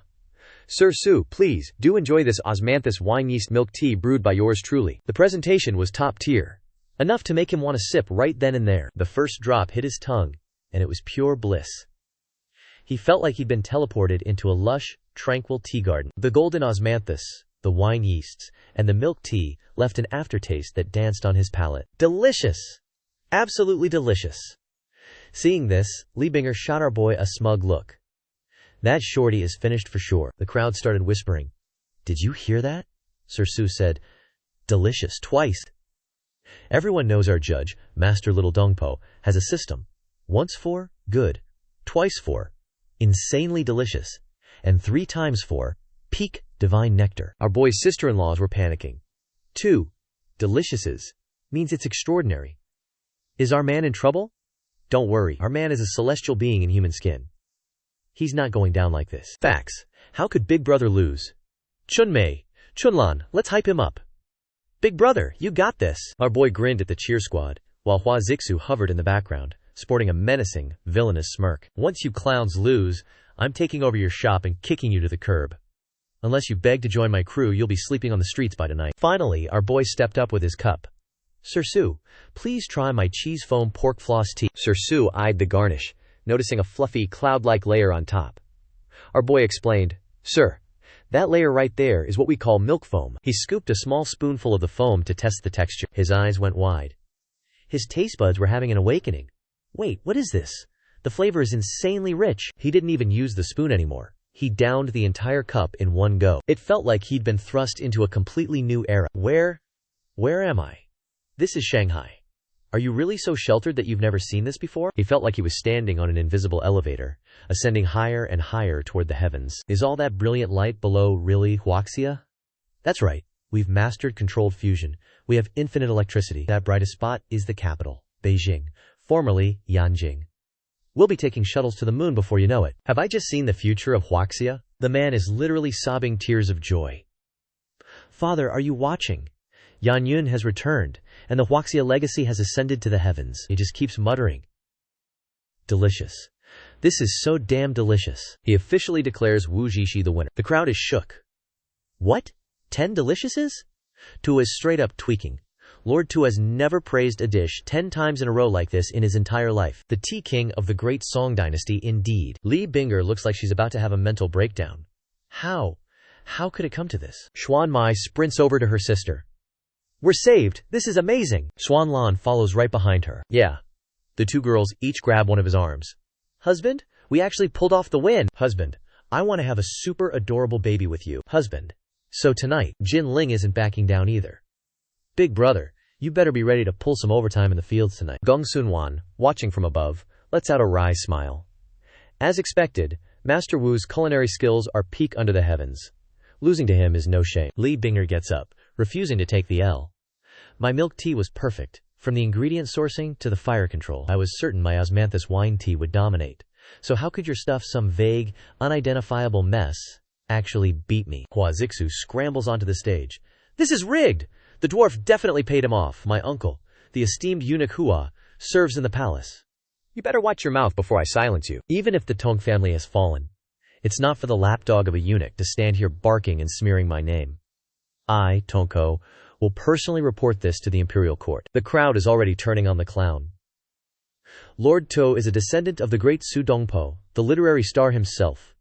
Sir Su, please, do enjoy this osmanthus wine yeast milk tea brewed by yours truly. The presentation was top tier. Enough to make him want to sip right then and there. The first drop hit his tongue, and it was pure bliss. He felt like he'd been teleported into a lush, tranquil tea garden. The golden osmanthus, the wine yeasts, and the milk tea left an aftertaste that danced on his palate. Delicious! Absolutely delicious. Seeing this, Li Binger shot our boy a smug look. That shorty is finished for sure. The crowd started whispering. Did you hear that? Sir Su said. Delicious twice. Everyone knows our judge, Master Little Dongpo, has a system. Once for, good. Twice for, insanely delicious. And 3 times for, peak divine nectar. Our boy's sister-in-laws were panicking. 2 deliciouses means it's extraordinary. Is our man in trouble? Don't worry, our man is a celestial being in human skin. He's not going down like this. Facts. How could Big Brother lose? Chunmei, Chunlan, let's hype him up. Big Brother, you got this. Our boy grinned at the cheer squad, while Hua Zixu hovered in the background, sporting a menacing, villainous smirk. Once you clowns lose, I'm taking over your shop and kicking you to the curb. Unless you beg to join my crew, you'll be sleeping on the streets by tonight. Finally, our boy stepped up with his cup. Sir Su, please try my cheese foam pork floss tea. Sir Su eyed the garnish, noticing a fluffy, cloud-like layer on top. Our boy explained, Sir, that layer right there is what we call milk foam. He scooped a small spoonful of the foam to test the texture. His eyes went wide. His taste buds were having an awakening. Wait, what is this? The flavor is insanely rich. He didn't even use the spoon anymore. He downed the entire cup in one go. It felt like he'd been thrust into a completely new era. Where am I? This is Shanghai. Are you really so sheltered that you've never seen this before? He felt like he was standing on an invisible elevator, ascending higher and higher toward the heavens. Is all that brilliant light below really Huaxia? That's right. We've mastered controlled fusion. We have infinite electricity. That brightest spot is the capital, Beijing, formerly Yanjing. We'll be taking shuttles to the moon before you know it. Have I just seen the future of Huaxia? The man is literally sobbing tears of joy. Father, are you watching? Yan Yun has returned, and the Huaxia legacy has ascended to the heavens. He just keeps muttering. Delicious. This is so damn delicious. He officially declares Wu Zhishi the winner. The crowd is shook. What? 10 deliciouses? Tu is straight up tweaking. Lord Tu has never praised a dish 10 times in a row like this in his entire life. The tea king of the great Song dynasty indeed. Li Binger looks like she's about to have a mental breakdown. How could it come to this? Xuan Mai sprints over to her sister. We're saved! This is amazing! Xuan Lan follows right behind her. Yeah. The two girls each grab one of his arms. Husband, we actually pulled off the win. Husband, I want to have a super adorable baby with you. Husband. So tonight, Jin Ling isn't backing down either. Big brother, you better be ready to pull some overtime in the fields tonight. Gong Sun-wan, watching from above, lets out a wry smile. As expected, Master Wu's culinary skills are peak under the heavens. Losing to him is no shame. Li Binger gets up, refusing to take the L. My milk tea was perfect. From the ingredient sourcing to the fire control, I was certain my osmanthus wine tea would dominate. So how could your stuff, some vague, unidentifiable mess, actually beat me? Hua Zixu scrambles onto the stage. This is rigged! The dwarf definitely paid him off. My uncle, the esteemed eunuch Hua, serves in the palace. You better watch your mouth before I silence you. Even if the Tong family has fallen, it's not for the lapdog of a eunuch to stand here barking and smearing my name. I, Tongko, will personally report this to the imperial court. The crowd is already turning on the clown. Lord To is a descendant of the great Su Dongpo, the literary star himself.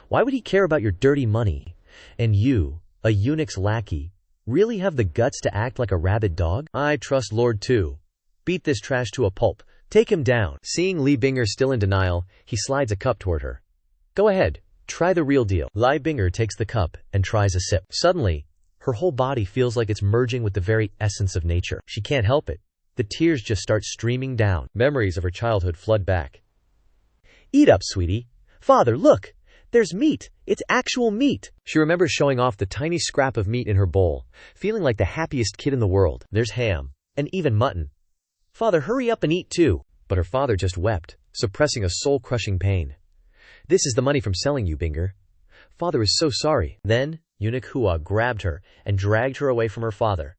Why would he care about your dirty money? And you, a eunuch's lackey, really have the guts to act like a rabid dog? I trust Lord Tu. Beat this trash to a pulp. Take him down. Seeing Li Binger still in denial, he slides a cup toward her. Go ahead. Try the real deal. Li Binger takes the cup and tries a sip. Suddenly, her whole body feels like it's merging with the very essence of nature. She can't help it. The tears just start streaming down. Memories of her childhood flood back. Eat up, sweetie. Father, look! There's meat! It's actual meat! She remembers showing off the tiny scrap of meat in her bowl, feeling like the happiest kid in the world. There's ham. And even mutton. Father, hurry up and eat too! But her father just wept, suppressing a soul-crushing pain. This is the money from selling you, Binger. Father is so sorry. Then, eunuch Hua grabbed her and dragged her away from her father.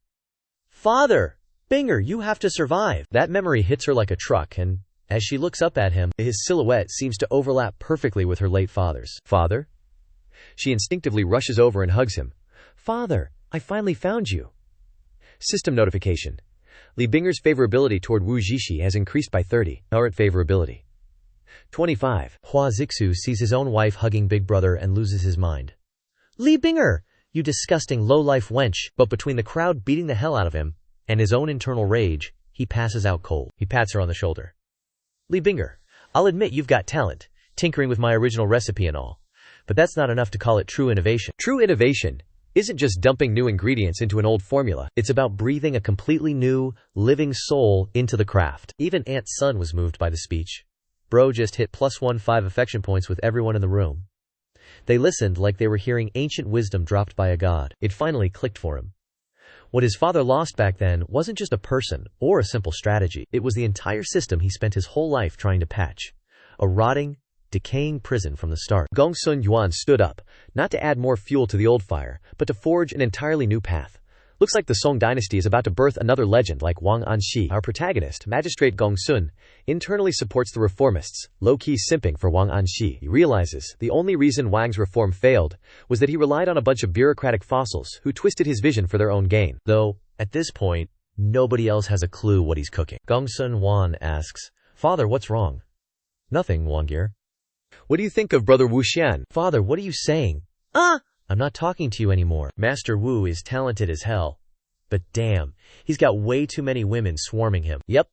Father! Binger, you have to survive! That memory hits her like a truck, and as she looks up at him, his silhouette seems to overlap perfectly with her late father's. Father? She instinctively rushes over and hugs him. Father, I finally found you. System notification. Li Binger's favorability toward Wu Zhishi has increased by 30. Current favorability. 25. Hua Zixu sees his own wife hugging Big Brother and loses his mind. Li Binger! You disgusting low-life wench! But between the crowd beating the hell out of him and his own internal rage, he passes out cold. He pats her on the shoulder. Li Binger, I'll admit you've got talent, tinkering with my original recipe and all. But that's not enough to call it true innovation. True innovation isn't just dumping new ingredients into an old formula. It's about breathing a completely new, living soul into the craft. Even Aunt Sun was moved by the speech. Bro just hit +15 affection points with everyone in the room. They listened like they were hearing ancient wisdom dropped by a god. It finally clicked for him. What his father lost back then wasn't just a person or a simple strategy. It was the entire system he spent his whole life trying to patch. A rotting, decaying prison from the start. Gong Sun Yuan stood up, not to add more fuel to the old fire, but to forge an entirely new path. Looks like the Song dynasty is about to birth another legend like Wang Anxi. Our protagonist, Magistrate Gong Sun, internally supports the reformists, low-key simping for Wang Anxi. He realizes the only reason Wang's reform failed was that he relied on a bunch of bureaucratic fossils who twisted his vision for their own gain. Though, at this point, nobody else has a clue what he's cooking. Gong Sun Wan asks, Father, what's wrong? Nothing, Wangir. What do you think of Brother Wu Xian? Father, what are you saying? I'm not talking to you anymore. Master Wu is talented as hell. But damn, he's got way too many women swarming him. Yep.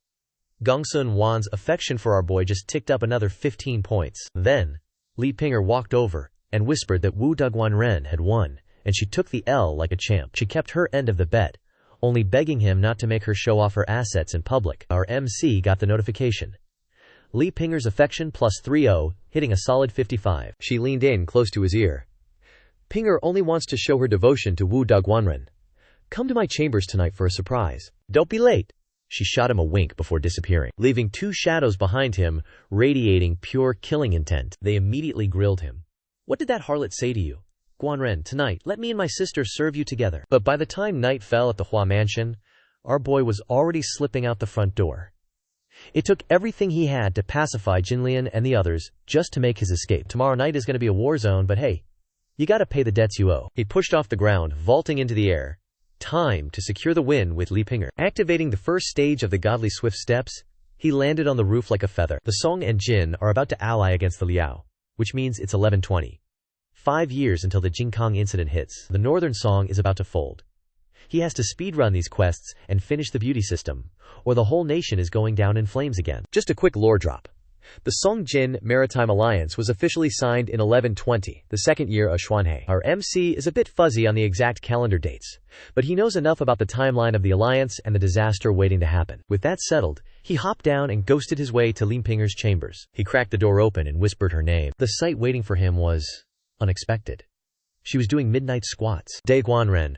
Gongsun Wan's affection for our boy just ticked up another 15 points. Then, Li Pinger walked over and whispered that Wu Dugwan had won, and she took the L like a champ. She kept her end of the bet, only begging him not to make her show off her assets in public. Our MC got the notification. Li Pinger's affection +30, hitting a solid 55. She leaned in close to his ear. Pinger only wants to show her devotion to Wu Dugwanren. Come to my chambers tonight for a surprise. Don't be late. She shot him a wink before disappearing, leaving two shadows behind him, radiating pure killing intent. They immediately grilled him. What did that harlot say to you? Guanren, tonight, let me and my sister serve you together. But by the time night fell at the Hua mansion, our boy was already slipping out the front door. It took everything he had to pacify Jinlian and the others just to make his escape. Tomorrow night is going to be a war zone, but hey, you gotta pay the debts you owe. He pushed off the ground, vaulting into the air. Time to secure the win with Li Pinger. Activating the first stage of the godly swift steps, he landed on the roof like a feather. The Song and Jin are about to ally against the Liao, which means it's 11:20. 5 years until the Jingkong incident hits. The Northern Song is about to fold. He has to speedrun these quests and finish the beauty system, or the whole nation is going down in flames again. Just a quick lore drop. The Song-Jin Maritime Alliance was officially signed in 1120, the second year of Xuanhe. Our MC is a bit fuzzy on the exact calendar dates, but he knows enough about the timeline of the alliance and the disaster waiting to happen. With that settled, he hopped down and ghosted his way to Li Pinger's chambers. He cracked the door open and whispered her name. The sight waiting for him was unexpected. She was doing midnight squats. Day Guanren.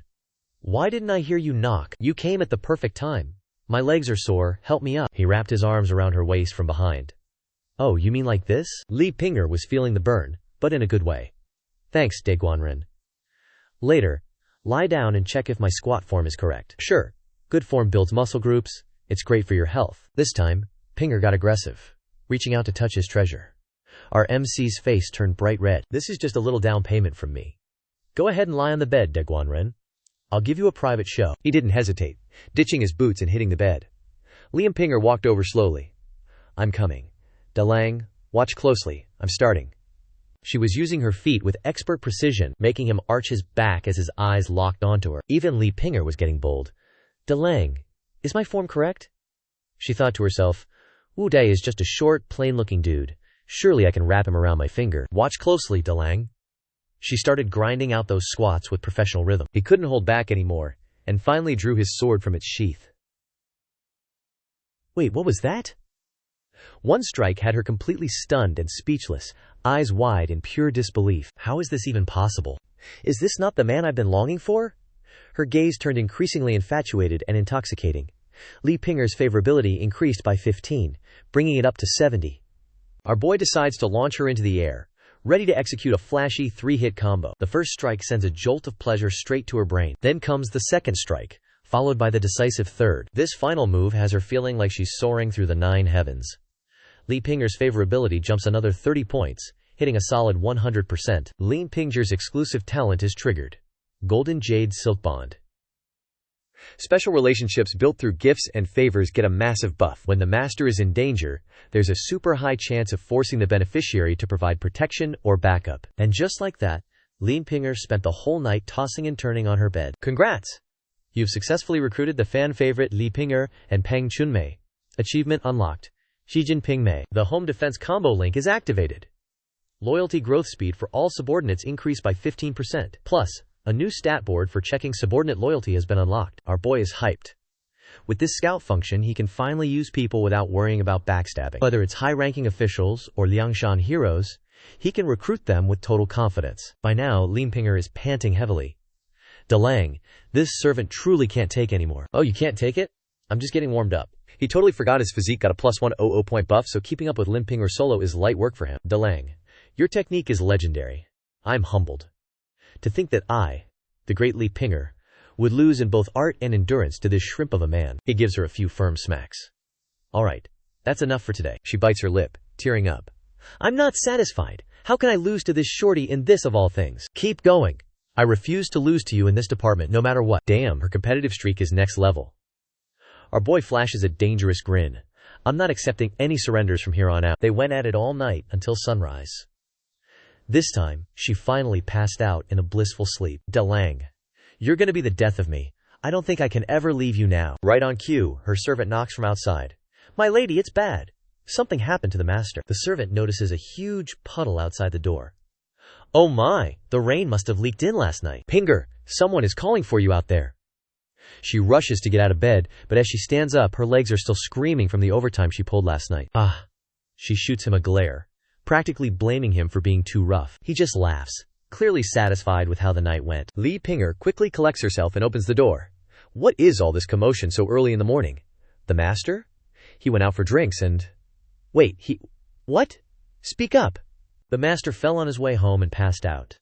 Why didn't I hear you knock? You came at the perfect time. My legs are sore, help me up. He wrapped his arms around her waist from behind. Oh, you mean like this? Li Pinger was feeling the burn, but in a good way. Thanks, De Guanren. Later, lie down and check if my squat form is correct. Sure, good form builds muscle groups, it's great for your health. This time, Pinger got aggressive, reaching out to touch his treasure. Our MC's face turned bright red. This is just a little down payment from me. Go ahead and lie on the bed, De Guanren. I'll give you a private show. He didn't hesitate, ditching his boots and hitting the bed. Li Pinger walked over slowly. I'm coming. Dalang, watch closely, I'm starting. She was using her feet with expert precision, making him arch his back as his eyes locked onto her. Even Li Pinger was getting bold. Dalang, is my form correct? She thought to herself, Wu Dai is just a short, plain-looking dude. Surely I can wrap him around my finger. Watch closely, Dalang. She started grinding out those squats with professional rhythm. He couldn't hold back anymore, and finally drew his sword from its sheath. Wait, what was that? One strike had her completely stunned and speechless, eyes wide in pure disbelief. How is this even possible? Is this not the man I've been longing for? Her gaze turned increasingly infatuated and intoxicating. Li Pinger's favorability increased by 15, bringing it up to 70. Our boy decides to launch her into the air, ready to execute a flashy 3-hit combo. The first strike sends a jolt of pleasure straight to her brain. Then comes the second strike, followed by the decisive third. This final move has her feeling like she's soaring through the 9 heavens. Li Pinger's favorability jumps another 30 points, hitting a solid 100%. Li Pinger's exclusive talent is triggered. Golden Jade Silk Bond. Special relationships built through gifts and favors get a massive buff. When the master is in danger, there's a super high chance of forcing the beneficiary to provide protection or backup. And just like that, Li Pinger spent the whole night tossing and turning on her bed. Congrats! You've successfully recruited the fan favorite Li Pinger and Peng Chunmei. Achievement unlocked. Xi Jinping Mei. The home defense combo link is activated. Loyalty growth speed for all subordinates increased by 15%. Plus, a new stat board for checking subordinate loyalty has been unlocked. Our boy is hyped. With this scout function, he can finally use people without worrying about backstabbing. Whether it's high-ranking officials or Liangshan heroes, he can recruit them with total confidence. By now, Li Pinger is panting heavily. Dalang, this servant truly can't take anymore. Oh, you can't take it? I'm just getting warmed up. He totally forgot his physique got a plus 100 point buff, so keeping up with Li Pinger solo is light work for him. Dalang, your technique is legendary. I'm humbled. To think that I, the great Li Pinger, would lose in both art and endurance to this shrimp of a man. He gives her a few firm smacks. Alright, that's enough for today. She bites her lip, tearing up. I'm not satisfied. How can I lose to this shorty in this of all things? Keep going. I refuse to lose to you in this department no matter what. Damn, her competitive streak is next level. Our boy flashes a dangerous grin. I'm not accepting any surrenders from here on out. They went at it all night until sunrise. This time, she finally passed out in a blissful sleep. Dalang, you're gonna be the death of me. I don't think I can ever leave you now. Right on cue, her servant knocks from outside. My lady, it's bad. Something happened to the master. The servant notices a huge puddle outside the door. Oh my, the rain must have leaked in last night. Pinger, someone is calling for you out there. She rushes to get out of bed, but as she stands up, her legs are still screaming from the overtime she pulled last night. She shoots him a glare, practically blaming him for being too rough. He just laughs, clearly satisfied with how the night went. Li Pinger quickly collects herself and opens the door. What is all this commotion so early in the morning? The master? He went out for drinks and... Wait, what? Speak up. The master fell on his way home and passed out.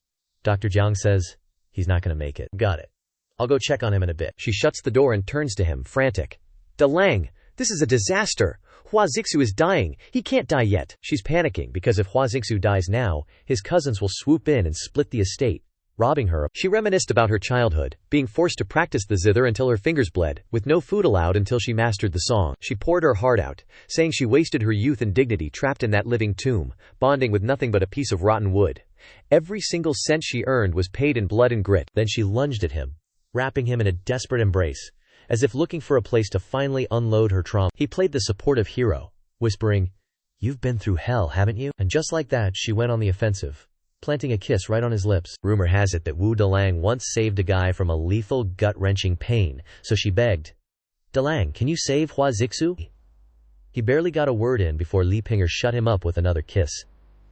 Dr. Jiang says, he's not gonna make it. Got it. I'll go check on him in a bit. She shuts the door and turns to him, frantic. Dalang, this is a disaster. Hua Zixu is dying. He can't die yet. She's panicking because if Hua Zixu dies now, his cousins will swoop in and split the estate, robbing her. She reminisced about her childhood, being forced to practice the zither until her fingers bled, with no food allowed until she mastered the song. She poured her heart out, saying she wasted her youth and dignity trapped in that living tomb, bonding with nothing but a piece of rotten wood. Every single cent she earned was paid in blood and grit. Then she lunged at him, wrapping him in a desperate embrace, as if looking for a place to finally unload her trauma. He played the supportive hero, whispering, "You've been through hell, haven't you?" And just like that, she went on the offensive, planting a kiss right on his lips. Rumor has it that Wu Dalang once saved a guy from a lethal, gut-wrenching pain, so she begged, "Dalang, can you save Hua Zixu?" He barely got a word in before Li Pinger shut him up with another kiss.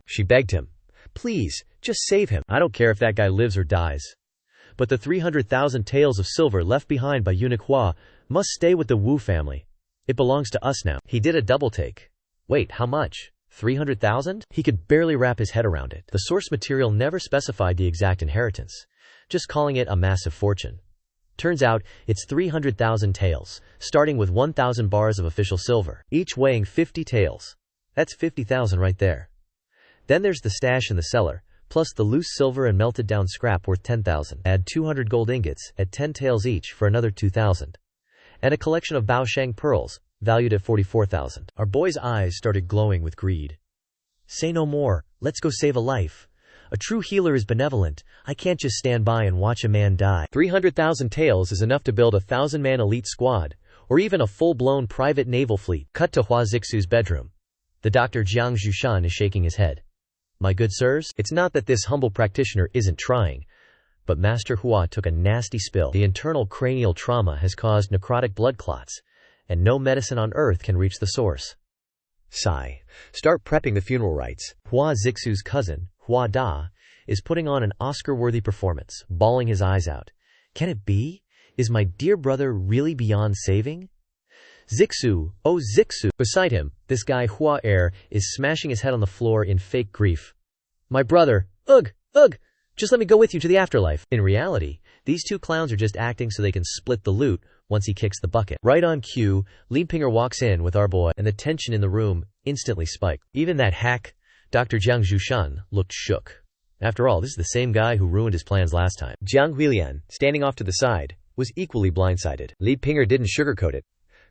She begged him, "Please, just save him." "I don't care if that guy lives or dies. But the 300,000 taels of silver left behind by eunuch Hua must stay with the Wu family. It belongs to us now." He did a double take. Wait, how much? 300,000? He could barely wrap his head around it. The source material never specified the exact inheritance, just calling it a massive fortune. Turns out, it's 300,000 taels, starting with 1,000 bars of official silver, each weighing 50 taels. That's 50,000 right there. Then there's the stash in the cellar, plus the loose silver and melted down scrap worth 10,000. Add 200 gold ingots at 10 taels each for another 2,000. And a collection of Baoshang pearls, valued at 44,000. Our boy's eyes started glowing with greed. "Say no more, let's go save a life. A true healer is benevolent. I can't just stand by and watch a man die." 300,000 taels is enough to build a 1,000-man elite squad, or even a full-blown private naval fleet. Cut to Hua Zixu's bedroom. The Dr. Jiang Zhushan is shaking his head. "My good sirs, it's not that this humble practitioner isn't trying, but Master Hua took a nasty spill. The internal cranial trauma has caused necrotic blood clots, and no medicine on earth can reach the source." Sigh. Start prepping the funeral rites. Hua Zixu's cousin, Hua Da, is putting on an Oscar-worthy performance, bawling his eyes out. Can it be? Is my dear brother really beyond saving? "Zixu, oh Zixu!" Beside him, this guy Hua Er is smashing his head on the floor in fake grief. "My brother, ugh, ugh, just let me go with you to the afterlife." In reality, these two clowns are just acting so they can split the loot once he kicks the bucket. Right on cue, Li Pinger walks in with our boy, and the tension in the room instantly spiked. Even that hack, Dr. Jiang Zhushan, looked shook. After all, this is the same guy who ruined his plans last time. Jiang Huilian, standing off to the side, was equally blindsided. Li Pinger didn't sugarcoat it.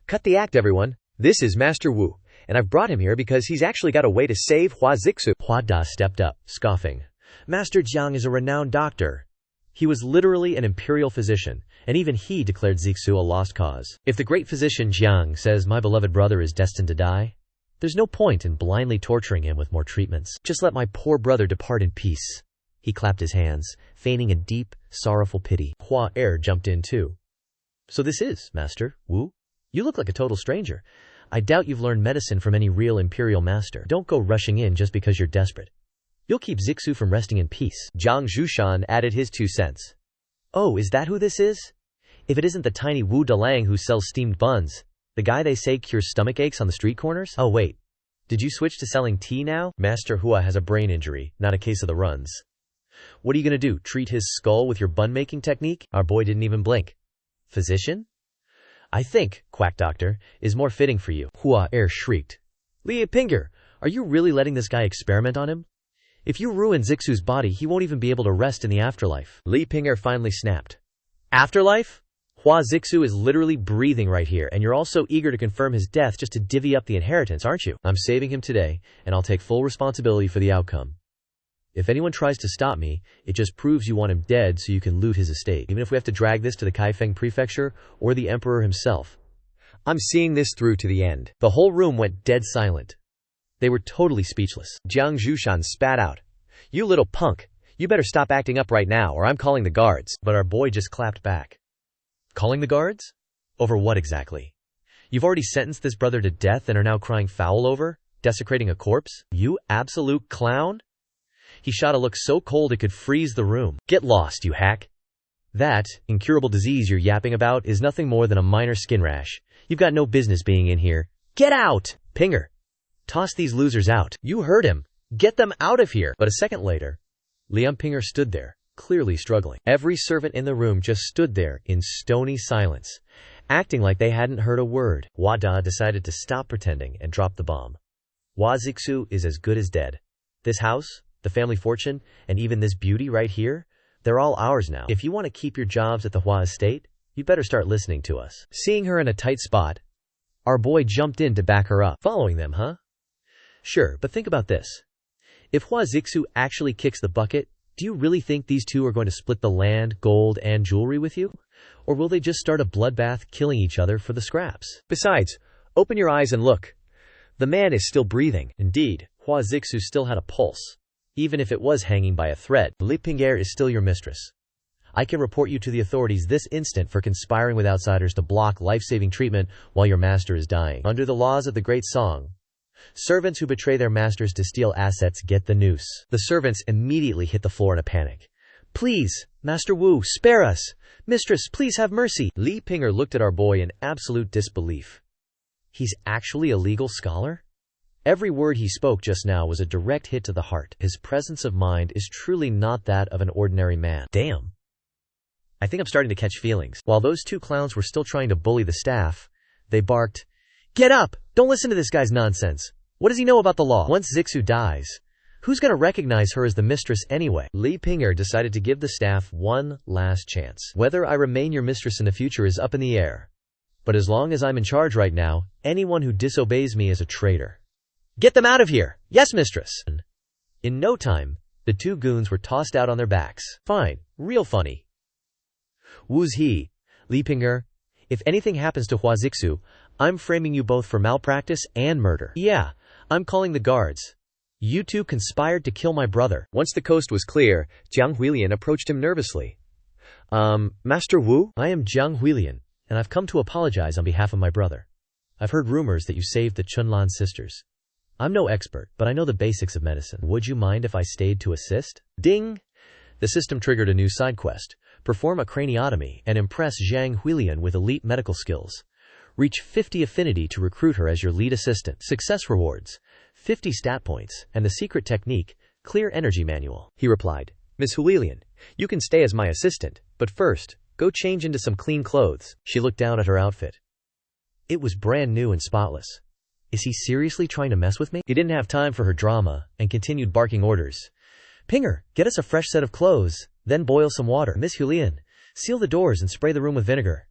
"Cut the act, everyone. This is Master Wu, and I've brought him here because he's actually got a way to save Hua Zixu." Hua Da stepped up, scoffing. "Master Jiang is a renowned doctor. He was literally an imperial physician, and even he declared Zixu a lost cause. If the great physician Jiang says my beloved brother is destined to die, there's no point in blindly torturing him with more treatments. Just let my poor brother depart in peace." He clapped his hands, feigning a deep, sorrowful pity. Hua Er jumped in too. "So this is, Master Wu? You look like a total stranger. I doubt you've learned medicine from any real imperial master. Don't go rushing in just because you're desperate. You'll keep Zixu from resting in peace." Jiang Zhushan added his 2 cents. "Oh, is that who this is? If it isn't the tiny Wu Dalang who sells steamed buns, the guy they say cures stomach aches on the street corners? Oh wait, did you switch to selling tea now?" Master Hua has a brain injury, not a case of the runs. "What are you gonna do, treat his skull with your bun-making technique?" Our boy didn't even blink. "Physician? I think, quack doctor, is more fitting for you." Hua Er shrieked. "Li Pinger, are you really letting this guy experiment on him? If you ruin Zixu's body, he won't even be able to rest in the afterlife." Li Pinger finally snapped. "Afterlife? Hua Zixu is literally breathing right here, and you're all so eager to confirm his death just to divvy up the inheritance, aren't you? I'm saving him today, and I'll take full responsibility for the outcome. If anyone tries to stop me, it just proves you want him dead so you can loot his estate, even if we have to drag this to the Kaifeng prefecture or the emperor himself. I'm seeing this through to the end." The whole room went dead silent. They were totally speechless. Jiang Zhushan spat out. "You little punk, you better stop acting up right now or I'm calling the guards." But our boy just clapped back. "Calling the guards? Over what exactly? You've already sentenced this brother to death and are now crying foul over, desecrating a corpse? You absolute clown?" He shot a look so cold it could freeze the room. "Get lost, you hack. That incurable disease you're yapping about is nothing more than a minor skin rash. You've got no business being in here. Get out! Pinger, toss these losers out." "You heard him. Get them out of here." But a second later, Liang Pinger stood there, clearly struggling. Every servant in the room just stood there in stony silence, acting like they hadn't heard a word. Wada decided to stop pretending and drop the bomb. Hua Zixu is as good as dead. This house, the family fortune, and even this beauty right here, they're all ours now. If you want to keep your jobs at the Hua estate, you better start listening to us. Seeing her in a tight spot, our boy jumped in to back her up. Following them, huh? Sure, but think about this. If Hua Zixu actually kicks the bucket, do you really think these two are going to split the land, gold, and jewelry with you? Or will they just start a bloodbath killing each other for the scraps? Besides, open your eyes and look. The man is still breathing. Indeed, Hua Zixu still had a pulse. Even if it was hanging by a thread, Li Ping'er is still your mistress. I can report you to the authorities this instant for conspiring with outsiders to block life-saving treatment while your master is dying. Under the laws of the Great Song, servants who betray their masters to steal assets get the noose. The servants immediately hit the floor in a panic. Please, Master Wu, spare us! Mistress, please have mercy! Li Ping'er looked at our boy in absolute disbelief. He's actually a legal scholar? Every word he spoke just now was a direct hit to the heart. His presence of mind is truly not that of an ordinary man. Damn. I think I'm starting to catch feelings. While those two clowns were still trying to bully the staff, they barked, "Get up! Don't listen to this guy's nonsense. What does he know about the law? Once Zixu dies, who's gonna recognize her as the mistress anyway?" Li Ping'er decided to give the staff one last chance. Whether I remain your mistress in the future is up in the air. But as long as I'm in charge right now, anyone who disobeys me is a traitor. Get them out of here! Yes, mistress! In no time, the two goons were tossed out on their backs. Fine. Real funny. Wu's he, Li Ping'er. If anything happens to Hua Zixu, I'm framing you both for malpractice and murder. Yeah, I'm calling the guards. You two conspired to kill my brother. Once the coast was clear, Jiang Huilian approached him nervously. Master Wu? I am Jiang Huilian, and I've come to apologize on behalf of my brother. I've heard rumors that you saved the Chunlan sisters. I'm no expert, but I know the basics of medicine. Would you mind if I stayed to assist? Ding! The system triggered a new side quest. Perform a craniotomy and impress Jiang Huilian with elite medical skills. Reach 50 affinity to recruit her as your lead assistant. Success rewards, 50 stat points, and the secret technique, clear energy manual. He replied, Miss Huilian, you can stay as my assistant, but first, go change into some clean clothes. She looked down at her outfit. It was brand new and spotless. Is he seriously trying to mess with me? He didn't have time for her drama and continued barking orders. Ping'er, get us a fresh set of clothes, then boil some water. Miss Huilian, seal the doors and spray the room with vinegar.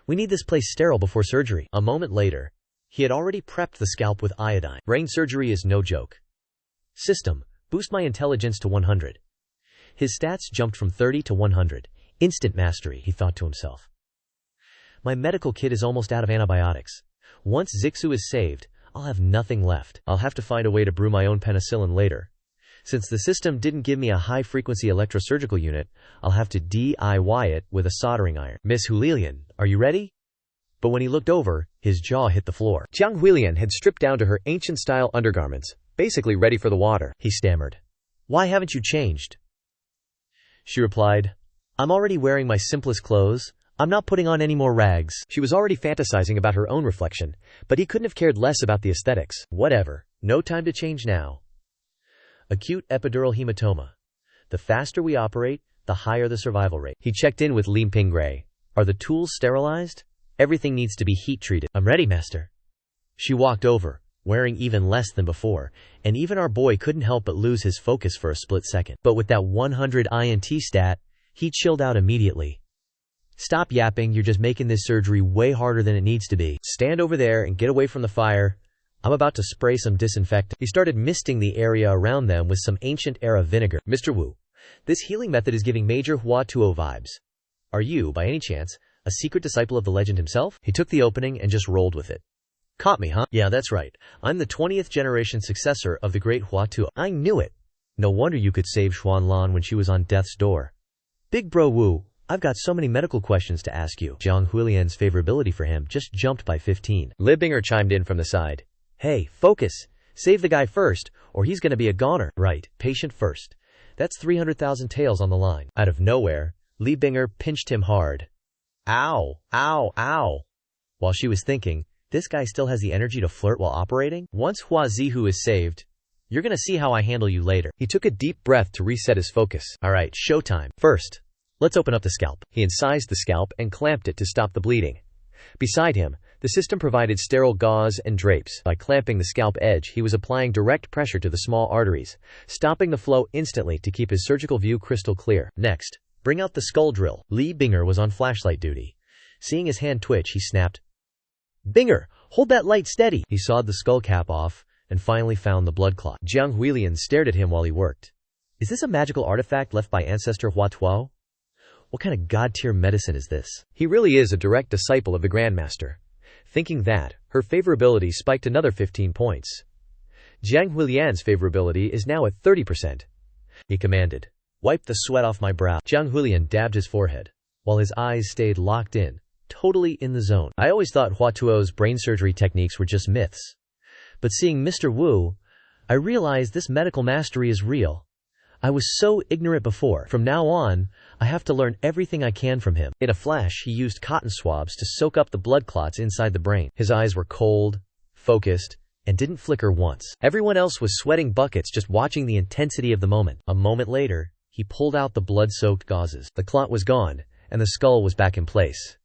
We need this place sterile before surgery. A moment later, he had already prepped the scalp with iodine. Brain surgery is no joke. System, boost my intelligence to 100. His stats jumped from 30 to 100. Instant mastery, he thought to himself. My medical kit is almost out of antibiotics. Once Zixu is saved, I'll have nothing left. I'll have to find a way to brew my own penicillin later. Since the system didn't give me a high-frequency electrosurgical unit, I'll have to DIY it with a soldering iron. Miss Huilian, are you ready? But when he looked over, his jaw hit the floor. Jiang Huilian had stripped down to her ancient-style undergarments, basically ready for the water. He stammered. Why haven't you changed? She replied, I'm already wearing my simplest clothes. I'm not putting on any more rags. She was already fantasizing about her own reflection, but he couldn't have cared less about the aesthetics. Whatever. No time to change now. Acute epidural hematoma. The faster we operate, the higher the survival rate. He checked in with Li Ping'er. Are the tools sterilized? Everything needs to be heat treated. I'm ready, master. She walked over, wearing even less than before, and even our boy couldn't help but lose his focus for a split second. But with that 100 INT stat, he chilled out immediately. Stop yapping, you're just making this surgery way harder than it needs to be. Stand over there and get away from the fire. I'm about to spray some disinfectant. He started misting the area around them with some ancient-era vinegar. Mr. Wu, this healing method is giving major Hua Tuo vibes. Are you, by any chance, a secret disciple of the legend himself? He took the opening and just rolled with it. Caught me, huh? Yeah, that's right. I'm the 20th generation successor of the great Hua Tuo. I knew it. No wonder you could save Xuanlan when she was on death's door. Big bro Wu, I've got so many medical questions to ask you. Jiang Huilian's favorability for him just jumped by 15. Li Ping'er chimed in from the side. Hey, focus. Save the guy first, or he's gonna be a goner. Right, patient first. That's 300,000 taels on the line. Out of nowhere, Li Ping'er pinched him hard. Ow, ow, ow. While she was thinking, this guy still has the energy to flirt while operating? Once Hua Zihu is saved, You're gonna see how I handle you later. He took a deep breath to reset his focus. Alright, showtime. First, let's open up the scalp. He incised the scalp and clamped it to stop the bleeding. Beside him, the system provided sterile gauze and drapes. By clamping the scalp edge, he was applying direct pressure to the small arteries, stopping the flow instantly to keep his surgical view crystal clear. Next, bring out the skull drill. Li Binger was on flashlight duty. Seeing his hand twitch, he snapped, "Binger, hold that light steady." He sawed the skull cap off and finally found the blood clot. Jiang Huilian stared at him while he worked. Is this a magical artifact left by ancestor Hua Tuo? What kind of god-tier medicine is this? He really is a direct disciple of the Grandmaster. Thinking that, her favorability spiked another 15 points. Jiang Huilian's favorability is now at 30%. He commanded, "Wipe the sweat off my brow." Jiang Huilian dabbed his forehead, while his eyes stayed locked in, totally in the zone. I always thought Hua Tuo's brain surgery techniques were just myths. But seeing Mr. Wu, I realized this medical mastery is real. I was so ignorant before. From now on, I have to learn everything I can from him. In a flash, he used cotton swabs to soak up the blood clots inside the brain. His eyes were cold, focused, and didn't flicker once. Everyone else was sweating buckets just watching the intensity of the moment. A moment later, he pulled out the blood-soaked gauzes. The clot was gone, and the skull was back in place.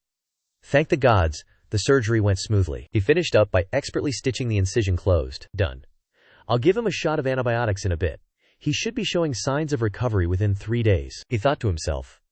Thank the gods, the surgery went smoothly. He finished up by expertly stitching the incision closed. Done. I'll give him a shot of antibiotics in a bit. He should be showing signs of recovery within 3 days, he thought to himself.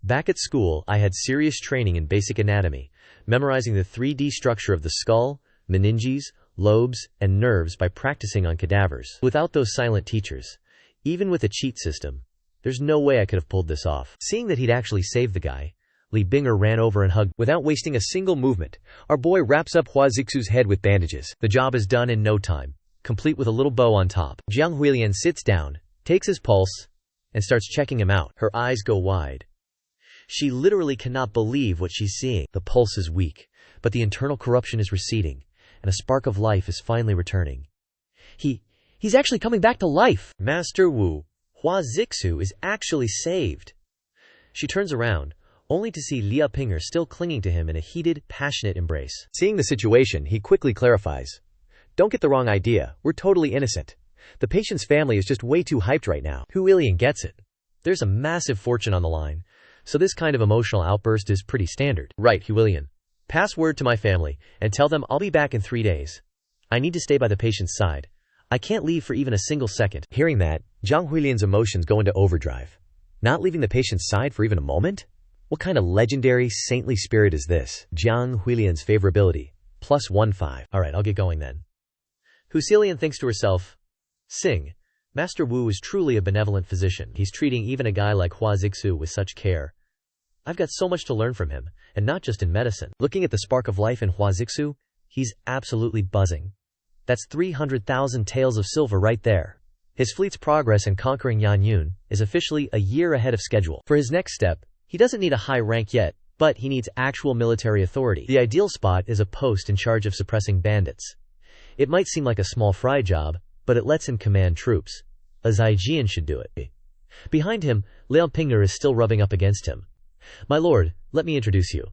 Back at school, I had serious training in basic anatomy, memorizing the 3D structure of the skull, meninges, lobes, and nerves by practicing on cadavers. Without those silent teachers, even with a cheat system, there's no way I could have pulled this off. Seeing that he'd actually saved the guy, Li Binger ran over and hugged. Without wasting a single movement, our boy wraps up Hua Zixu's head with bandages. The job is done in no time, complete with a little bow on top. Jiang Huilian sits down, takes his pulse, and starts checking him out. Her eyes go wide. She literally cannot believe what she's seeing. The pulse is weak, but the internal corruption is receding, and a spark of life is finally returning. He's actually coming back to life! Master Wu, Hua Zixu is actually saved. She turns around, only to see Li Binger still clinging to him in a heated, passionate embrace. Seeing the situation, he quickly clarifies. Don't get the wrong idea, we're totally innocent. The patient's family is just way too hyped right now. Huilian gets it. There's a massive fortune on the line, so this kind of emotional outburst is pretty standard. Right, Huilian. Pass word to my family, and tell them I'll be back in 3 days. I need to stay by the patient's side. I can't leave for even a single second. Hearing that, Jiang Huilian's emotions go into overdrive. Not leaving the patient's side for even a moment? What kind of legendary, saintly spirit is this? Jiang Huilian's favorability, +15. Alright, I'll get going then. Huilian thinks to herself, Sing, Master Wu is truly a benevolent physician. He's treating even a guy like Hua Zixu with such care. I've got so much to learn from him, and not just in medicine. Looking at the spark of life in Hua Zixu, he's absolutely buzzing. That's 300,000 taels of silver right there. His fleet's progress in conquering Yanyun is officially a year ahead of schedule. For his next step, he doesn't need a high rank yet, but he needs actual military authority. The ideal spot is a post in charge of suppressing bandits. It might seem like a small fry job, but it lets him command troops. A Zaijian should do it. Behind him, Li Binger is still rubbing up against him. My lord, let me introduce you.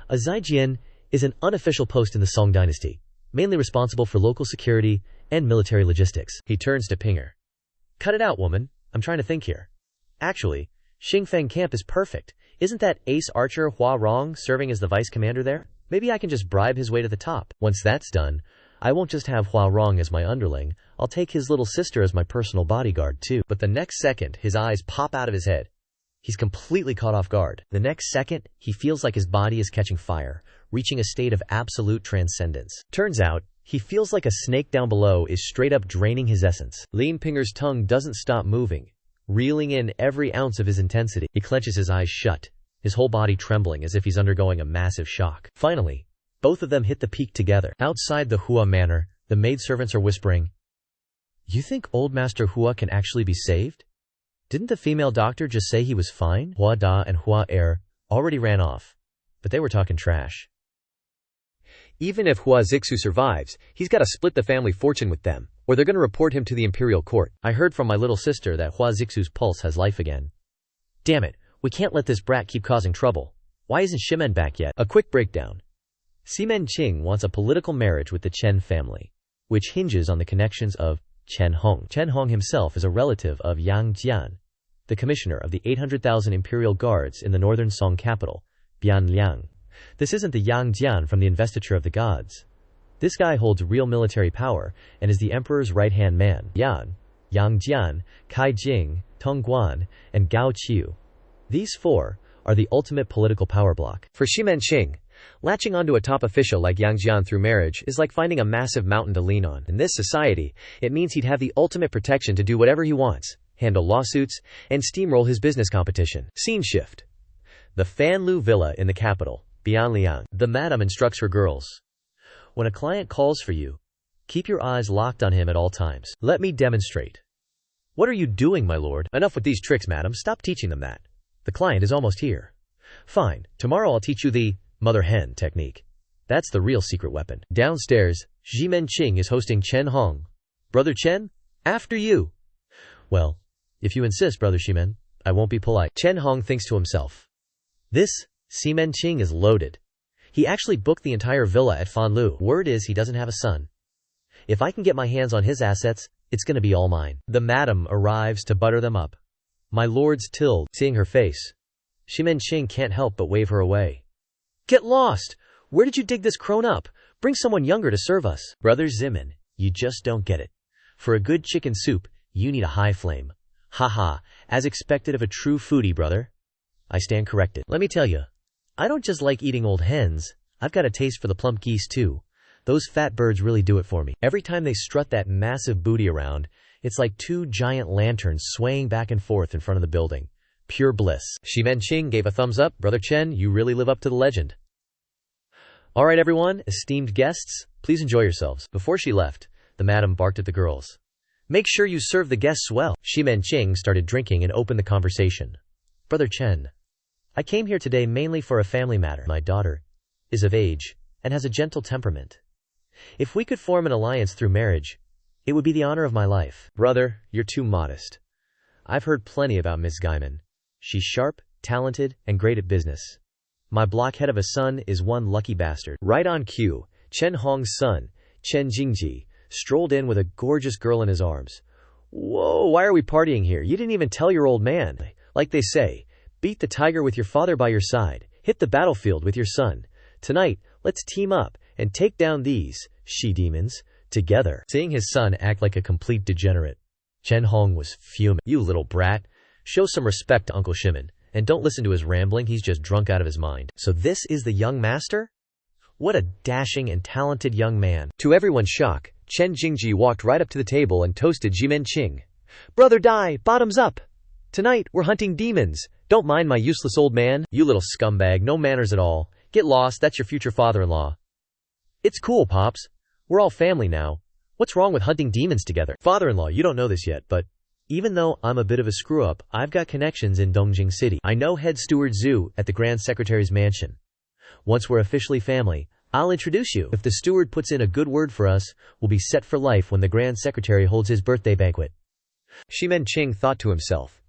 A Zaijian is an unofficial post in the Song dynasty, mainly responsible for local security and military logistics. He turns to Binger. Cut it out, woman. I'm trying to think here. Actually, Xingfeng camp is perfect. Isn't that ace archer Hua Rong serving as the vice commander there? Maybe I can just bribe his way to the top. Once that's done, I won't just have Hua Rong as my underling, I'll take his little sister as my personal bodyguard too. But the next second, his eyes pop out of his head. He's completely caught off guard. The next second, he feels like his body is catching fire, reaching a state of absolute transcendence. Turns out, he feels like a snake down below is straight up draining his essence. Li Binger's tongue doesn't stop moving, reeling in every ounce of his intensity. He clenches his eyes shut, his whole body trembling as if he's undergoing a massive shock. Finally, both of them hit the peak together. Outside the Hua manor, the maidservants are whispering, You think old Master Hua can actually be saved? Didn't the female doctor just say he was fine? Hua Da and Hua Er already ran off, but they were talking trash. Even if Hua Zixu survives, he's got to split the family fortune with them, or they're going to report him to the imperial court. I heard from my little sister that Hua Zixu's pulse has life again. Damn it, we can't let this brat keep causing trouble. Why isn't Shimen back yet? A quick breakdown. Simen Qing wants a political marriage with the Chen family, which hinges on the connections of Chen Hong. Chen Hong himself is a relative of Yang Jian, the commissioner of the 800,000 imperial guards in the northern Song capital, Bianliang. This isn't the Yang Jian from the investiture of the gods. This guy holds real military power and is the emperor's right-hand man. Yang Jian, Kai Jing, Tong Guan, and Gao Qiu. These four are the ultimate political power block. For Ximen Qing, latching onto a top official like Yang Jian through marriage is like finding a massive mountain to lean on. In this society, it means he'd have the ultimate protection to do whatever he wants, handle lawsuits, and steamroll his business competition. Scene shift. The Fan Lu Villa in the capital, Bianliang. The madam instructs her girls. When a client calls for you, keep your eyes locked on him at all times. Let me demonstrate. What are you doing, my lord? Enough with these tricks, madam. Stop teaching them that. The client is almost here. Fine. Tomorrow I'll teach you the mother hen technique. That's the real secret weapon. Downstairs, Ximen Qing is hosting Chen Hong. Brother Chen, after you. Well, if you insist, Brother Ximen, I won't be polite. Chen Hong thinks to himself. This Ximen Qing is loaded. He actually booked the entire villa at Fanlu. Word is he doesn't have a son. If I can get my hands on his assets, it's gonna be all mine. The madam arrives to butter them up. My lord's tilled. Seeing her face, Ximen Qing can't help but wave her away. Get lost! Where did you dig this crone up? Bring someone younger to serve us. Brother Zimin, you just don't get it. For a good chicken soup, you need a high flame. Haha, as expected of a true foodie, brother. I stand corrected. Let me tell you, I don't just like eating old hens, I've got a taste for the plump geese too. Those fat birds really do it for me. Every time they strut that massive booty around, it's like two giant lanterns swaying back and forth in front of the building. Pure bliss. Ximen Qing gave a thumbs up. Brother Chen, you really live up to the legend. All right, everyone, esteemed guests, please enjoy yourselves. Before she left, the madam barked at the girls. Make sure you serve the guests well. Ximen Qing started drinking and opened the conversation. Brother Chen, I came here today mainly for a family matter. My daughter is of age and has a gentle temperament. If we could form an alliance through marriage, it would be the honor of my life. Brother, you're too modest. I've heard plenty about Miss Gaiman. She's sharp, talented, and great at business. My blockhead of a son is one lucky bastard. Right on cue, Chen Hong's son, Chen Jingji, strolled in with a gorgeous girl in his arms. Whoa, why are we partying here? You didn't even tell your old man. Like they say, beat the tiger with your father by your side, hit the battlefield with your son. Tonight, let's team up and take down these she-demons together. Seeing his son act like a complete degenerate, Chen Hong was fuming. You little brat, show some respect to Uncle Ximen, and don't listen to his rambling, he's just drunk out of his mind. So this is the young master? What a dashing and talented young man. To everyone's shock, Chen Jingji walked right up to the table and toasted Ximen Qing. Brother Dai, bottoms up! Tonight, we're hunting demons. Don't mind my useless old man. You little scumbag, no manners at all. Get lost, that's your future father-in-law. It's cool, Pops. We're all family now. What's wrong with hunting demons together? Father-in-law, you don't know this yet, but even though I'm a bit of a screw-up, I've got connections in Dongjing City. I know head steward Zhu at the Grand Secretary's mansion. Once we're officially family, I'll introduce you. If the steward puts in a good word for us, we'll be set for life when the Grand Secretary holds his birthday banquet. Ximen Qing thought to himself,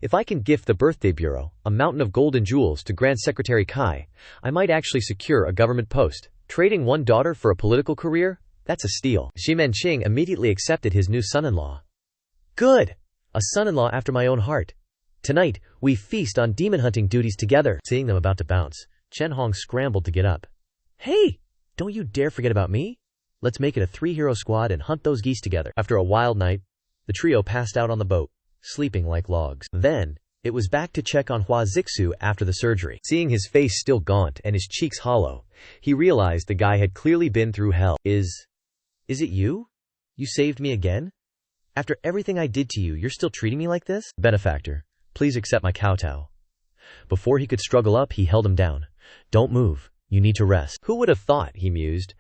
if I can gift the birthday bureau a mountain of gold and jewels to Grand Secretary Kai, I might actually secure a government post. Trading one daughter for a political career? That's a steal. Ximen Qing immediately accepted his new son-in-law. Good! A son-in-law after my own heart. Tonight, we feast on demon hunting duties together. Seeing them about to bounce, Chen Hong scrambled to get up. Hey! Don't you dare forget about me? Let's make it a 3-hero squad and hunt those geese together. After a wild night, the trio passed out on the boat, sleeping like logs. Then, it was back to check on Hua Zixu after the surgery. Seeing his face still gaunt and his cheeks hollow, he realized the guy had clearly been through hell. Is it you? You saved me again? After everything I did to you, you're still treating me like this? Benefactor, please accept my kowtow. Before he could struggle up, he held him down. Don't move. You need to rest. Who would have thought, he mused.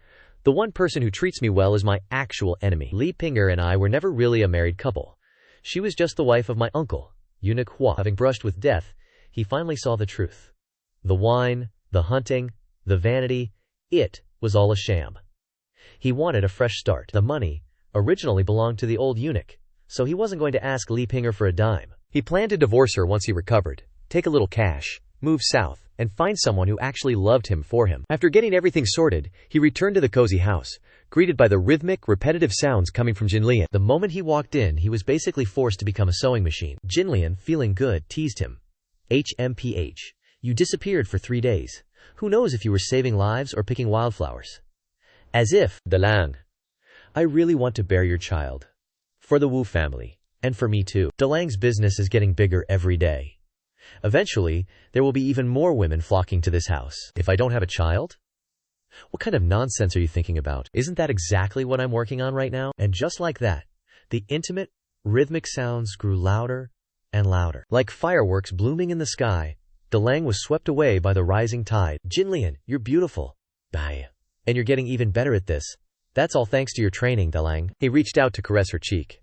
The one person who treats me well is my actual enemy. Li Pinger and I were never really a married couple. She was just the wife of my uncle, Eunuch Hua. Having brushed with death, he finally saw the truth. The wine, the hunting, the vanity, it was all a sham. He wanted a fresh start. The money originally belonged to the old eunuch, so he wasn't going to ask Li Pinger for a dime. He planned to divorce her once he recovered, take a little cash, move south, and find someone who actually loved him for him. After getting everything sorted, he returned to the cozy house, greeted by the rhythmic, repetitive sounds coming from Jinlian. The moment he walked in, he was basically forced to become a sewing machine. Jinlian, feeling good, teased him. HMPH. You disappeared for 3 days. Who knows if you were saving lives or picking wildflowers? As if, Dalang, I really want to bear your child. For the Wu family. And for me too. Dalang's business is getting bigger every day. Eventually, there will be even more women flocking to this house. If I don't have a child? What kind of nonsense are you thinking about? Isn't that exactly what I'm working on right now? And just like that, the intimate, rhythmic sounds grew louder and louder. Like fireworks blooming in the sky, Dalang was swept away by the rising tide. Jinlian, you're beautiful. Bye. And you're getting even better at this. That's all thanks to your training, Dalang. He reached out to caress her cheek.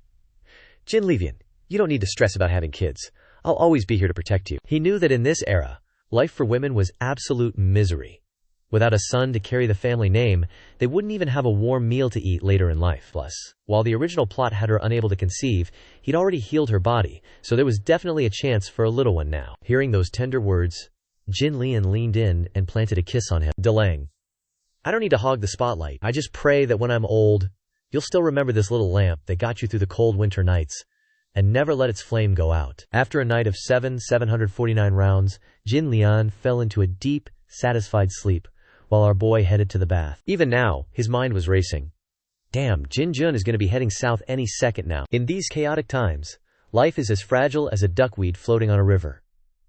Jinlian, you don't need to stress about having kids. I'll always be here to protect you. He knew that in this era, life for women was absolute misery. Without a son to carry the family name, they wouldn't even have a warm meal to eat later in life. Plus, while the original plot had her unable to conceive, he'd already healed her body, so there was definitely a chance for a little one now. Hearing those tender words, Jinlian leaned in and planted a kiss on him. Dalang, I don't need to hog the spotlight. I just pray that when I'm old, you'll still remember this little lamp that got you through the cold winter nights, and never let its flame go out. After a night of 749 rounds, Jinlian fell into a deep, satisfied sleep, while our boy headed to the bath. Even now, his mind was racing. Damn, Jinjun is going to be heading south any second now. In these chaotic times, life is as fragile as a duckweed floating on a river.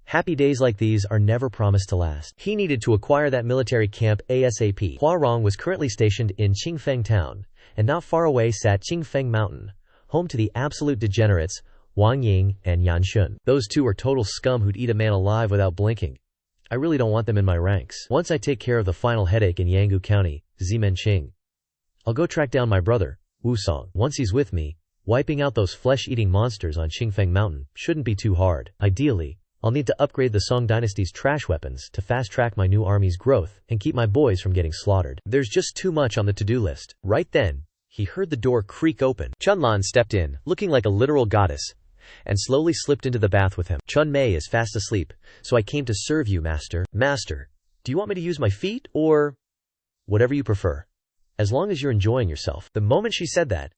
Happy days like these are never promised to last. He needed to acquire that military camp ASAP. Huarong was currently stationed in Qingfeng town, and not far away sat Qingfeng Mountain, home to the absolute degenerates, Wang Ying and Yan Shun. Those two are total scum who'd eat a man alive without blinking. I really don't want them in my ranks. Once I take care of the final headache in Yanggu County, Zimenqing, I'll go track down my brother, Wu Song. Once he's with me, wiping out those flesh-eating monsters on Qingfeng Mountain shouldn't be too hard. Ideally, I'll need to upgrade the Song Dynasty's trash weapons to fast-track my new army's growth and keep my boys from getting slaughtered. There's just too much on the to-do list. Right then, he heard the door creak open. Chunlan stepped in, looking like a literal goddess, and slowly slipped into the bath with him. Chun Mei is fast asleep, so I came to serve you, master. Master, do you want me to use my feet, or whatever you prefer? As long as you're enjoying yourself. The moment she said that,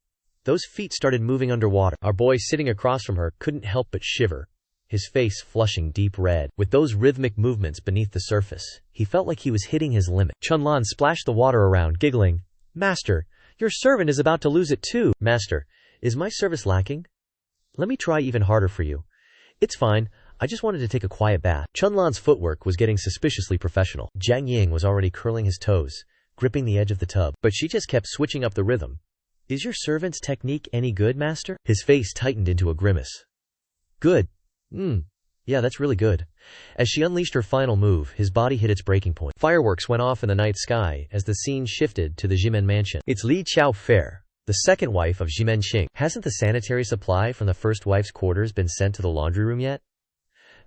those feet started moving underwater. Our boy sitting across from her couldn't help but shiver, his face flushing deep red. With those rhythmic movements beneath the surface, he felt like he was hitting his limit. Chunlan splashed the water around, giggling. Master, your servant is about to lose it too. Master, is my service lacking? Let me try even harder for you. It's fine, I just wanted to take a quiet bath. Chunlan's footwork was getting suspiciously professional. Jiang Ying was already curling his toes, gripping the edge of the tub, but she just kept switching up the rhythm. Is your servant's technique any good, master? His face tightened into a grimace. Good. Yeah, that's really good. As she unleashed her final move, his body hit its breaking point. Fireworks went off in the night sky as the scene shifted to the Jimen mansion. It's Li Chao Fair, the second wife of Jimenqing. Hasn't the sanitary supply from the first wife's quarters been sent to the laundry room yet?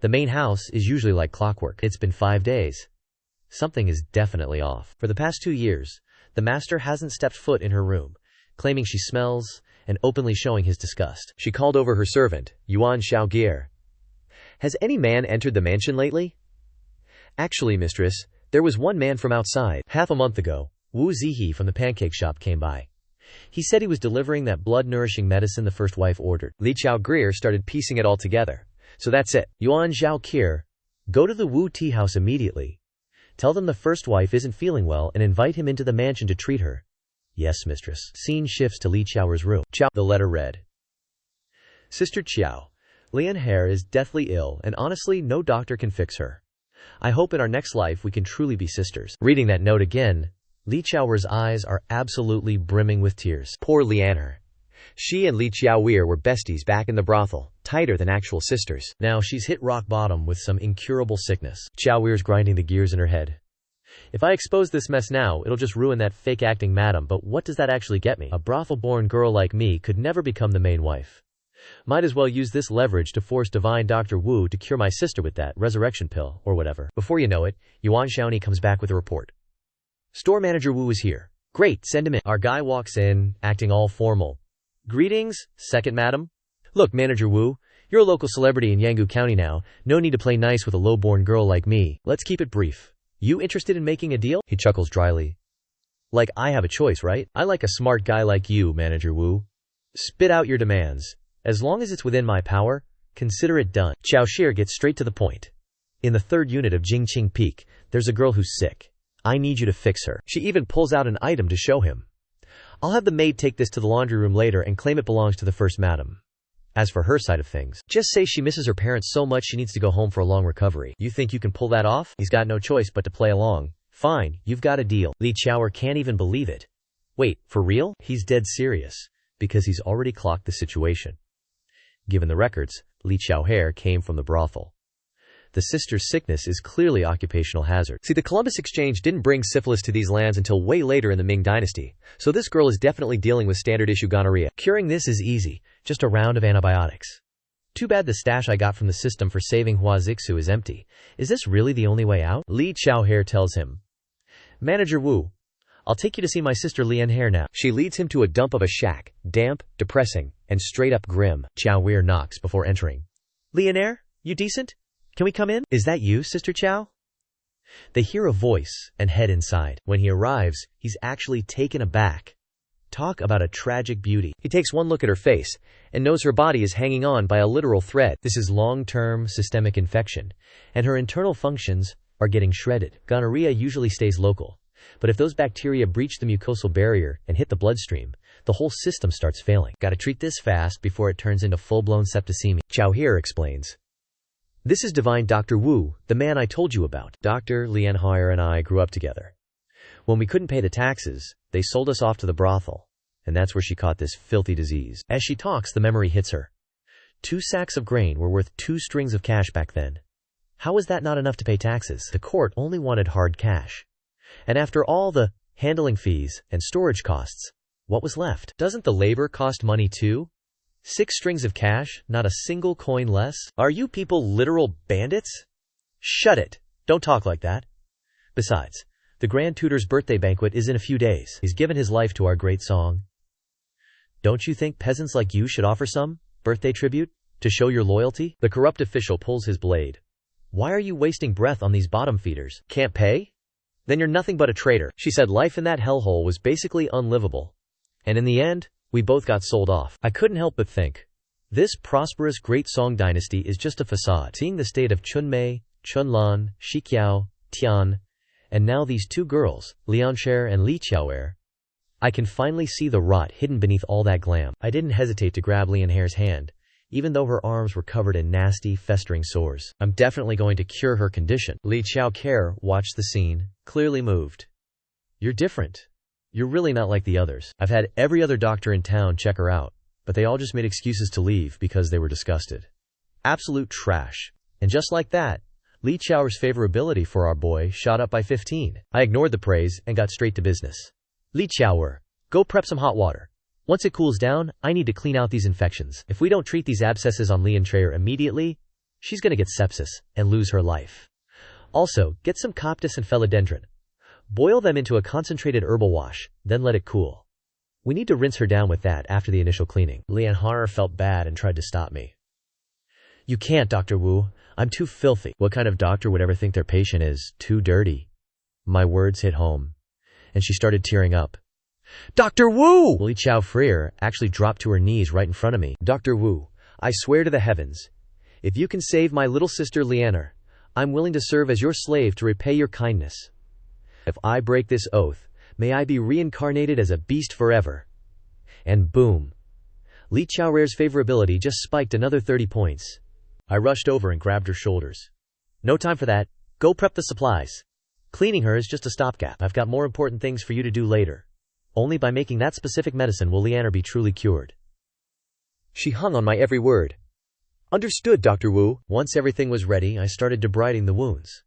The main house is usually like clockwork. It's been 5 days. Something is definitely off. For the past 2 years, the master hasn't stepped foot in her room, claiming she smells and openly showing his disgust. She called over her servant, Yuan Xiaogier. Has any man entered the mansion lately? Actually, mistress, there was one man from outside. Half a month ago, Wu Zihe from the pancake shop came by. He said he was delivering that blood-nourishing medicine the first wife ordered. Li Chao Grier started piecing it all together. So that's it. Yuan Zhaoqier, go to the Wu tea house immediately. Tell them the first wife isn't feeling well and invite him into the mansion to treat her. Yes, mistress. Scene shifts to Li Chao's room. Chao. The letter read. Sister Chiao, Lian Hare is deathly ill and honestly no doctor can fix her. I hope in our next life we can truly be sisters. Reading that note again, Li Chao's eyes are absolutely brimming with tears. Poor Lianer. She and Li Qiaoweir were besties back in the brothel, tighter than actual sisters. Now she's hit rock bottom with some incurable sickness. Qiaoweir's grinding the gears in her head. If I expose this mess now, it'll just ruin that fake acting madam, but what does that actually get me? A brothel-born girl like me could never become the main wife. Might as well use this leverage to force divine Dr. Wu to cure my sister with that resurrection pill, or whatever. Before you know it, Yuan Xiaoni comes back with a report. Store manager Wu is here. Great, send him in. Our guy walks in, acting all formal. Greetings, second madam. Look, Manager Wu, you're a local celebrity in Yanggu County now. No need to play nice with a low-born girl like me. Let's keep it brief. You interested in making a deal? He chuckles dryly. Like I have a choice, right? I like a smart guy like you, Manager Wu. Spit out your demands. As long as it's within my power, consider it done. Xiao Shir gets straight to the point. In the 3rd unit of Jingqing Peak, there's a girl who's sick. I need you to fix her. She even pulls out an item to show him. I'll have the maid take this to the laundry room later and claim it belongs to the first madam. As for her side of things, just say she misses her parents so much she needs to go home for a long recovery. You think you can pull that off? He's got no choice but to play along. Fine, you've got a deal. Li Qiaoer can't even believe it. Wait, for real? He's dead serious, because he's already clocked the situation. Given the records, Li Qiaoer came from the brothel. The sister's sickness is clearly occupational hazard. See, the Columbus Exchange didn't bring syphilis to these lands until way later in the Ming Dynasty, so this girl is definitely dealing with standard issue gonorrhea. Curing this is easy, just a round of antibiotics. Too bad the stash I got from the system for saving Hua Zixu is empty. Is this really the only way out? Li Qiaoer tells him. Manager Wu, I'll take you to see my sister Lianhe now. She leads him to a dump of a shack, damp, depressing, and straight up grim. Qiaoer knocks before entering. Lianhe, you decent? Can we come in? Is that you, Sister Qiao? They hear a voice and head inside. When he arrives, he's actually taken aback. Talk about a tragic beauty. He takes one look at her face and knows her body is hanging on by a literal thread. This is long-term systemic infection, and her internal functions are getting shredded. Gonorrhea usually stays local, but if those bacteria breach the mucosal barrier and hit the bloodstream, the whole system starts failing. Gotta treat this fast before it turns into full-blown septicemia. Qiaoer explains. This is Divine Dr. Wu, the man I told you about. Dr. Lianhe and I grew up together. When we couldn't pay the taxes, they sold us off to the brothel, and that's where she caught this filthy disease. As she talks, the memory hits her. 2 sacks of grain were worth 2 strings of cash back then. How was that not enough to pay taxes? The court only wanted hard cash. And after all the handling fees and storage costs, what was left? Doesn't the labor cost money too? 6 strings of cash, not a single coin less? Are you people literal bandits? Shut it. Don't talk like that. Besides, the Grand Tutor's birthday banquet is in a few days. He's given his life to our great song. Don't you think peasants like you should offer some birthday tribute to show your loyalty? The corrupt official pulls his blade. Why are you wasting breath on these bottom feeders? Can't pay? Then you're nothing but a traitor. She said life in that hellhole was basically unlivable. And in the end, we both got sold off. I couldn't help but think, this prosperous great song dynasty is just a facade. Seeing the state of Chunmei, Chunlan, Shiqiao, Tian, and now these 2 girls, Lianhe and Li Qiaoer, I can finally see the rot hidden beneath all that glam. I didn't hesitate to grab Lianhe's hand, even though her arms were covered in nasty, festering sores. I'm definitely going to cure her condition. Li Qiaoer watched the scene, clearly moved. You're different. You're really not like the others. I've had every other doctor in town check her out, but they all just made excuses to leave because they were disgusted. Absolute trash. And just like that, Li Qiaoer's favorability for our boy shot up by 15. I ignored the praise and got straight to business. Li Qiaoer, go prep some hot water. Once it cools down, I need to clean out these infections. If we don't treat these abscesses on Lianhe immediately, she's gonna get sepsis and lose her life. Also, get some coptis and philodendron. Boil them into a concentrated herbal wash, then let it cool. We need to rinse her down with that after the initial cleaning. Lianhe felt bad and tried to stop me. You can't, Dr. Wu. I'm too filthy. What kind of doctor would ever think their patient is too dirty? My words hit home, and she started tearing up. Dr. Wu! Li Qiaoer actually dropped to her knees right in front of me. Dr. Wu, I swear to the heavens, if you can save my little sister Lianhe, I'm willing to serve as your slave to repay your kindness. If I break this oath, may I be reincarnated as a beast forever. And boom. Li Qiaoer's favorability just spiked another 30 points. I rushed over and grabbed her shoulders. No time for that. Go prep the supplies. Cleaning her is just a stopgap. I've got more important things for you to do later. Only by making that specific medicine will Lianhe be truly cured. She hung on my every word. Understood, Dr. Wu. Once everything was ready, I started debriding the wounds.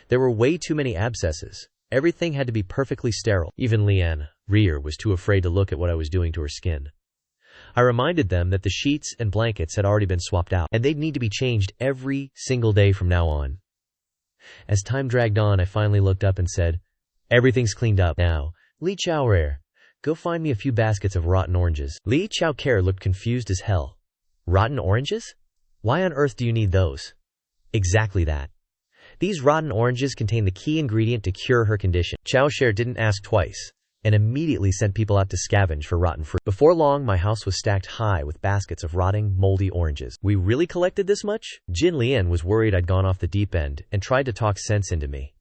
There were way too many abscesses. Everything had to be perfectly sterile. Even Lianhe was too afraid to look at what I was doing to her skin. I reminded them that the sheets and blankets had already been swapped out, and they'd need to be changed every single day from now on. As time dragged on, I finally looked up and said, everything's cleaned up now. Li Qiaoer, go find me a few baskets of rotten oranges. Li Qiaoer looked confused as hell. Rotten oranges? Why on earth do you need those? Exactly that. These rotten oranges contain the key ingredient to cure her condition. Chao Sher didn't ask twice, and immediately sent people out to scavenge for rotten fruit. Before long, my house was stacked high with baskets of rotting, moldy oranges. We really collected this much? Jin Lian was worried I'd gone off the deep end and tried to talk sense into me.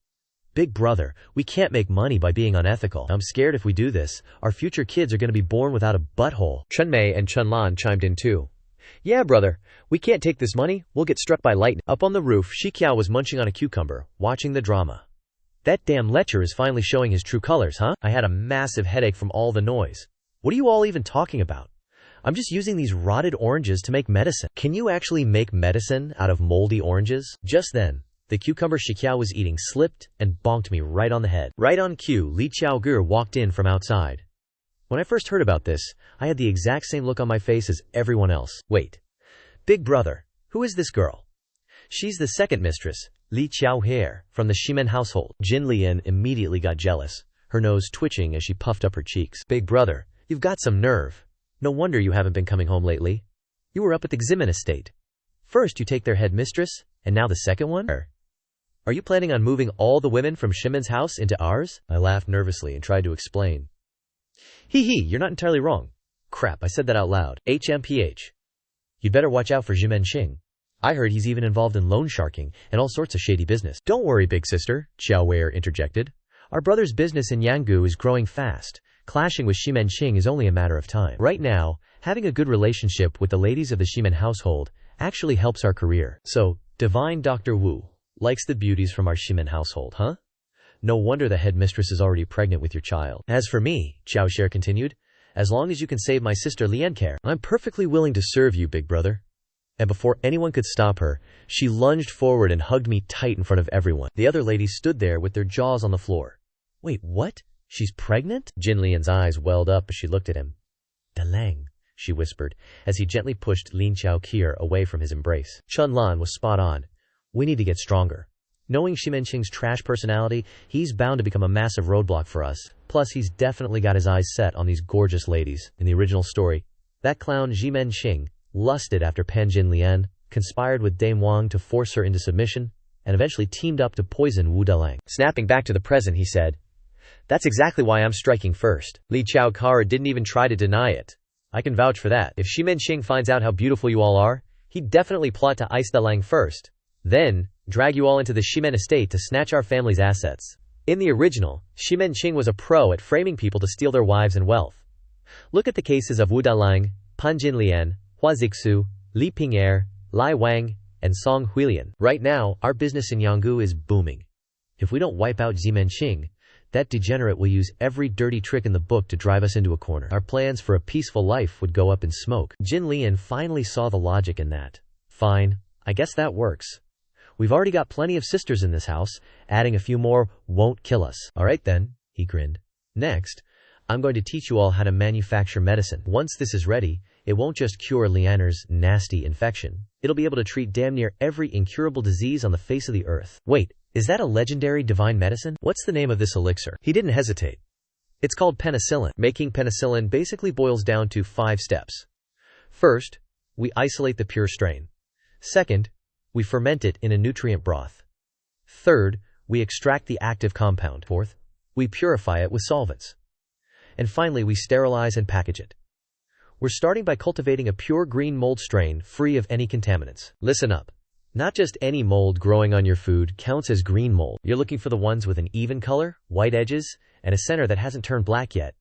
Big brother, we can't make money by being unethical. I'm scared if we do this, our future kids are going to be born without a butthole. Chun Mei and Chun Lan chimed in too. Yeah, brother, we can't take this money, we'll get struck by lightning. Up on the roof, Shikiao was munching on a cucumber, watching the drama. That damn lecher is finally showing his true colors, huh? I had a massive headache from all the noise. What are you all even talking about? I'm just using these rotted oranges to make medicine. Can you actually make medicine out of moldy oranges? Just then, the cucumber Shikiao was eating slipped and bonked me right on the head. Right on cue, Li Chaogur walked in from outside. When I first heard about this, I had the exact same look on my face as everyone else. Wait. Big brother, who is this girl? She's the second mistress, Li Chaoher, from the Shimen household. Jin Lian immediately got jealous, her nose twitching as she puffed up her cheeks. Big brother, you've got some nerve. No wonder you haven't been coming home lately. You were up at the Ximen estate. First you take their head mistress, and now the second one? Are you planning on moving all the women from Shimen's house into ours? I laughed nervously and tried to explain. Hee, you're not entirely wrong. Crap, I said that out loud. HMPH. You'd better watch out for Jimen Xing. I heard he's even involved in loan sharking and all sorts of shady business. Don't worry, big sister, Xiao Wei interjected. Our brother's business in Yanggu is growing fast. Clashing with Shimen Xing is only a matter of time. Right now, having a good relationship with the ladies of the Shimen household actually helps our career. So, divine Dr. Wu likes the beauties from our Shimen household, huh? No wonder the headmistress is already pregnant with your child. As for me, Xiao Sher continued, as long as you can save my sister Liancare, I'm perfectly willing to serve you, big brother. And before anyone could stop her, she lunged forward and hugged me tight in front of everyone. The other ladies stood there with their jaws on the floor. Wait, what? She's pregnant? Jin Lian's eyes welled up as she looked at him. Dalang, she whispered, as he gently pushed Lin Chaoqier away from his embrace. Chun Lan was spot on. We need to get stronger. Knowing Shimen Xing's trash personality, he's bound to become a massive roadblock for us. Plus, he's definitely got his eyes set on these gorgeous ladies. In the original story, that clown Jimen Xing lusted after Pan Jin Lian, conspired with Dame Wang to force her into submission, and eventually teamed up to poison Wu Dalang. Snapping back to the present, he said, That's exactly why I'm striking first. Li Chaoqier didn't even try to deny it. I can vouch for that. If Shimen Xing finds out how beautiful you all are, he'd definitely plot to ice Dalang first. Then, drag you all into the Shimen estate to snatch our family's assets. In the original, Shimen Xing was a pro at framing people to steal their wives and wealth. Look at the cases of Wu Dalang, Pan Jin Lian, Hua Zixu, Li Ping'er, Lai Wang, and Song Huilian. Right now, our business in Yanggu is booming. If we don't wipe out Jimen Xing, that degenerate will use every dirty trick in the book to drive us into a corner. Our plans for a peaceful life would go up in smoke. Jin Lian finally saw the logic in that. Fine, I guess that works. We've already got plenty of sisters in this house. Adding a few more won't kill us. Alright then, he grinned. Next, I'm going to teach you all how to manufacture medicine. Once this is ready, it won't just cure Lianer's nasty infection. It'll be able to treat damn near every incurable disease on the face of the earth. Wait, is that a legendary divine medicine? What's the name of this elixir? He didn't hesitate. It's called penicillin. Making penicillin basically boils down to 5 steps. First, we isolate the pure strain. Second, we ferment it in a nutrient broth. Third, we extract the active compound. Fourth, we purify it with solvents. And finally, we sterilize and package it. We're starting by cultivating a pure green mold strain free of any contaminants. Listen up. Not just any mold growing on your food counts as green mold. You're looking for the ones with an even color, white edges, and a center that hasn't turned black yet.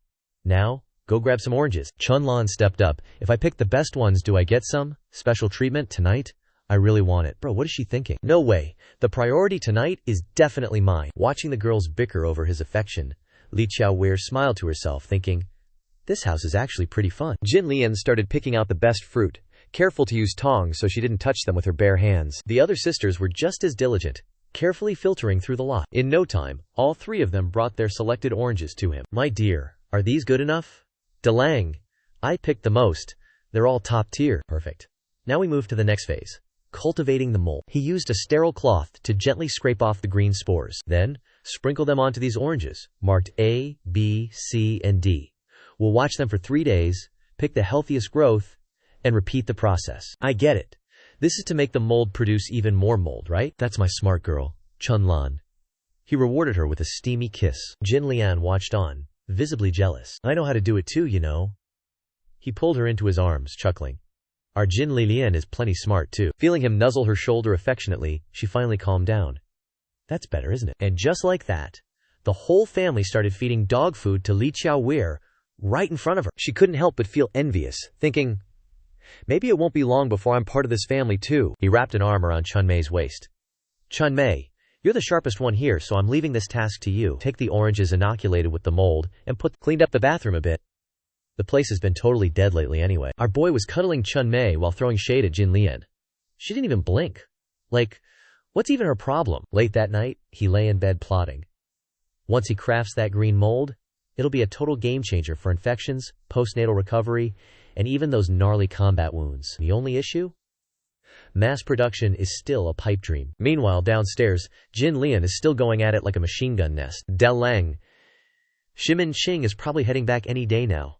Now, go grab some oranges. Chun Lan stepped up. If I pick the best ones, do I get some special treatment tonight? I really want it. Bro, what is she thinking? No way. The priority tonight is definitely mine. Watching the girls bicker over his affection, Li Chaoqier smiled to herself, thinking, this house is actually pretty fun. Jin Lian started picking out the best fruit, careful to use tongs so she didn't touch them with her bare hands. The other sisters were just as diligent, carefully filtering through the lot. In no time, all 3 of them brought their selected oranges to him. My dear, are these good enough? Dalang, I picked the most. They're all top tier. Perfect. Now we move to the next phase. Cultivating the mold. He used a sterile cloth to gently scrape off the green spores. Then, sprinkle them onto these oranges, marked A, B, C, and D. We'll watch them for 3 days, pick the healthiest growth, and repeat the process. I get it. This is to make the mold produce even more mold, right? That's my smart girl. Chun-lan. He rewarded her with a steamy kiss. Jin Lian watched on, visibly jealous. I know how to do it too, you know. He pulled her into his arms, chuckling. Our Jin Lian is plenty smart too. Feeling him nuzzle her shoulder affectionately, she finally calmed down. That's better, isn't it? And just like that, the whole family started feeding dog food to Li Qiaowei right in front of her. She couldn't help but feel envious, thinking, maybe it won't be long before I'm part of this family too. He wrapped an arm around Chunmei's waist. Chunmei, you're the sharpest one here, so I'm leaving this task to you. Take the oranges inoculated with the mold and cleaned up the bathroom a bit. The place has been totally dead lately anyway. Our boy was cuddling Chunmei while throwing shade at Jin Lian. She didn't even blink. Like, what's even her problem? Late that night, he lay in bed plotting. Once he crafts that green mold, it'll be a total game changer for infections, postnatal recovery, and even those gnarly combat wounds. The only issue? Mass production is still a pipe dream. Meanwhile, downstairs, Jin Lian is still going at it like a machine gun nest. Dalang. Shimin Qing is probably heading back any day now.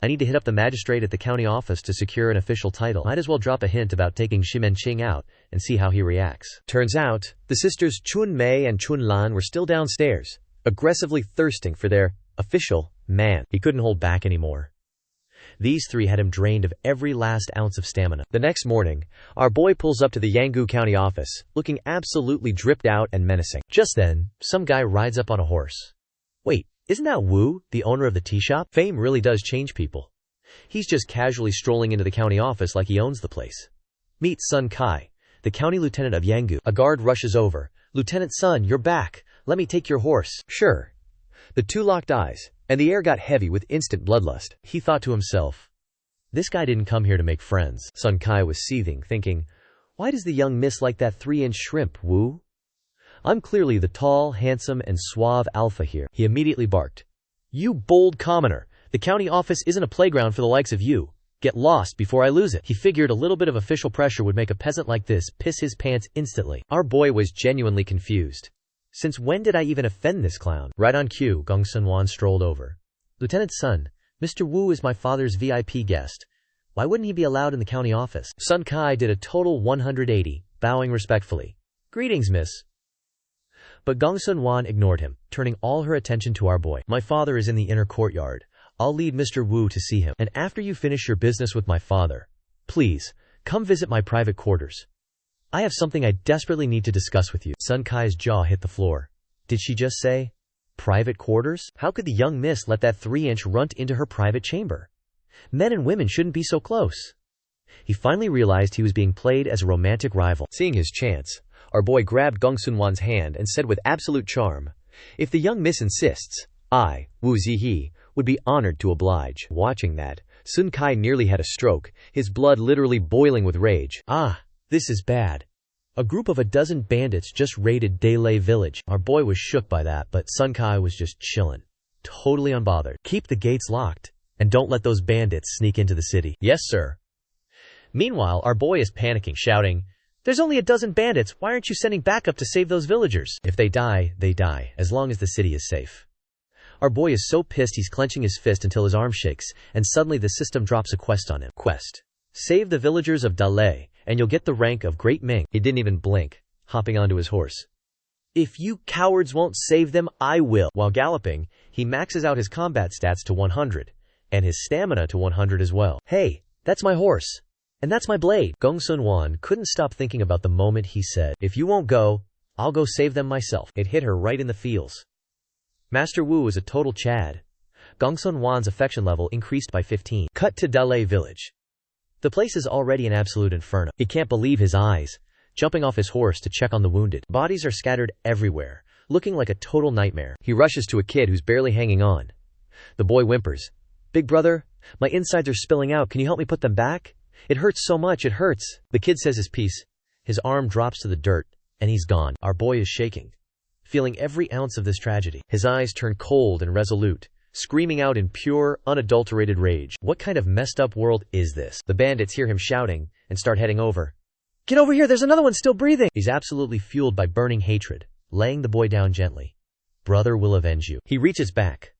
I need to hit up the magistrate at the county office to secure an official title. Might as well drop a hint about taking Shimin Qing out and see how he reacts. Turns out, the sisters Chunmei and Chunlan were still downstairs, aggressively thirsting for their official man. He couldn't hold back anymore. These three had him drained of every last ounce of stamina. The next morning, our boy pulls up to the Yanggu County office, looking absolutely dripped out and menacing. Just then, some guy rides up on a horse. Wait, isn't that Wu, the owner of the tea shop? Fame really does change people. He's just casually strolling into the county office like he owns the place. Meet Sun Kai, the county lieutenant of Yanggu. A guard rushes over. Lieutenant Sun, you're back. Let me take your horse. Sure. The two locked eyes, and the air got heavy with instant bloodlust. He thought to himself, this guy didn't come here to make friends. Sun Kai was seething, thinking, why does the young miss like that 3-inch shrimp, Wu? I'm clearly the tall, handsome, and suave alpha here. He immediately barked. You bold commoner! The county office isn't a playground for the likes of you. Get lost before I lose it. He figured a little bit of official pressure would make a peasant like this piss his pants instantly. Our boy was genuinely confused. Since when did I even offend this clown? Right on cue, Gong Sun-wan strolled over. Lieutenant Sun, Mr. Wu is my father's VIP guest. Why wouldn't he be allowed in the county office? Sun Kai did a total 180, bowing respectfully. Greetings, miss. But Gong Sun-wan ignored him, turning all her attention to our boy. My father is in the inner courtyard. I'll lead Mr. Wu to see him. And after you finish your business with my father, please, come visit my private quarters. I have something I desperately need to discuss with you. Sun Kai's jaw hit the floor. Did she just say, private quarters? How could the young miss let that 3-inch runt into her private chamber? Men and women shouldn't be so close. He finally realized he was being played as a romantic rival. Seeing his chance, our boy grabbed Gong Sun-wan's hand and said with absolute charm, if the young miss insists, I, Wu Zihe, would be honored to oblige. Watching that, Sun Kai nearly had a stroke, his blood literally boiling with rage. Ah, this is bad. A group of 12 bandits just raided Dalei village. Our boy was shook by that, but Sun Kai was just chillin', totally unbothered. Keep the gates locked, and don't let those bandits sneak into the city. Yes, sir. Meanwhile, our boy is panicking, shouting, there's only 12 bandits, why aren't you sending backup to save those villagers? If they die, as long as the city is safe. Our boy is so pissed he's clenching his fist until his arm shakes, and suddenly the system drops a quest on him. Quest. Save the villagers of Dalei, and you'll get the rank of Great Ming. He didn't even blink, hopping onto his horse. If you cowards won't save them, I will. While galloping, he maxes out his combat stats to 100, and his stamina to 100 as well. Hey, that's my horse. And that's my blade. Gong Sun-wan couldn't stop thinking about the moment he said, if you won't go, I'll go save them myself. It hit her right in the feels. Master Wu is a total Chad. Gong Sun-wan's affection level increased by 15. Cut to Dalei village. The place is already an absolute inferno. He can't believe his eyes. Jumping off his horse to check on the wounded. Bodies are scattered everywhere, looking like a total nightmare. He rushes to a kid who's barely hanging on. The boy whimpers. Big brother, my insides are spilling out. Can you help me put them back? It hurts so much, it hurts. The kid says his piece. His arm drops to the dirt, and he's gone. Our boy is shaking, feeling every ounce of this tragedy. His eyes turn cold and resolute, screaming out in pure, unadulterated rage. What kind of messed up world is this? The bandits hear him shouting and start heading over. Get over here, there's another one still breathing! He's absolutely fueled by burning hatred, laying the boy down gently. Brother will avenge you. He reaches back,